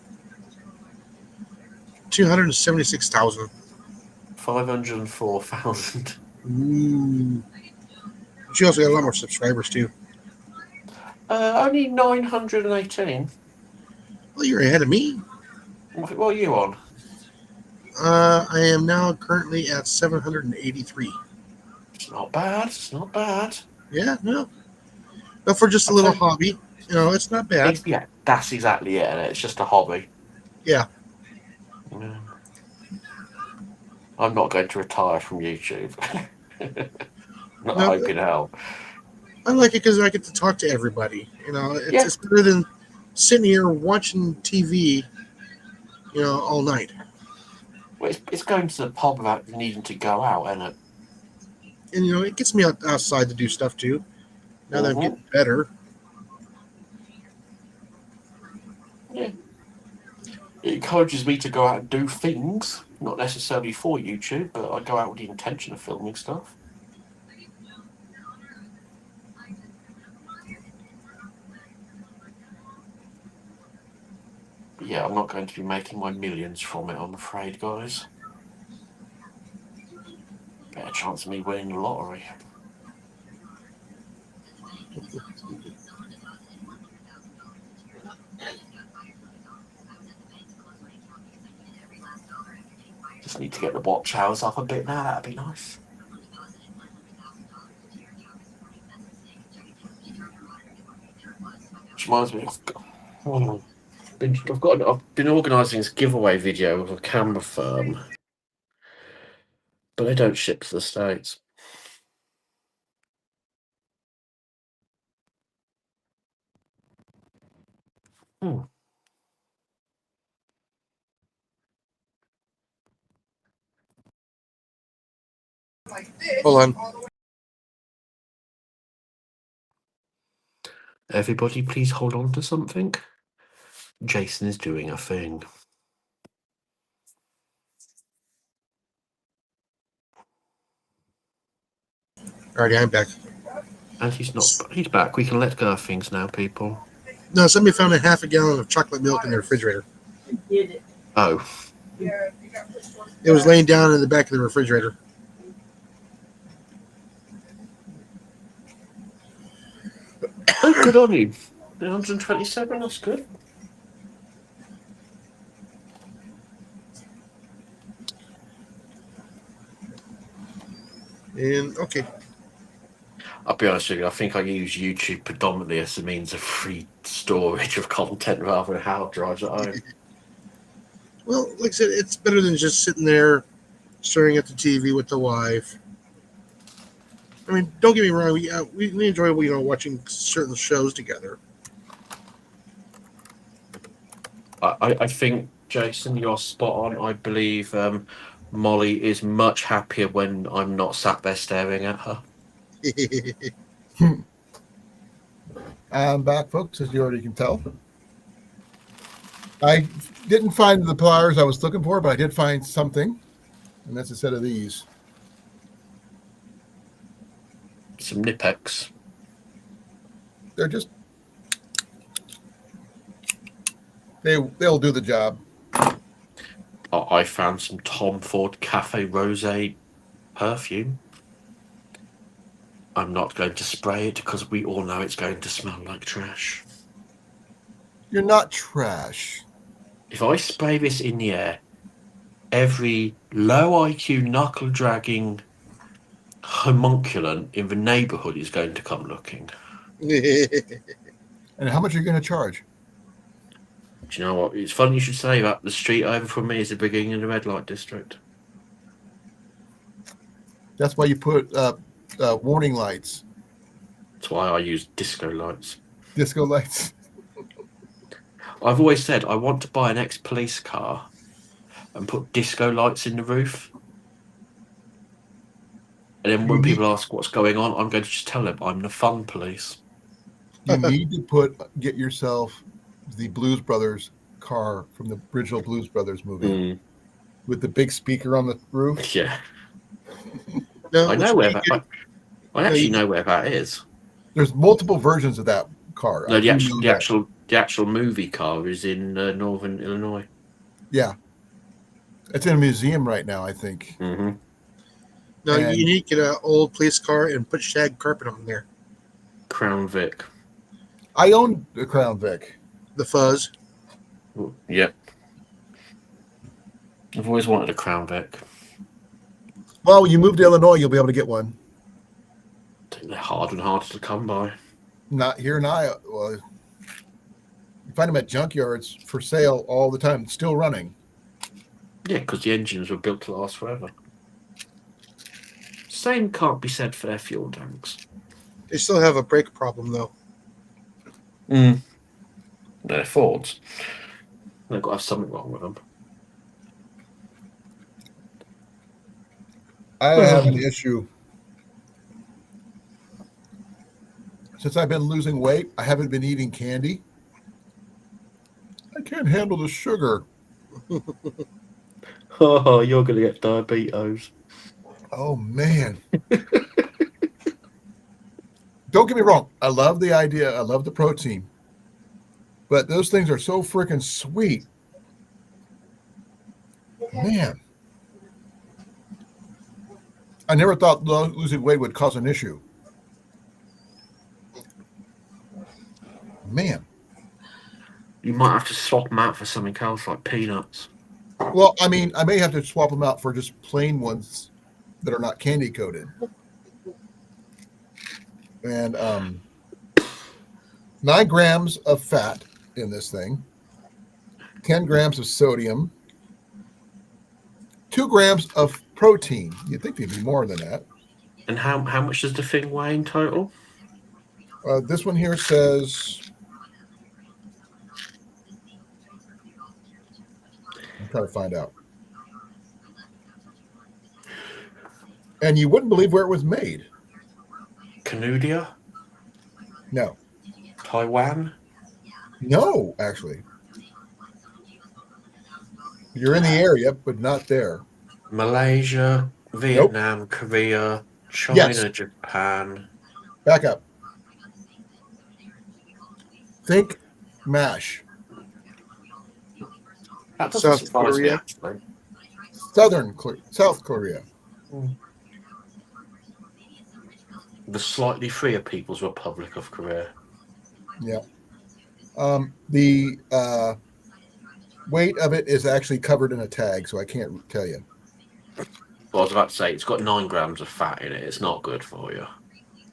276,000. 504,000. Ooh. She also got a lot more subscribers too. Only 918. Well, you're ahead of me. What are you on? I am now currently at 783. It's not bad. It's not bad. Yeah, no. But for just a little hobby, it's not bad. Yeah, that's exactly it. And it's just a hobby. Yeah. Yeah. I'm not going to retire from YouTube. Not No, hoping hell. I like it because I get to talk to everybody. Yeah. It's better than sitting here watching TV, all night. Well, it's going to the pub without needing to go out, isn't it? And it gets me outside to do stuff too. Now that I'm getting better. Yeah. It encourages me to go out and do things, not necessarily for YouTube, but I go out with the intention of filming stuff. But yeah, I'm not going to be making my millions from it, I'm afraid, guys. Better chance of me winning the lottery. Just need to get the watch hours up a bit now, that'd be nice. Which reminds me, I've been organising this giveaway video with a camera firm, but they don't ship to the States. Hold on. Everybody, please hold on to something. Jason is doing a thing. Alrighty, I'm back. And he's not. He's back. We can let go of things now, people. No, somebody found a half a gallon of chocolate milk in the refrigerator. Oh. It was laying down in the back of the refrigerator. Oh, good on you. 127. That's good. And okay, I'll be honest with you. I think I use YouTube predominantly as a means of free storage of content rather than hard drives at home. well, like I said, it's better than just sitting there staring at the TV with the wife. I mean, don't get me wrong. We enjoy watching certain shows together. I think, Jason, you're spot on. I believe Molly is much happier when I'm not sat there staring at her. I'm back, folks, as you already can tell. I didn't find the pliers I was looking for, but I did find something, and that's a set of these. Some Nipex. They're just they'll do the job. I found some Tom Ford Cafe Rosé perfume. I'm not going to spray it because we all know it's going to smell like trash. You're not trash. If I spray this in the air, every low IQ knuckle dragging homunculus in the neighbourhood is going to come looking. And how much are you going to charge? Do you know what? It's funny you should say that. The street over from me is the beginning of the red light district. That's why you put warning lights, That's why I use disco lights. disco lights. I've always said I want to buy an ex-police car and put disco lights in the roof. And then when people ask what's going on, I'm going to just tell them I'm the fun police. You need to get yourself the Blues Brothers car from the original Blues Brothers movie with the big speaker on the roof. Yeah. No, I know where that. I actually know where that is. There's multiple versions of that car. No, the actual movie car is in northern Illinois. Yeah, it's in a museum right now, I think. Mm-hmm. No, And- you need to get an old police car and put shag carpet on there. Crown Vic. I own the Crown Vic. The fuzz. Yep. I've always wanted a Crown Vic. Well, when you move to Illinois, you'll be able to get one. I think they're hard and harder to come by. Not here in Iowa. Well, you find them at junkyards for sale all the time, still running. Yeah, because the engines were built to last forever. Same can't be said for their fuel tanks. They still have a brake problem, though. They're Fords. They've got to have something wrong with them. I have an issue. Since I've been losing weight, I haven't been eating candy. I can't handle the sugar. Oh, you're going to get diabetes. Oh, man. Don't get me wrong. I love the idea. I love the protein. But those things are so freaking sweet. Man. I never thought losing weight would cause an issue. Man. You might have to swap them out for something else like peanuts. Well, I mean, I may have to swap them out for just plain ones that are not candy coated. And 9 grams of fat in this thing, 10 grams of sodium, 2 grams of protein. You'd think they'd be more than that. And how much does the thing weigh in total? This one here says, I'm trying to find out. And you wouldn't believe where it was made. Canada? No. Taiwan? No, actually. You're in the area, but not there. Malaysia, Vietnam, Korea, China, Yes. Japan. Back up. Think MASH. That doesn't South surprise me, Korea. actually. South Korea. The slightly freer People's Republic of Korea. Yeah. The weight of it is actually covered in a tag, so I can't tell you. Well, I was about to say it's got 9 grams of fat in it. It's not good for you.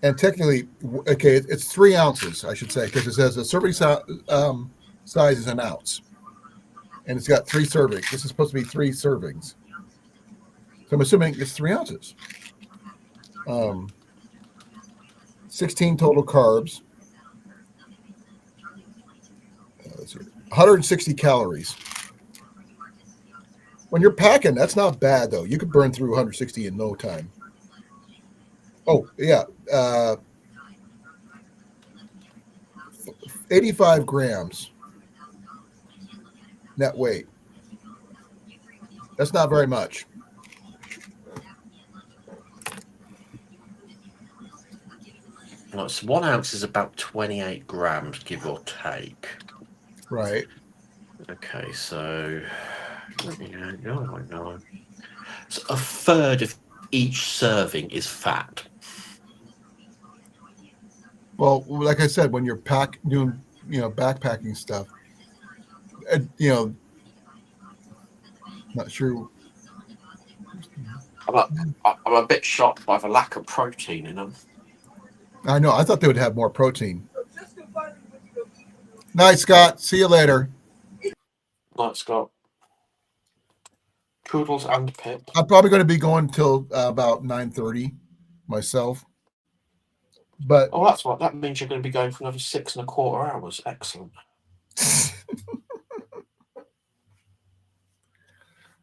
And technically, okay, it's 3 ounces, I should say, because it says the serving size is an ounce, and it's got 3 servings. This is supposed to be 3 servings, so I'm assuming it's 3 ounces. 16 total carbs. Let's see, 160 calories. When you're packing, that's not bad though. You could burn through 160 in no time. Oh yeah, 85 grams net weight. That's not very much. No, it's 1 ounce is about 28 grams, give or take. Right. Okay, so no. So a third of each serving is fat. Well, like I said, when you're doing, backpacking stuff, not sure. I'm a bit shocked by the lack of protein in them. I know. I thought they would have more protein. Night, Scott. See you later. Night, Scott. Poodles and Pip. I'm probably going to be going till about 9:30 myself. But Oh, that's what. That means you're going to be going for another 6.25 hours. Excellent.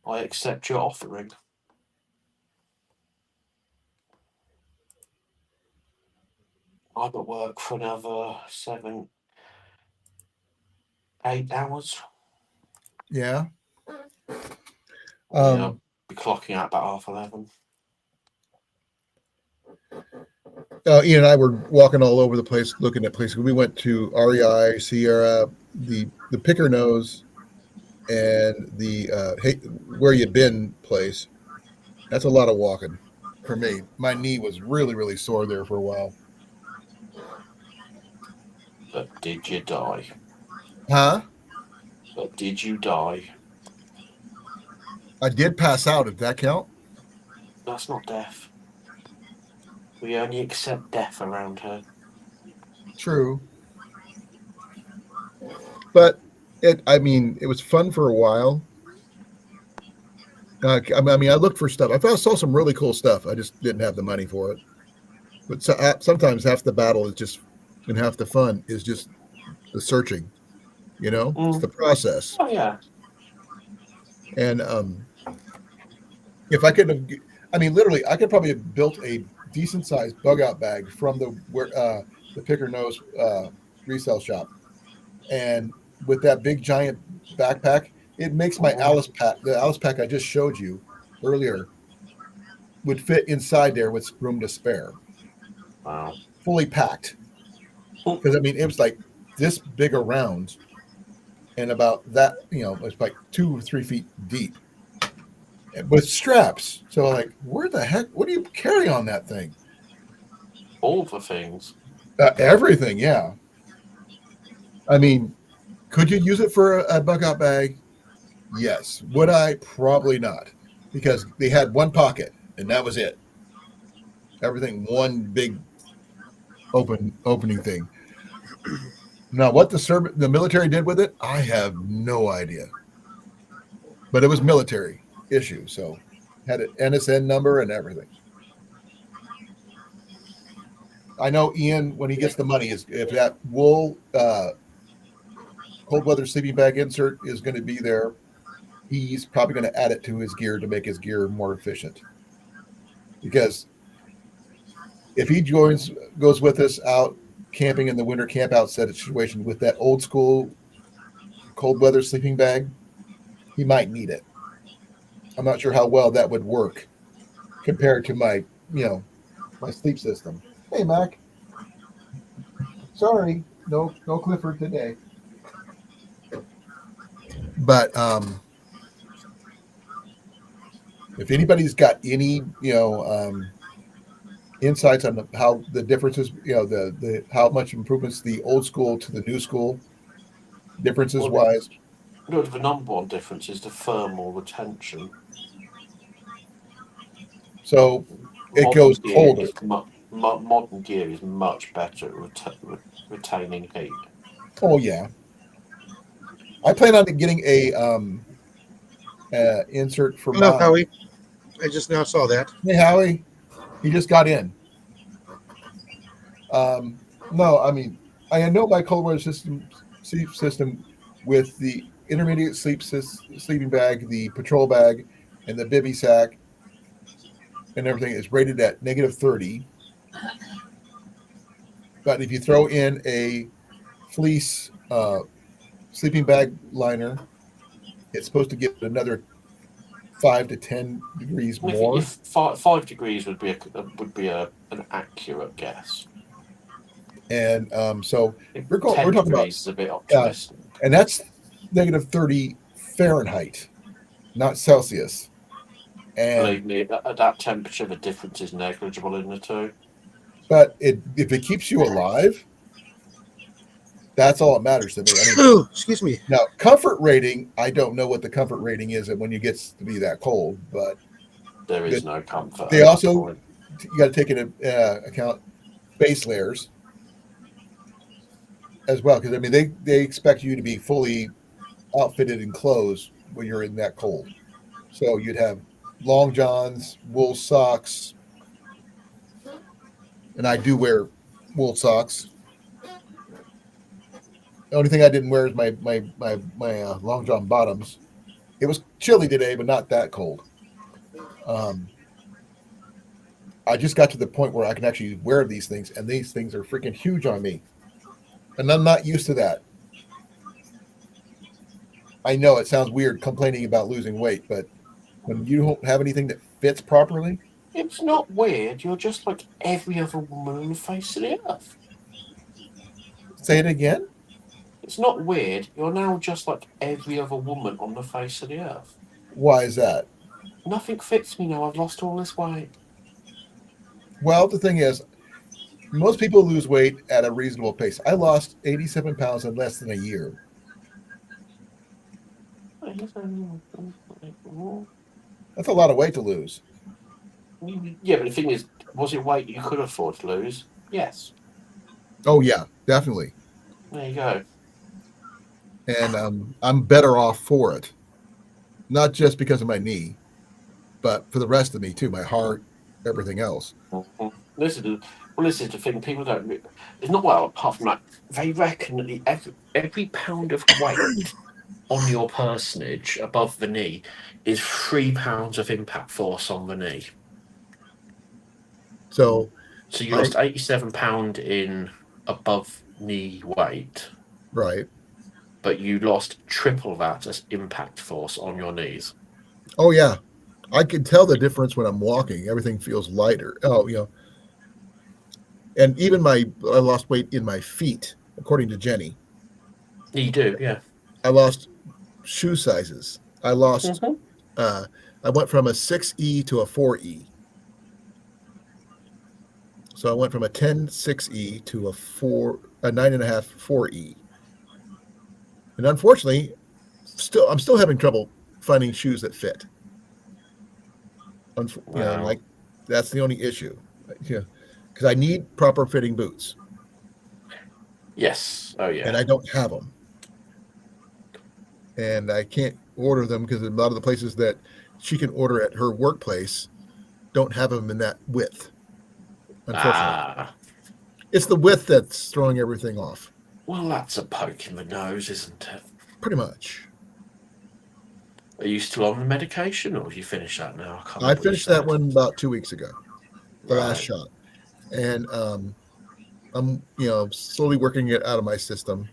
I accept your offering. I'm at work for another 7, 8 hours. yeah. I'll be clocking out about 11:30. Ian and I were walking all over the place, looking at places. We went to REI, Sierra, the Picker Nose, and the Where You Been place. That's a lot of walking for me. My knee was really, really sore there for a while. But did you die? Huh? But did you die? I did pass out. Did that count? That's not death. We only accept death around here. True. But it was fun for a while. I looked for stuff. I saw some really cool stuff. I just didn't have the money for it. But sometimes half the battle is just, and half the fun is just the searching. It's the process. Oh yeah. And if I could have, literally, I could probably have built a decent sized bug out bag from the Picker Nose resale shop, and with that big giant backpack, it makes my the Alice pack I just showed you earlier would fit inside there with room to spare. Wow. Fully packed. Because it was like this big around, and about that, it was like 2 or 3 feet deep with straps. So like, where the heck? What do you carry on that thing? All the things. Everything, yeah. Could you use it for a bug out bag? Yes. Would I? Probably not, because they had one pocket and that was it. Everything one big opening thing. Now, what the military did with it, I have no idea. But it was military issue, so had an NSN number and everything. I know Ian, when he gets the money, if that wool cold weather sleeping bag insert is going to be there, he's probably going to add it to his gear to make his gear more efficient. Because if he goes with us out camping in the winter camp out situation with that old school cold weather sleeping bag, he might need it. I'm not sure how well that would work compared to my sleep system. Hey, Mac. Sorry, no Clifford today. But if anybody's got any insights on how the differences, the how much improvements the old school to the new school, differences Well, wise. No, the number one difference is the thermal retention. So it goes colder. Modern gear is much better at retaining heat. Oh yeah, I plan on getting a insert for Hello, mine. Howie. I just now saw that. Hey Howie, he just got in. No, I mean I know my cold weather sleep system with the intermediate sleeping bag, the patrol bag, and the bivy sack, and everything is rated at -30. But if you throw in a fleece sleeping bag liner, it's supposed to get another 5 to 10 degrees more. If 5 degrees would be an accurate guess. And so we're 10 talking about, degrees is a bit optimistic. and that's -30 Fahrenheit, not Celsius. And Believe me, at that temperature, the difference is negligible in the two. but if it keeps you alive, that's all that matters to me. I mean, Oh, excuse me. now comfort rating, I don't know what the comfort rating is when you get to be that cold, but There is no comfort. they at that also point. you got to take into account base layers as well, because I mean they expect you to be fully outfitted in clothes when you're in that cold. So you'd have long johns, wool socks, and I do wear wool socks. The only thing I didn't wear is my long john bottoms. It was chilly today, but not that cold. I just got to the point where I can actually wear these things, and these things are freaking huge on me, and I'm not used to that. I know it sounds weird complaining about losing weight, but when you don't have anything that fits properly, It's not weird. You're just like every other woman on the face of the earth. say it again. It's not weird. You're now just like every other woman on the face of the earth. Why is that? Nothing fits me now. I've lost all this weight. Well, the thing is, most people lose weight at a reasonable pace. I lost 87 pounds in less than a year. That's a lot of weight to lose. Yeah, but the thing is, was it weight you could afford to lose? Yes. Oh yeah, definitely. There you go. And I'm better off for it, not just because of my knee, but for the rest of me too, my heart, everything else. Mm-hmm. This is the thing. People don't. It's not well. Apart from that, they reckon that every pound of weight on your personage above the knee is 3 pounds of impact force on the knee. So you lost 87 pound in above knee weight, right. but you lost triple that as impact force on your knees. Oh yeah, I can tell the difference when I'm walking. Everything feels lighter. Oh, and even I lost weight in my feet, according to Jenny. You do, yeah. I lost shoe sizes. I lost. Mhm. I went from a 6E to a 4E. So I went from a 10 6E to a 9.5 4E. And unfortunately, I'm still having trouble finding shoes that fit. Wow. Like that's the only issue. Yeah, because I need proper fitting boots. Yes. Oh yeah. And I don't have them. And I can't order them because a lot of the places that she can order at her workplace don't have them in that width. Unfortunately, it's the width that's throwing everything off. Well, that's a poke in the nose, isn't it? Pretty much. Are you still on the medication, or have you finished that now? I finished that one about 2 weeks ago, the last Right. shot, and I'm slowly working it out of my system.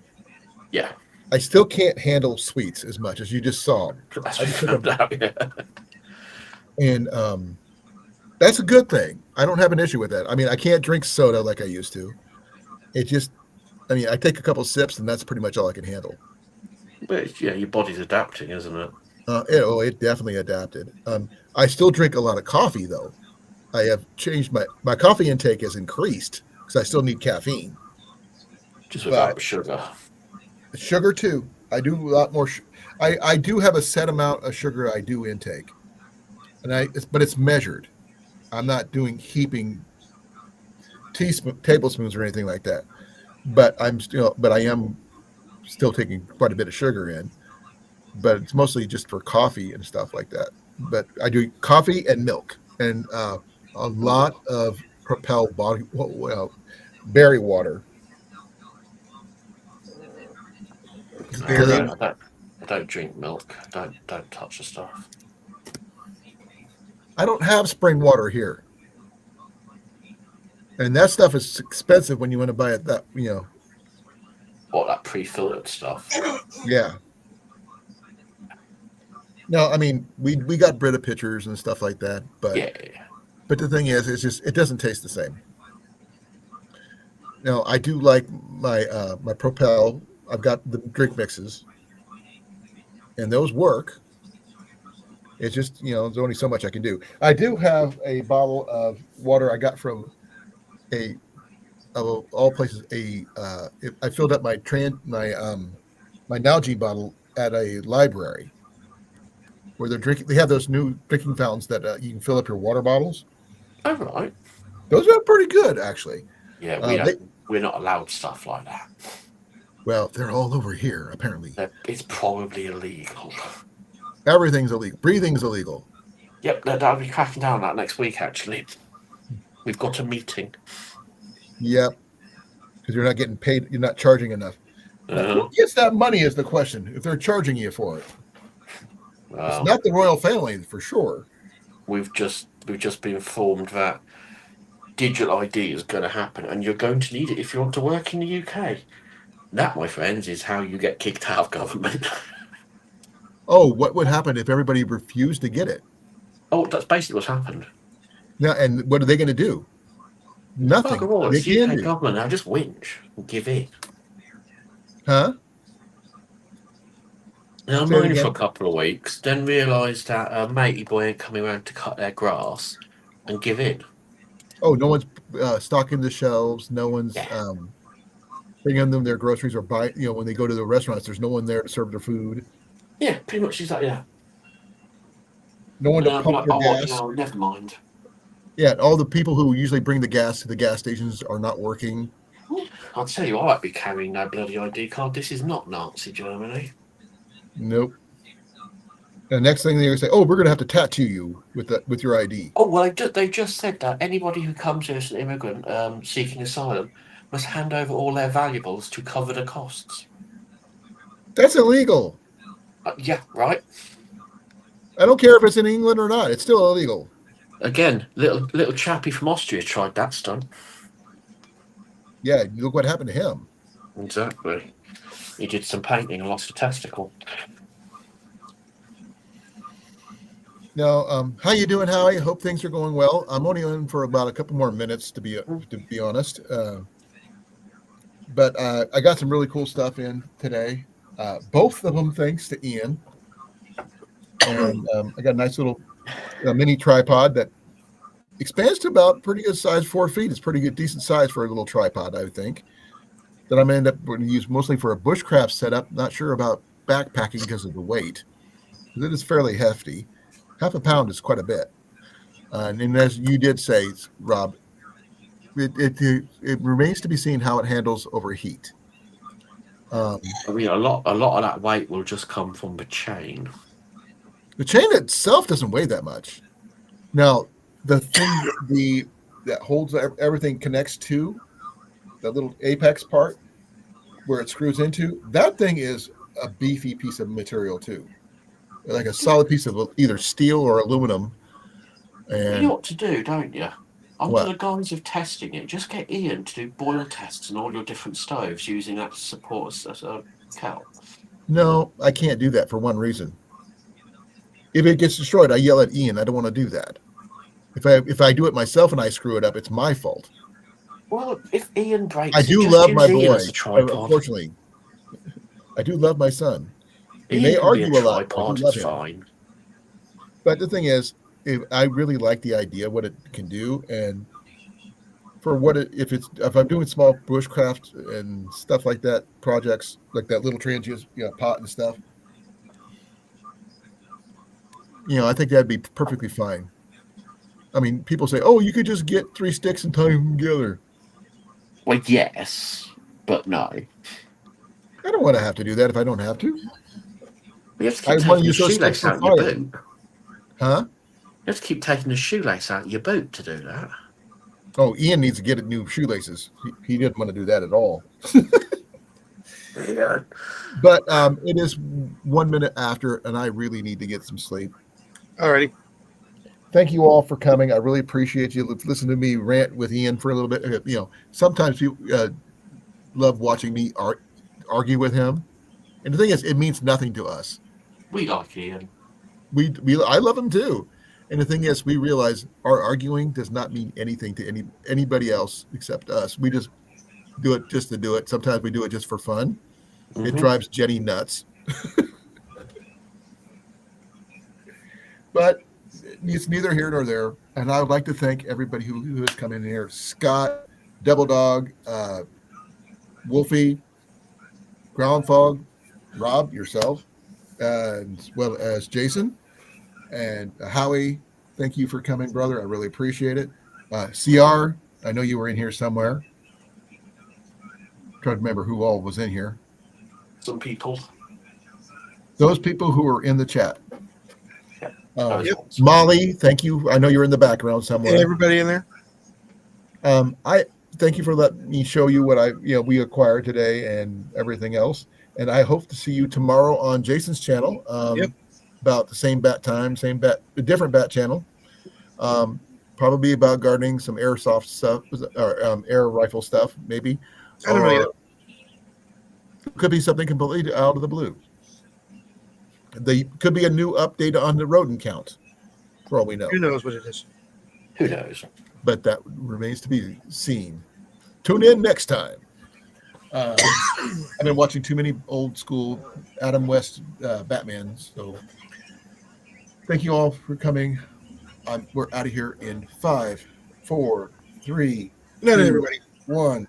Yeah. I still can't handle sweets as much as you just saw. That's what I found out, yeah. And that's a good thing. I don't have an issue with that. I mean, I can't drink soda like I used to. It just, I mean, I take a couple sips and that's pretty much all I can handle. But yeah, your body's adapting, isn't it? It definitely adapted. I still drink a lot of coffee though. I have changed my coffee intake has increased because I still need caffeine. Just without the sugar. Sugar too. I do a lot more. I do have a set amount of sugar I do intake, but it's measured. I'm not doing heaping tablespoons or anything like that. But I am still taking quite a bit of sugar in. But it's mostly just for coffee and stuff like that. But I do coffee and milk and a lot of Propel berry water. I Berry. I don't drink milk. Don't touch the stuff. I don't have spring water here, and that stuff is expensive when you want to buy it. What, that pre-filtered stuff? Yeah. No, I mean we got Brita pitchers and stuff like that, Yeah. but the thing is, it doesn't taste the same. Now I do like my Propel. I've got the drink mixes, and those work. It's just there's only so much I can do. I do have a bottle of water I got from of all places I filled up my Nalgene bottle at a library where they're drinking. They have those new drinking fountains that you can fill up your water bottles. Oh, right. Those are pretty good, actually. Yeah, we're not allowed stuff like that. Well, they're all over here, apparently. It's probably illegal. Everything's illegal. Breathing's illegal. Yep, that'll be cracking down on that next week, actually. We've got a meeting. Yep. Because you're not getting paid. You're not charging enough. Who gets that money is the question, if they're charging you for it. It's not the royal family, for sure. We've just been informed that digital ID is going to happen, and you're going to need it if you want to work in the UK. That, my friends, is how you get kicked out of government. Oh, what would happen if everybody refused to get it? Oh, that's basically what's happened. Now, and what are they going to do? Nothing. Fuck all, They it's the can UK do. government. Now just whinge and give in. Huh? Now, Say it mine for again. a couple of weeks, then realised that a matey boy ain't coming around to cut their grass and give in. Oh, no one's stocking the shelves. No one's Yeah. bringing them their groceries or buy. When they go to the restaurants, there's no one there to serve their food. Yeah, pretty much exactly that. No one to And I'm pump like, their oh, gas. never mind. Yeah, all the people who usually bring the gas to the gas stations are not working. I'll tell you, I won't be carrying no bloody ID card. This is not Nazi Germany. Nope. The next thing they're going to say, "Oh, we're going to have to tattoo you with your ID." Oh, well, they just said that anybody who comes here as an immigrant seeking asylum must hand over all their valuables to cover the costs. That's illegal. Yeah, right. I don't care if it's in England or not. It's still illegal. Again, little chappie from Austria tried that stunt. Yeah, look what happened to him. Exactly. He did some painting and lost a testicle. Now, how you doing, Howie? Hope things are going well. I'm only in for about a couple more minutes, to be honest. But I got some really cool stuff in today. Both of them thanks to Ian. And I got a nice little mini tripod that expands to about pretty good size, 4 feet. It's pretty good, decent size for a little tripod, I think. That I'm going to end up going to use mostly for a bushcraft setup. Not sure about backpacking because of the weight. It is fairly hefty. Half a pound is quite a bit. And as you did say, Rob, it remains to be seen how it handles overheat. I mean, a lot of that weight will just come from the chain. The chain itself doesn't weigh that much. Now, the thing that holds everything connects to, that little apex part where it screws into, that thing is a beefy piece of material too. Like a solid piece of either steel or aluminum. And you know what to do, don't you? Under What? the guise of testing it, just get Ian to do boil tests on all your different stoves using that to support as a kettle. No, I can't do that for one reason. If it gets destroyed, I yell at Ian. I don't want to do that. If I do it myself and I screw it up, it's my fault. Well, if Ian breaks I it, do just love use my Ian boy. as a tripod. Unfortunately, I do love my son. He Ian may can be argue a lot. I tripod, do love it's him. fine. But the thing is, I really like the idea, what it can do, and for what if I'm doing small bushcraft and stuff like that, projects like that little transient pot and stuff. I think that'd be perfectly fine. I mean, people say, "Oh, you could just get 3 sticks and tie them together." Well, yes, but no. I don't want to have to do that if I don't have to. You have to I keep want to taking the use those sticks shoelace for out of your fire, boot. huh? You have to keep taking the shoelace out of your boot to do that. Oh, Ian needs to get new shoelaces. He didn't want to do that at all. Yeah. But it is 1 minute after, and I really need to get some sleep. Alrighty. Thank you all for coming. I really appreciate you. Listen to me rant with Ian for a little bit. Sometimes people love watching me argue with him, and the thing is, it means nothing to us. We like Ian. I love him too, and the thing is, we realize our arguing does not mean anything to anybody else except us. We just do it just to do it. Sometimes we do it just for fun. It drives Jenny nuts. But it's neither here nor there. And I would like to thank everybody who has come in here. Scott, Double Dog, Wolfie, Groundfog, Rob, yourself, as well as Jason and Howie. Thank you for coming, brother. I really appreciate it. CR, I know you were in here somewhere. Trying to remember who all was in here. Some people. Those people who are in the chat. Yep. Molly, thank you. I know you're in the background somewhere. And everybody in there? I thank you for letting me show you what we acquired today and everything else. And I hope to see you tomorrow on Jason's channel. Yep. About the same bat time, a different bat channel. Probably about gardening, some airsoft stuff, or air rifle stuff, maybe. I don't know yet. Could be something completely out of the blue. There could be a new update on the rodent count, for all we know. Who knows what it is? Who knows? But that remains to be seen. Tune in next time. I've been watching too many old school Adam West Batmans. So thank you all for coming. We're out of here in 5, 4, 3, Good night, 2, everybody. 1.